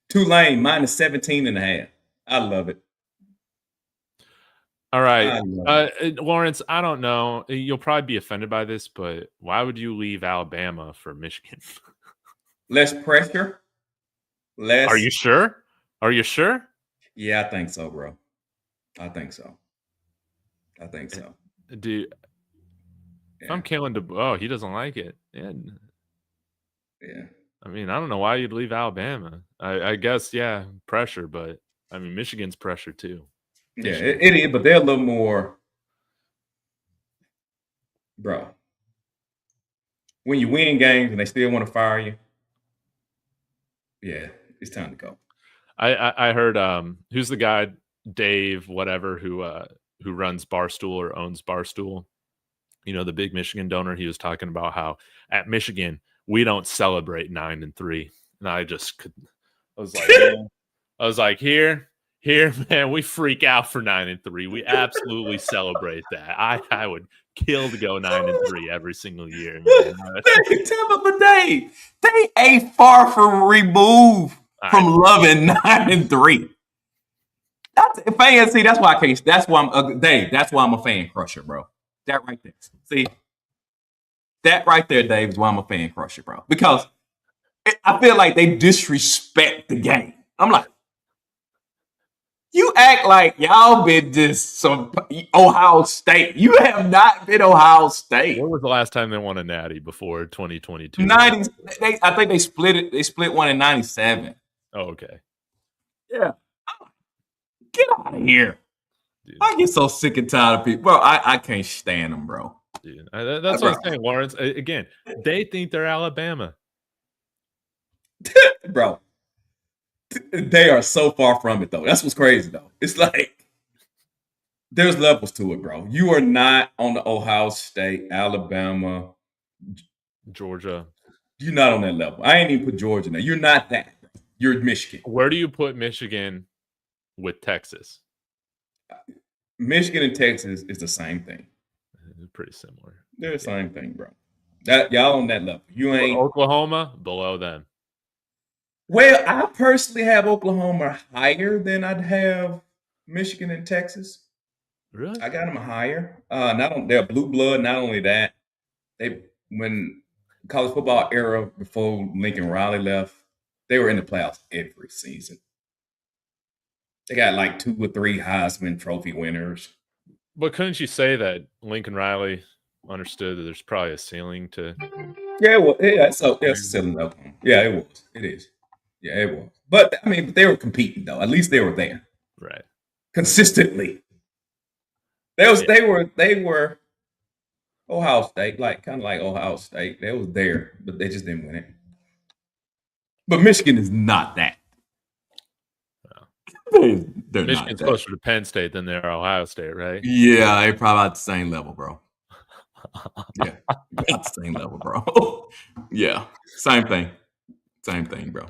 [SPEAKER 2] Tulane minus 17.5. I love it.
[SPEAKER 1] All right. Lawrence, I don't know. You'll probably be offended by this, but why would you leave Alabama for Michigan?
[SPEAKER 2] Less pressure.
[SPEAKER 1] Are you sure? Are you sure?
[SPEAKER 2] Yeah, I think so, bro. I think so.
[SPEAKER 1] Dude, if I'm Kalen he doesn't like it. Yeah. I mean, I don't know why you'd leave Alabama. I guess, pressure, but I mean, Michigan's pressure too.
[SPEAKER 2] Yeah, it is, but they're a little more, bro. When you win games and they still want to fire you, yeah, it's time to go.
[SPEAKER 1] I heard who's the guy, Dave, whatever, who runs Barstool or owns Barstool, you know, the big Michigan donor. He was talking about how at Michigan we don't celebrate 9-3, and I was like, here, man, we freak out for 9-3. We absolutely celebrate that. I would kill to go 9-3 every single year.
[SPEAKER 2] They ain't far from removed from loving 9-3. That's fans. See, that's why I can't. That's why I'm Dave. That's why I'm a fan crusher, bro. That right there. See, that right there, Dave, is why I'm a fan crusher, bro. Because I feel like they disrespect the game. I'm like, you act like y'all been just some Ohio State. You have not been Ohio State.
[SPEAKER 1] When was the last time they won a natty before 2022?
[SPEAKER 2] 90s. I think they split it. They split one in 97.
[SPEAKER 1] Oh, okay.
[SPEAKER 2] Yeah. Get out of here. Dude. I get so sick and tired of people. Bro, I can't stand them, bro.
[SPEAKER 1] Dude, that's what I'm saying, Lawrence. Again, they think they're Alabama.
[SPEAKER 2] Bro. They are so far from it, though. That's what's crazy, though. It's like there's levels to it, bro. You are not on the Ohio State, Alabama,
[SPEAKER 1] Georgia.
[SPEAKER 2] You're not on that level. I ain't even put Georgia in there. You're not that. You're Michigan.
[SPEAKER 1] Where do you put Michigan with Texas?
[SPEAKER 2] Michigan and Texas is the same thing.
[SPEAKER 1] Pretty similar.
[SPEAKER 2] They're the same thing, bro. Y'all on that level. You ain't
[SPEAKER 1] Oklahoma below them.
[SPEAKER 2] Well, I personally have Oklahoma higher than I'd have Michigan and Texas.
[SPEAKER 1] Really?
[SPEAKER 2] I got them higher. They're blue blood. Not only that, when college football era before Lincoln Riley left, they were in the playoffs every season. They got like 2 or 3 Heisman Trophy winners.
[SPEAKER 1] But couldn't you say that Lincoln Riley understood that there's probably a ceiling to?
[SPEAKER 2] Yeah, well, yeah. So it's ceiling up. Yeah, it was. It is. Yeah, it was. But I mean, they were competing though. At least they were there,
[SPEAKER 1] right?
[SPEAKER 2] Consistently. They were Ohio State, kind of like Ohio State. They was there, but they just didn't win it. But Michigan is not that.
[SPEAKER 1] They're Michigan's closer to Penn State than they are Ohio State, right?
[SPEAKER 2] Yeah, they're probably at the same level, bro. Yeah, about the same level, bro. Yeah, same thing, bro.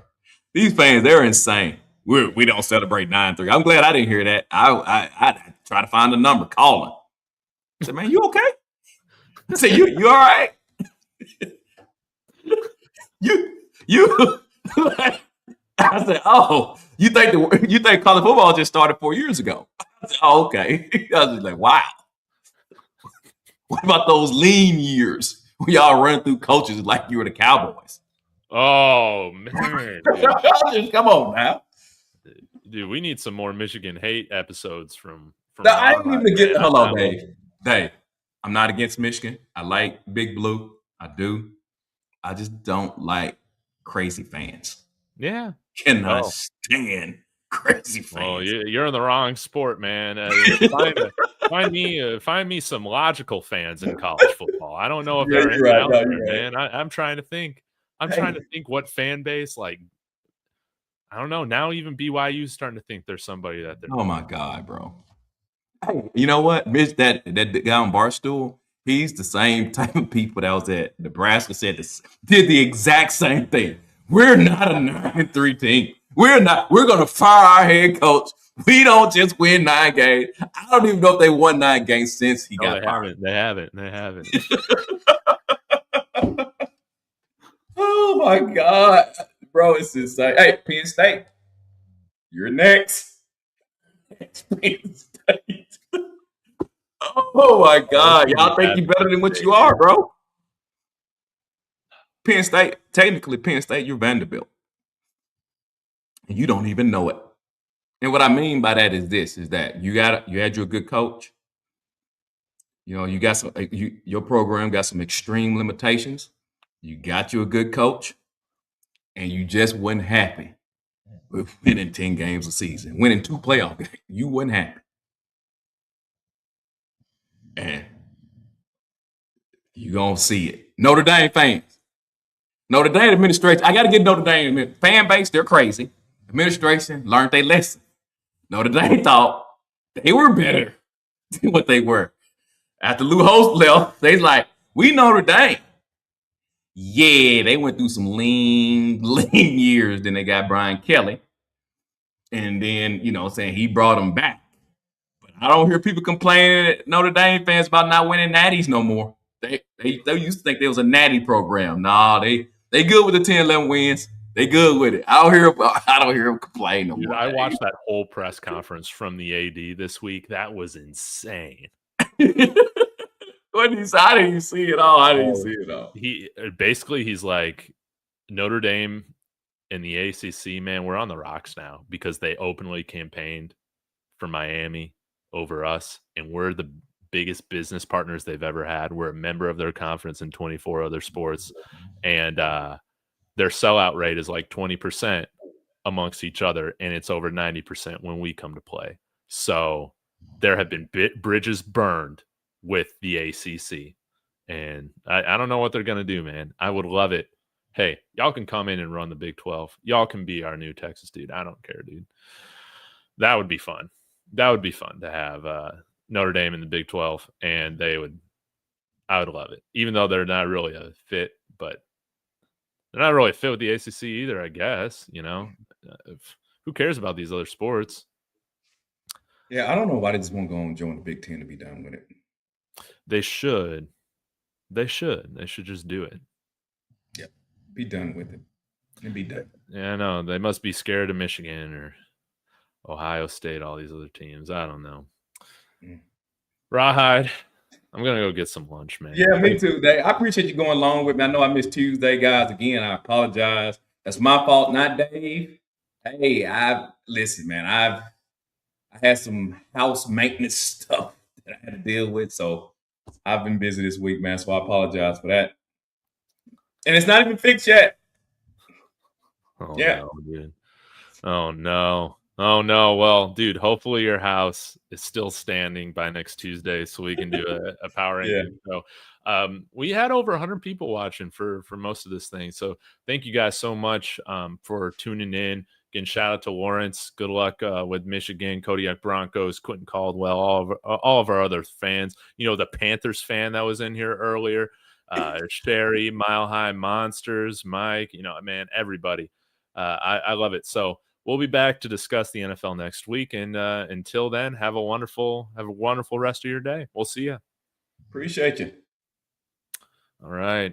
[SPEAKER 2] These fans, they're insane. We don't celebrate 9-3. I'm glad I didn't hear that. I try to find the number, call him. I said, man, you okay? I said, you all right? you. I said, oh, you think college football just started 4 years ago? I said, oh, okay. I was just like, wow. What about those lean years when y'all run through coaches like you were the Cowboys?
[SPEAKER 1] Oh, man.
[SPEAKER 2] Come on now.
[SPEAKER 1] Dude, we need some more Michigan hate episodes from
[SPEAKER 2] no, I ain't even get hold on, Dave. I'm not against Michigan. I like Big Blue. I do. I just don't like crazy fans.
[SPEAKER 1] Yeah.
[SPEAKER 2] Cannot stand crazy fans.
[SPEAKER 1] Well, you're in the wrong sport, man. Find me some logical fans in college football. I don't know if they're out there, man. I'm trying to think. Trying to think what fan base, like, I don't know. Now even BYU's starting to think there's somebody that they're.
[SPEAKER 2] Oh my God, bro. Hey, you know what? Mitch, that guy on Barstool, he's the same type of people that was at Nebraska did the exact same thing. We're not a 9-3 team. We're going to fire our head coach. We don't just win 9 games. I don't even know if they won 9 games since he got fired.
[SPEAKER 1] They haven't.
[SPEAKER 2] Oh my God, bro, it's insane. Hey, Penn State, you're next. Penn State. Oh my God, y'all think you better than what you are, bro? Penn State, you're Vanderbilt. And you don't even know it. And what I mean by that is that you had your good coach. You know, you got some your program got some extreme limitations. You got you a good coach, and you just wasn't happy with winning 10 games a season, winning 2 playoff games. You wasn't happy. And you're going to see it. Notre Dame fans. Notre Dame administration. I got to get Notre Dame fan base. They're crazy. Administration learned their lesson. Notre Dame thought they were better than what they were. After Lou Holtz left, they like, we Notre Dame. Yeah, they went through some lean years. Then they got Brian Kelly. And then, saying he brought them back. But I don't hear people complaining at Notre Dame fans about not winning natties no more. They used to think there was a natty program. Nah, they good with the 10, 11 wins. They good with it. I don't hear them complain no more.
[SPEAKER 1] I watched that whole press conference from the AD this week. That was insane.
[SPEAKER 2] I didn't see it all.
[SPEAKER 1] He's like, Notre Dame and the ACC, man, we're on the rocks now because they openly campaigned for Miami over us, and we're the biggest business partners they've ever had. We're a member of their conference in 24 other sports, and their sellout rate is like 20% amongst each other, and it's over 90% when we come to play. So there have been bridges burned with the ACC, and I don't know what they're going to do, man. I would love it hey, y'all can come in and run the Big 12. Y'all can be our new Texas dude. I don't care, dude. That would be fun. That would be fun to have Notre Dame in the Big 12, and I would love it, even though they're not really a fit, but they're not really a fit with the ACC either, I guess. Who cares about these other sports?
[SPEAKER 2] Yeah, I don't know why they just won't go and join the Big Ten to be done with it.
[SPEAKER 1] They should. They should. They should just do it.
[SPEAKER 2] Yeah, be done with it. And be done.
[SPEAKER 1] Yeah, I know. They must be scared of Michigan or Ohio State, all these other teams. I don't know. Rawhide, I'm going to go get some lunch, man.
[SPEAKER 2] Yeah, me too, Dave. I appreciate you going along with me. I know I missed Tuesday, guys. Again, I apologize. That's my fault, not Dave. Hey, listen, man. I had some house maintenance stuff that I had to deal with, so I've been busy this week, man. So I apologize for that. And it's not even fixed yet.
[SPEAKER 1] Oh, yeah. No, dude. Oh, no. Oh, no. Well, dude, hopefully your house is still standing by next Tuesday so we can do a power ranking. So we had over 100 people watching for most of this thing. So thank you guys so much for tuning in. Again, shout out to Lawrence. Good luck with Michigan, Kodiak Broncos, Quentin Caldwell, all of our other fans. The Panthers fan that was in here earlier, Sherry, Mile High Monsters, Mike, man, everybody. I love it. So we'll be back to discuss the NFL next week. And until then, have a wonderful rest of your day. We'll see you.
[SPEAKER 2] Appreciate you.
[SPEAKER 1] All right.